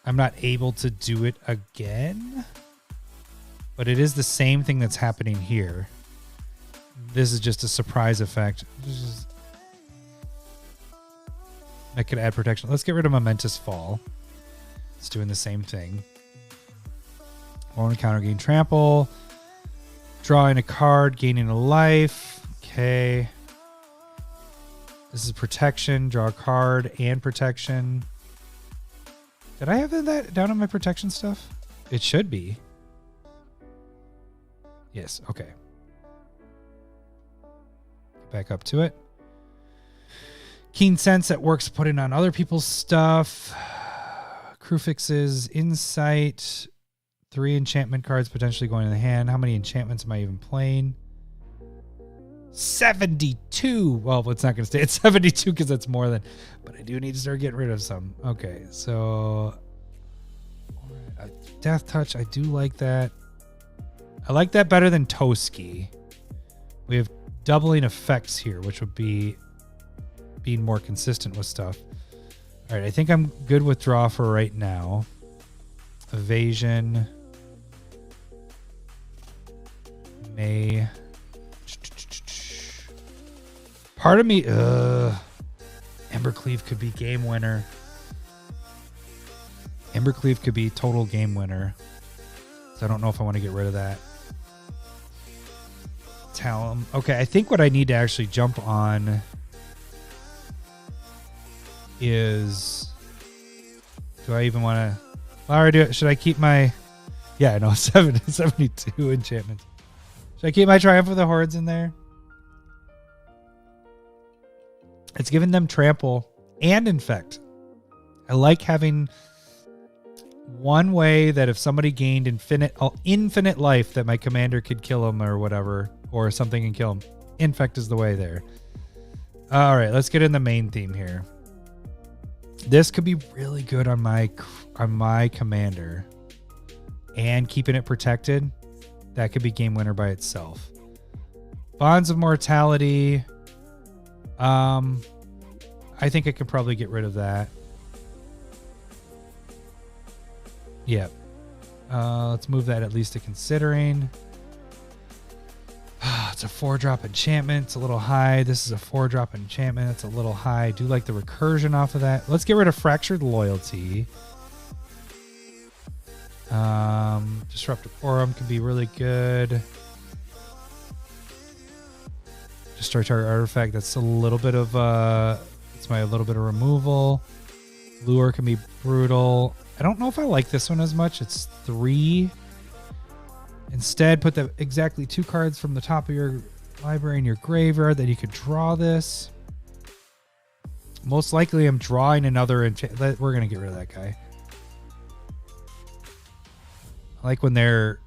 I'm not able to do it again. But it is the same thing that's happening here. This is just a surprise effect. I could add protection. Let's get rid of Momentous Fall. It's doing the same thing. One counter, gain trample. Drawing a card, gaining a life. Okay. This is protection. Draw a card and protection. Did I have that down on my protection stuff? It should be. Yes, okay. Back up to it. Keen Sense that works putting on other people's stuff. Crew Fixes, Insight. 3 enchantment cards potentially going in the hand. How many enchantments am I even playing? 72. Well, it's not going to stay at 72 because that's more than... But I do need to start getting rid of some. Okay, so... Death Touch, I do like that. I like that better than Toski. We have doubling effects here, which would be being more consistent with stuff. All right, I think I'm good with draw for right now. Evasion. May. Part of me, Ember Cleave could be game winner. Ember Cleave could be total game winner. So I don't know if I want to get rid of that. Talon. Okay, I think what I need to actually jump on is... Do I even want to... Well, should I keep my... Yeah, no, 72 enchantments. Should I keep my Triumph of the Hordes in there? It's giving them trample and infect. I like having one way that if somebody gained infinite life that my commander could kill him or whatever, or something can kill him. Infect is the way there. All right, let's get in the main theme here. This could be really good on my commander, and keeping it protected. That could be game winner by itself. Bonds of Mortality. I think I could probably get rid of that. Yep. Let's move that at least to considering. It's a 4-drop enchantment. It's a little high. This is a 4-drop enchantment. That's a little high. I do like the recursion off of that. Let's get rid of Fractured Loyalty. Disruptive Aurum can be really good. Destroy target artifact. That's a little bit of it's a little bit of removal. Lure can be brutal. I don't know if I like this one as much. It's 3. Instead, put exactly 2 cards from the top of your library in your graveyard that you could draw this. Most likely I'm drawing another enchantment. We're going to get rid of that guy. I like when you're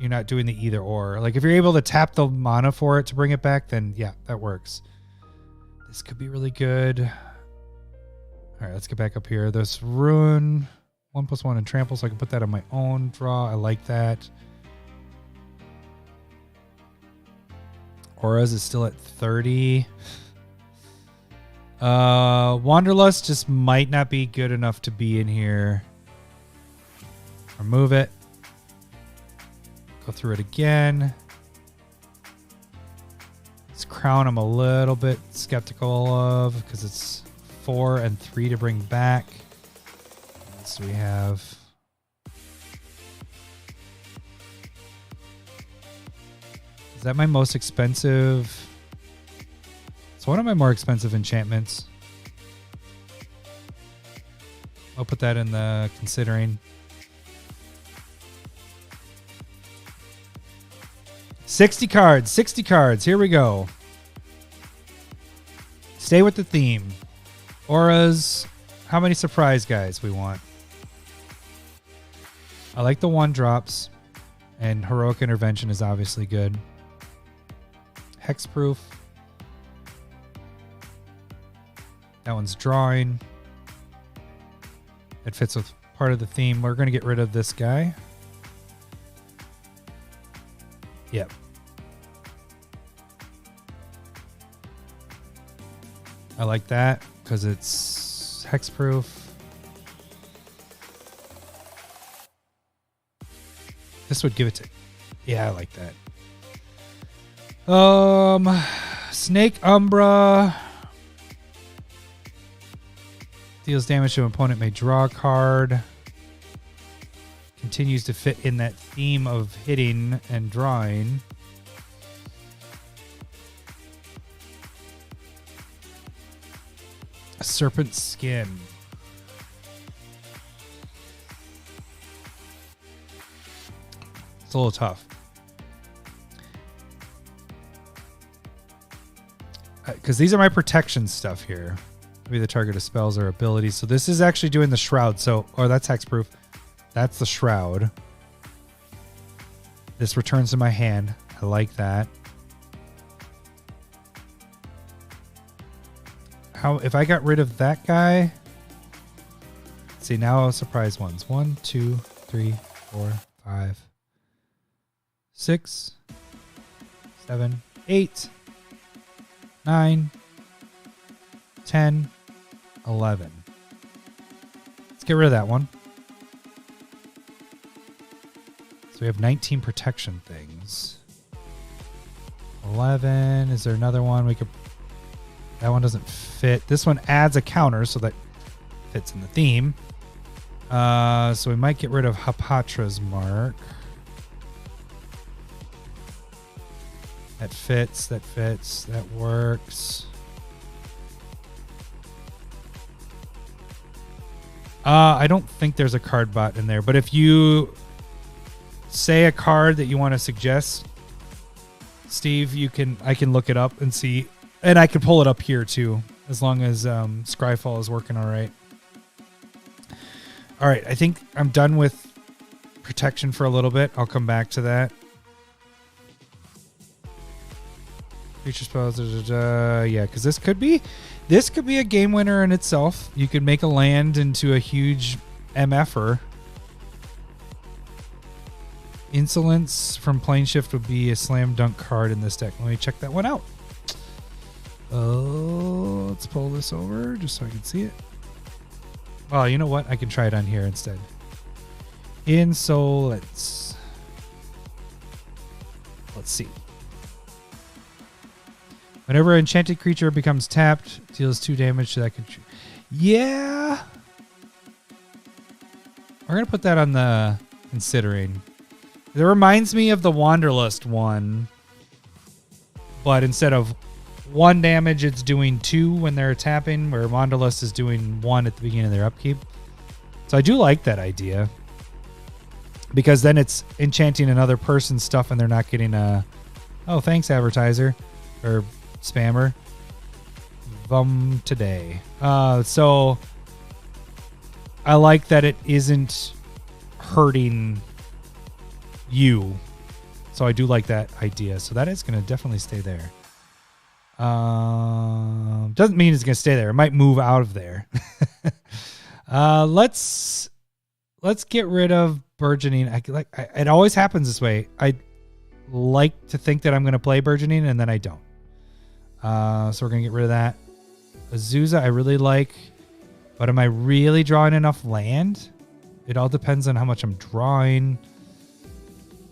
not doing the either or. Like if you're able to tap the mana for it to bring it back, then yeah, that works. This could be really good. All right, let's get back up here. This Ruin, 1+1 and Trample, so I can put that on my own draw. I like that. Auras is still at 30. Wanderlust just might not be good enough to be in here. Remove it. Go through it again. This Crown I'm a little bit skeptical of because it's 4 and 3 to bring back. What else do we have? Is that my most expensive? It's one of my more expensive enchantments. I'll put that in the considering. 60 cards, 60 cards. Here we go. Stay with the theme. Auras. How many surprise guys we want? I like the 1-drops. And Heroic Intervention is obviously good. Hexproof. That one's drawing. It fits with part of the theme. We're going to get rid of this guy. Yep. I like that because it's hexproof. This would give it to... Yeah, I like that. Snake Umbra. Deals damage to an opponent, may draw a card. Continues to fit in that theme of hitting and drawing. Serpent Skin. It's a little tough. Because these are my protection stuff here. Maybe the target of spells or abilities. So this is actually doing the Shroud. So, or that's hexproof. That's the Shroud. This returns to my hand. I like that. If I got rid of that guy, let's see, now surprise ones. 1, 2, 3, 4, 5, 6, 7, 8, 9, 10, 11. Let's get rid of that one. So we have 19 protection things. 11. Is there another one we could... That one doesn't fit. This one adds a counter, so that fits in the theme. So we might get rid of Hapatra's Mark. That fits, that fits, that works. I don't think there's a card bot in there, but if you say a card that you want to suggest, Steve, I can look it up and see. And I could pull it up here too, as long as Scryfall is working all right. All right, I think I'm done with protection for a little bit. I'll come back to that. Creature spells, yeah, because this could be a game winner in itself. You could make a land into a huge MFer. Insolence from Plane Shift would be a slam dunk card in this deck. Let me check that one out. Oh, let's pull this over just so I can see it. Well, you know what? I can try it on here instead. Insolence. Let's see. Whenever an enchanted creature becomes tapped, deals 2 damage to that creature. Yeah. We're going to put that on the considering. It reminds me of the Wanderlust one. But instead of 1 damage, it's doing 2 when they're tapping, where Wanderlust is doing 1 at the beginning of their upkeep. So I do like that idea. Because then it's enchanting another person's stuff and they're not getting a... Oh, thanks, advertiser. Or spammer. Today. So I like that it isn't hurting you. So I do like that idea. So that is going to definitely stay there. Doesn't mean it's going to stay there. It might move out of there. Let's get rid of burgeoning. It always happens this way. I like to think that I'm going to play burgeoning and then I don't. So we're going to get rid of that. Azusa I really like, but am I really drawing enough land? It all depends on how much I'm drawing.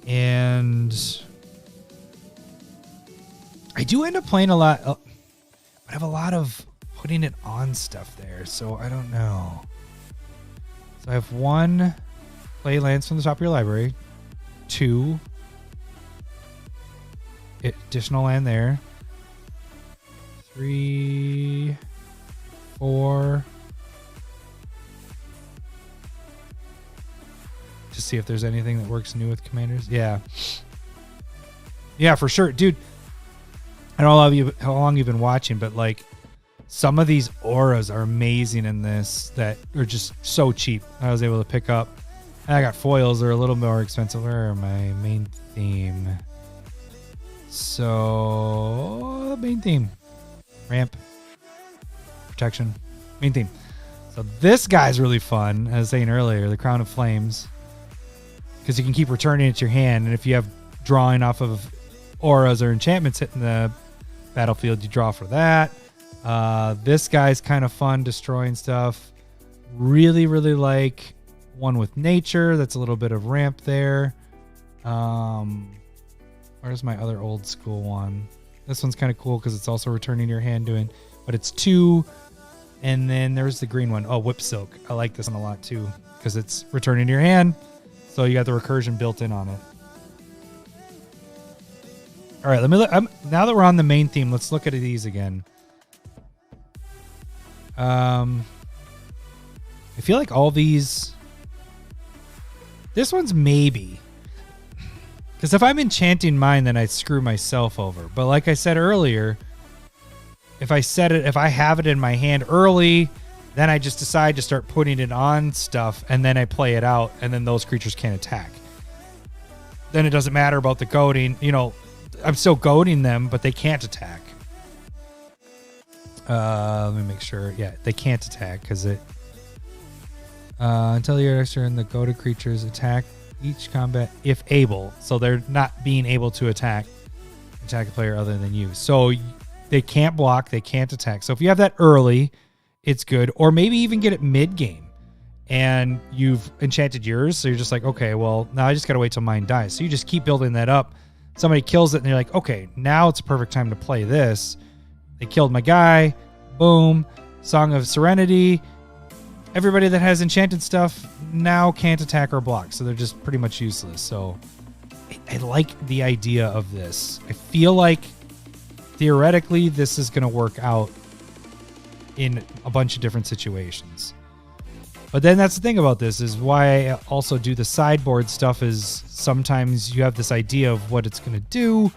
And I do end up playing a lot, but I have a lot of putting it on stuff there, so I don't know. So I have 1 play lands from the top of your library, 2 additional land there, 3, 4. To see if there's anything that works new with commanders. Yeah, for sure, dude. I don't know how long you've been watching, but like some of these auras are amazing in this that are just so cheap. I was able to pick up. And I got foils. They're a little more expensive. Where are my main theme? So main theme, ramp, protection, main theme. So this guy's really fun. As I was saying earlier, the Crown of Flames, because you can keep returning it to your hand, and if you have drawing off of auras or enchantments hitting the battlefield, you draw for that. This guy's kind of fun, destroying stuff. Really, really like one with nature. That's a little bit of ramp there. Where's my other old school one? This one's kind of cool because it's also returning your hand but it's 2. And then there's the green one. Oh, Whip Silk. I like this one a lot too because it's returning your hand. So you got the recursion built in on it. All right, now that we're on the main theme, let's look at these again. I feel like all these... This one's maybe. Because if I'm enchanting mine, then I screw myself over. But like I said earlier, if I have it in my hand early, then I just decide to start putting it on stuff, and then I play it out, and then those creatures can't attack. Then it doesn't matter about the goading. You know, I'm still goading them, but they can't attack. Let me make sure. Yeah, they can't attack because it... until you're extra in the goaded creatures attack each combat if able. So they're not being able to attack a player other than you. So they can't block, they can't attack. So if you have that early, it's good. Or maybe even get it mid-game and you've enchanted yours. So you're just like, okay, well, now I just got to wait till mine dies. So you just keep building that up. Somebody kills it and you're like, okay, now it's a perfect time to play this. They killed my guy. Boom. Song of Serenity. Everybody that has enchanted stuff now can't attack or block, so they're just pretty much useless. So I like the idea of this. I feel like theoretically this is going to work out in a bunch of different situations. But then that's the thing about this is why I also do the sideboard stuff is sometimes you have this idea of what it's going to do,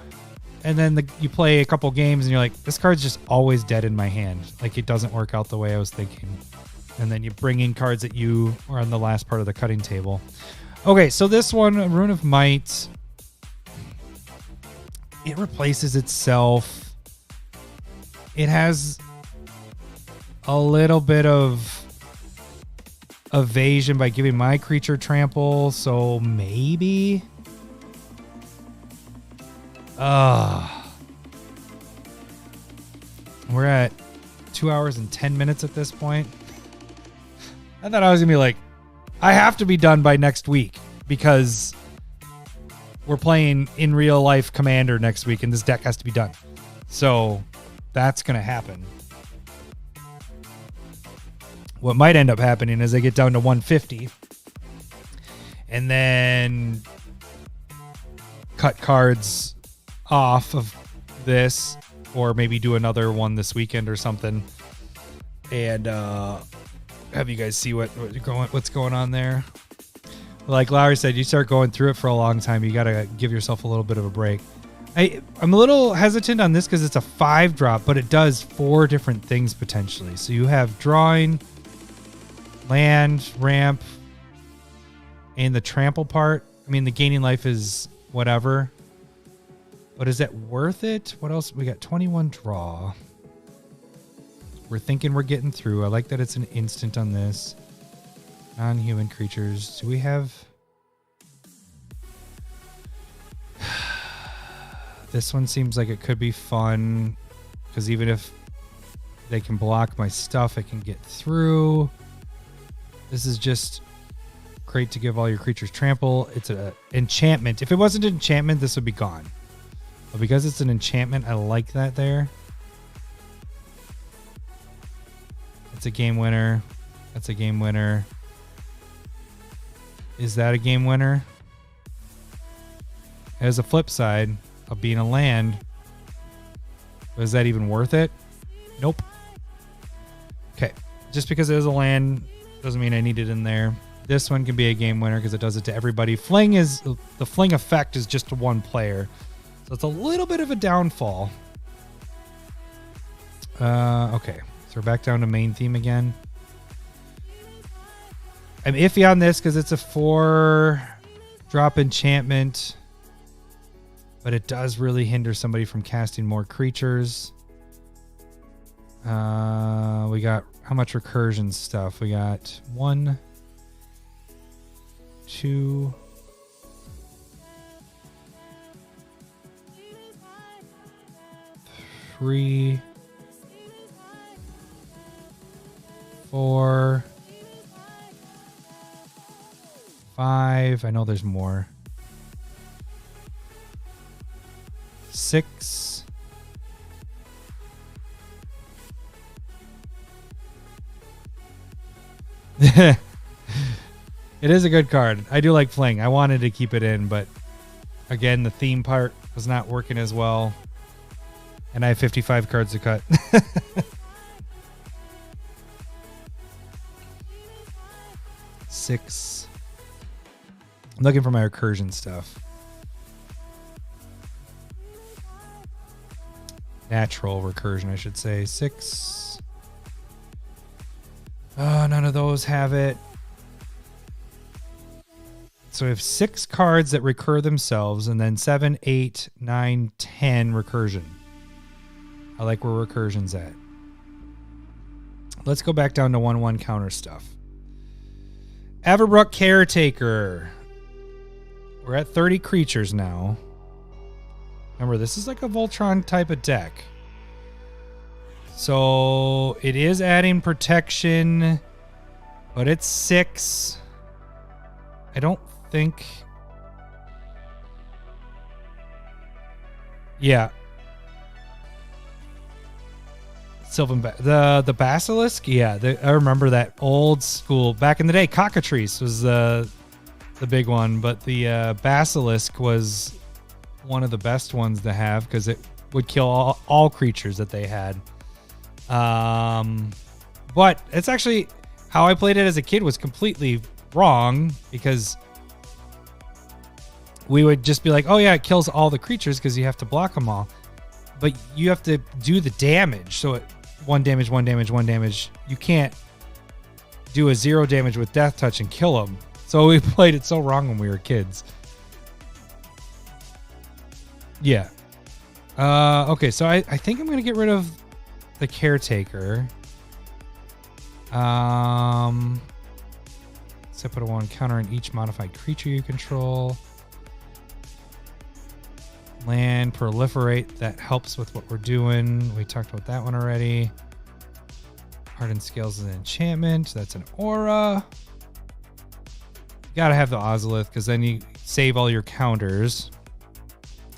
and then you play a couple games and you're like, this card's just always dead in my hand. Like it doesn't work out the way I was thinking. And then you bring in cards that you are on the last part of the cutting table. Okay, so this one, Rune of Might, it replaces itself. It has a little bit of evasion by giving my creature trample, so maybe. We're at 2 hours and 10 minutes at this point. I thought I was gonna be like, I have to be done by next week because we're playing in real life Commander next week and this deck has to be done. So that's gonna happen. What might end up happening is I get down to 150 and then cut cards off of this, or maybe do another one this weekend or something, and have you guys see what's going on there. Like Lowry said, you start going through it for a long time, you gotta give yourself a little bit of a break. I'm a little hesitant on this because it's a 5-drop, but it does 4 different things potentially. So you have drawing, land, ramp, and the trample part. I mean, the gaining life is whatever, but is that worth it? What else? We got 21 draw. We're thinking we're getting through. I like that it's an instant on this. Non-human creatures. Do we have... This one seems like it could be fun, because even if they can block my stuff, I can get through. This is just great to give all your creatures trample. It's an enchantment. If it wasn't an enchantment, this would be gone. But because it's an enchantment, I like that there. It's a game winner. That's a game winner. Is that a game winner? As a flip side of being a land, was that even worth it? Nope. Okay. Just because it is a land doesn't mean I need it in there. This one can be a game winner because it does it to everybody. The fling effect is just to one player. So it's a little bit of a downfall. Okay. So we're back down to main theme again. I'm iffy on this because it's a 4-drop enchantment, but it does really hinder somebody from casting more creatures. We got how much recursion stuff? We got 1, 2, 3, 4, 5. I know there's more. 6. It is a good card. I do like Fling. I wanted to keep it in, but again, the theme part was not working as well. And I have 55 cards to cut. 6. I'm looking for my recursion stuff. Natural recursion, I should say. 6. None of those have it. So we have 6 cards that recur themselves, and then 7, 8, 9, 10 recursion. I like where recursion's at. Let's go back down to 1/1 counter stuff. Averbrook Caretaker. We're at 30 creatures now. Remember, this is like a Voltron type of deck. So it is adding protection, but it's 6. I don't think... Yeah. Sylvan the Basilisk? Yeah, I remember that old school. Back in the day, Cockatrice was the big one, but the Basilisk was one of the best ones to have because it would kill all creatures that they had. But it's actually how I played it as a kid was completely wrong because we would just be like, oh yeah, it kills all the creatures because you have to block them all. But you have to do the damage. So 1 damage, 1 damage, 1 damage. You can't do a 0 damage with Death Touch and kill him. So we played it so wrong when we were kids. Yeah. Okay, so I think I'm going to get rid of the Caretaker. So I put a 1 counter on each modified creature you control. Land, Proliferate, that helps with what we're doing. We talked about that one already. Hardened Scales is an enchantment. That's an aura. You gotta have the Ozolith because then you save all your counters.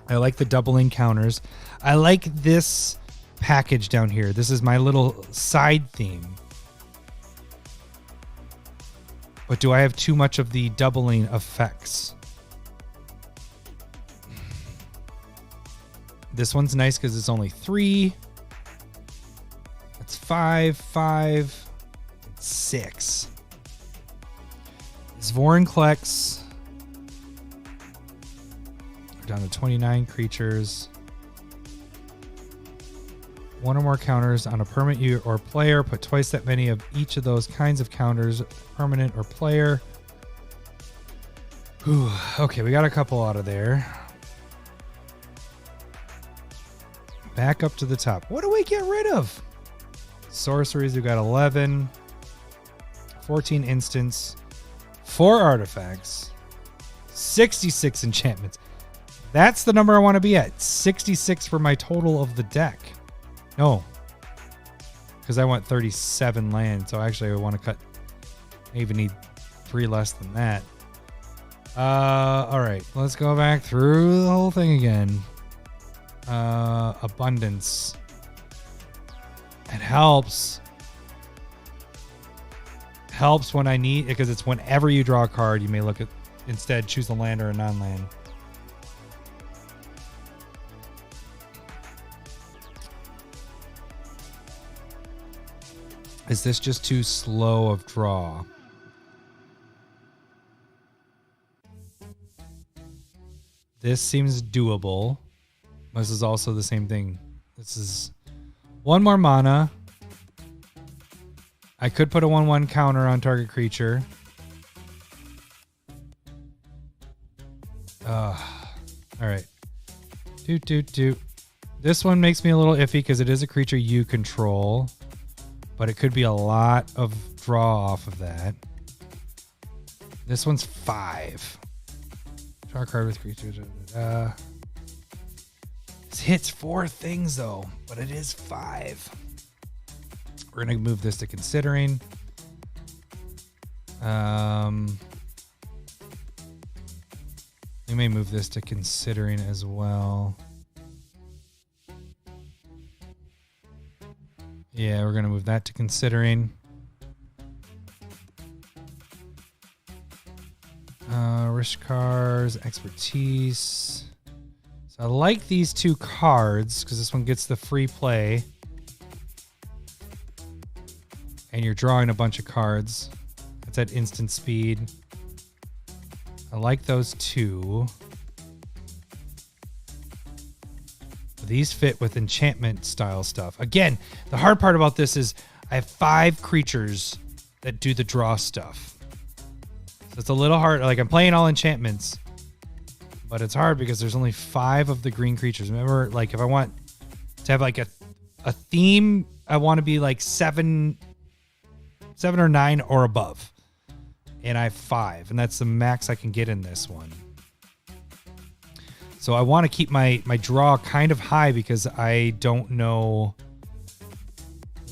I like the doubling counters. I like this package down here. This is my little side theme. But do I have too much of the doubling effects? This one's nice because it's only 3. That's 5, 5, 6. Zvorenklex. We're down to 29 creatures. 1 or more counters on a permanent unit or player. Put twice that many of each of those kinds of counters, permanent or player. Whew. Okay, we got a couple out of there. Back up to the top. What do we get rid of? Sorceries, we got 11. 14 instants. 4 artifacts. 66 enchantments. That's the number I want to be at. 66 for my total of the deck. No. Because I want 37 land. So actually I want to cut. I even need 3 less than that. Alright. Let's go back through the whole thing again. Abundance. It helps. Helps when I need, because it's whenever you draw a card, you may look at, instead choose a land or a non-land. Is this just too slow of draw? This seems doable. This is also the same thing. This is 1 more mana. I could put a 1/1 counter on target creature. All right. This one makes me a little iffy because it is a creature you control, but it could be a lot of draw off of that. This one's 5. Draw a card with creatures. This hits 4 things though, but it is 5. We're gonna move this to considering. We may move this to considering as well. Yeah, we're gonna move that to considering. Rishkar's expertise. So I like these 2 cards because this one gets the free play. And you're drawing a bunch of cards. That's at instant speed. I like those 2. These fit with enchantment style stuff. Again, the hard part about this is I have 5 creatures that do the draw stuff. So it's a little hard. Like I'm playing all enchantments, but it's hard because there's only 5 of the green creatures. Remember, like if I want to have like a theme, I want to be like 7 or 9 or above. And I have 5, and that's the max I can get in this one. So I want to keep my draw kind of high because I don't know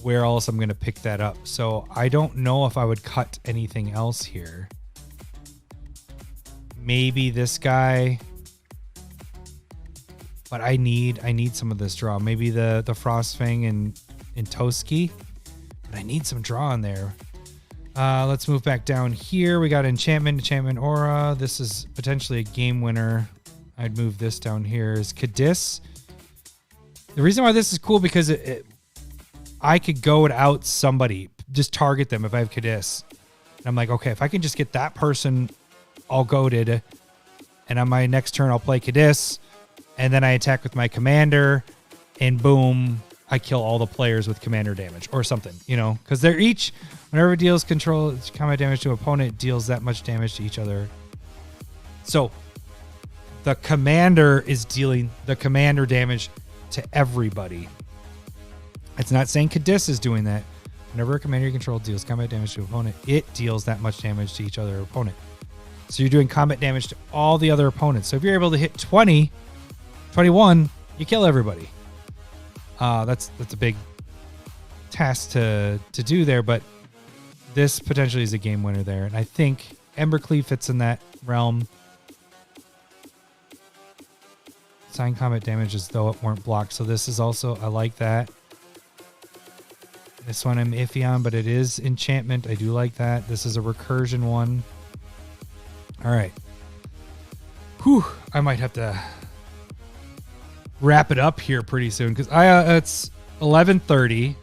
where else I'm going to pick that up. So I don't know if I would cut anything else here. Maybe this guy, but I need some of this draw. Maybe the Frostfang and Toski, but I need some draw in there. Let's move back down here. We got enchantment aura. This is potentially a game winner. I'd move this down here. Is Cadiz. The reason why this is cool because I could go out somebody, just target them if I have Cadiz. And I'm like, okay, if I can just get that person all goated, and on my next turn I'll play Cadiz, and then I attack with my commander, and boom, I kill all the players with commander damage or something, you know, because they're each, whenever it deals control combat damage to opponent, it deals that much damage to each other. So the commander is dealing the commander damage to everybody. It's not saying Cadiz is doing that. Whenever a commander you control deals combat damage to an opponent, it deals that much damage to each other opponent. So you're doing combat damage to all the other opponents. So if you're able to hit 20, 21, you kill everybody. That's a big task to do there, but this potentially is a game winner there. And I think Ember Cleave fits in that realm. Sign combat damage as though it weren't blocked. So this is also, I like that. This one I'm iffy on, but it is enchantment. I do like that. This is a recursion one. All right. Whew. I might have to wrap it up here pretty soon because it's 11:30.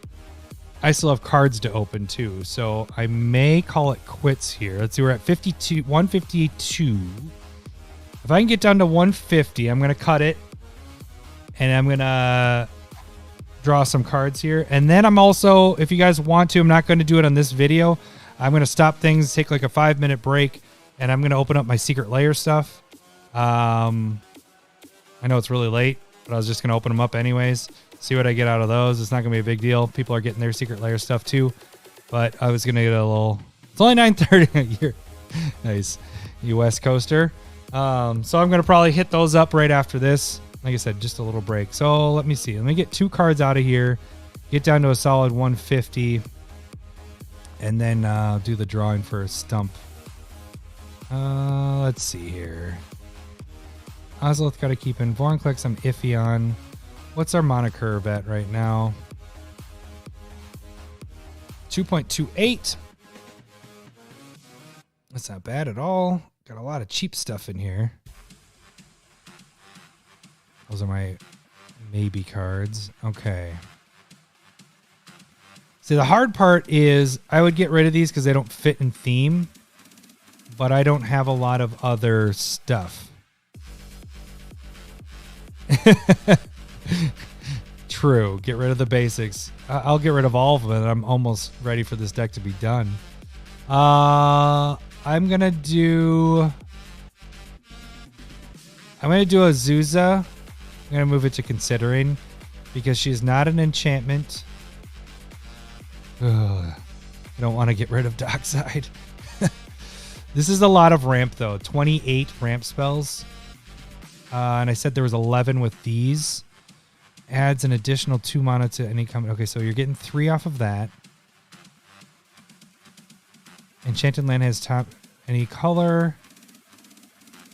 I still have cards to open too, so I may call it quits here. Let's see, we're at 152. If I can get down to 150, I'm going to cut it. And I'm going to draw some cards here. And then I'm also, if you guys want to, I'm not going to do it on this video. I'm going to stop things, take like a 5-minute break, and I'm going to open up my secret layer stuff. I know it's really late, but I was just going to open them up anyways. See what I get out of those. It's not going to be a big deal. People are getting their secret layer stuff too. But I was going to get a little... It's only 9:30 here. Nice. You West Coaster. So I'm going to probably hit those up right after this. Like I said, just a little break. So let me see. Let me get 2 cards out of here. Get down to a solid 150. And then do the drawing for a stump. Let's see here. Ozloth got to keep in. Vorinclex I'm iffy on. What's our mana curve at right now? 2.28. That's not bad at all. Got a lot of cheap stuff in here. Those are my maybe cards. Okay. See, the hard part is I would get rid of these because they don't fit in theme, but I don't have a lot of other stuff. True. Get rid of the basics. I'll get rid of all of them. I'm almost ready for this deck to be done. I'm gonna do Azusa. I'm gonna move it to considering because she's not an enchantment. Ugh, I don't want to get rid of Dockside. This is a lot of ramp though. 28 ramp spells. And I said there was 11 with these. Adds an additional 2 mana to any comment. Okay, so you're getting 3 off of that. Enchanted land has top any color.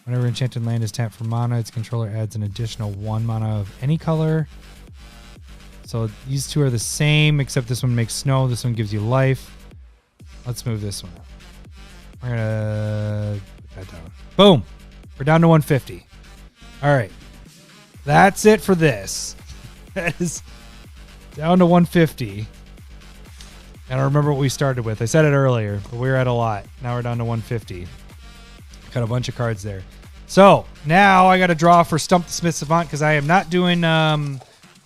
Whenever enchanted land is tapped for mana, its controller adds an additional 1 mana of any color. So these two are the same, except this one makes snow. This one gives you life. Let's move this one up. We're gonna put that down. Boom. We're down to 150. All right. That's it for this. That is down to 150. And I remember what we started with. I said it earlier, but we were at a lot. Now we're down to 150. Got a bunch of cards there. So now I got to draw for Stump the Smith Savant because I am not doing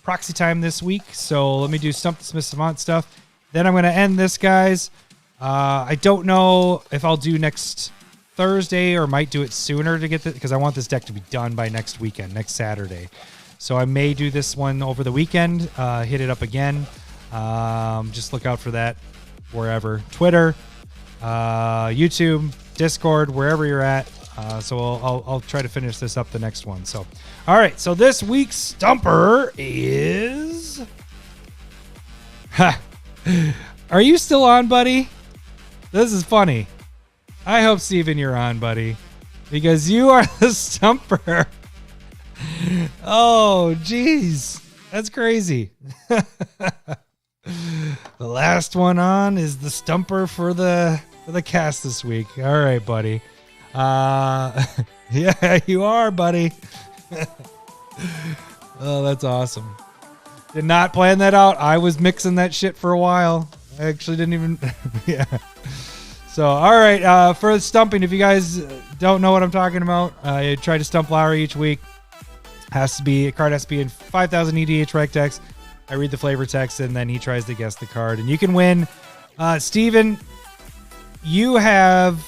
proxy time this week. So let me do Stump the Smith Savant stuff. Then I'm going to end this, guys. I don't know if I'll do next Thursday or might do it sooner to get this because I want this deck to be done by next weekend, next Saturday. So I may do this one over the weekend, hit it up again. Just look out for that wherever. Twitter, YouTube, Discord, wherever you're at. So I'll try to finish this up the next one. So, all right. So this week's Stumper is... Ha! Are you still on, buddy? This is funny. I hope, Steven, you're on, buddy. Because you are the Stumper. Oh, jeez. That's crazy. The last one on is the Stumper for the cast this week. All right, buddy. Yeah, you are, buddy. Oh, that's awesome. Did not plan that out. I was mixing that shit for a while. I actually didn't even... Yeah. So, all right. For stumping, if you guys don't know what I'm talking about, I try to stump Lowry each week. A card has to be in 5,000 EDH rec decks. I read the flavor text, and then he tries to guess the card, and you can win. Steven, you have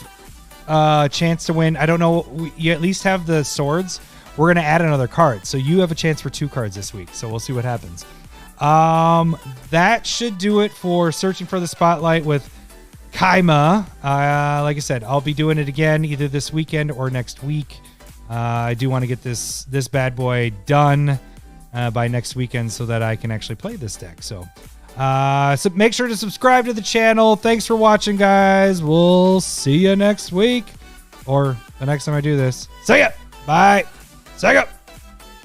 a chance to win. I don't know. You at least have the swords. We're going to add another card. So you have a chance for 2 cards this week. So we'll see what happens. That should do it for Searching for the Spotlight with Kaima. Like I said, I'll be doing it again either this weekend or next week. I do want to get this bad boy done by next weekend so that I can actually play this deck. So make sure to subscribe to the channel. Thanks for watching, guys. We'll see you next week or the next time I do this. See ya. Bye. Sega.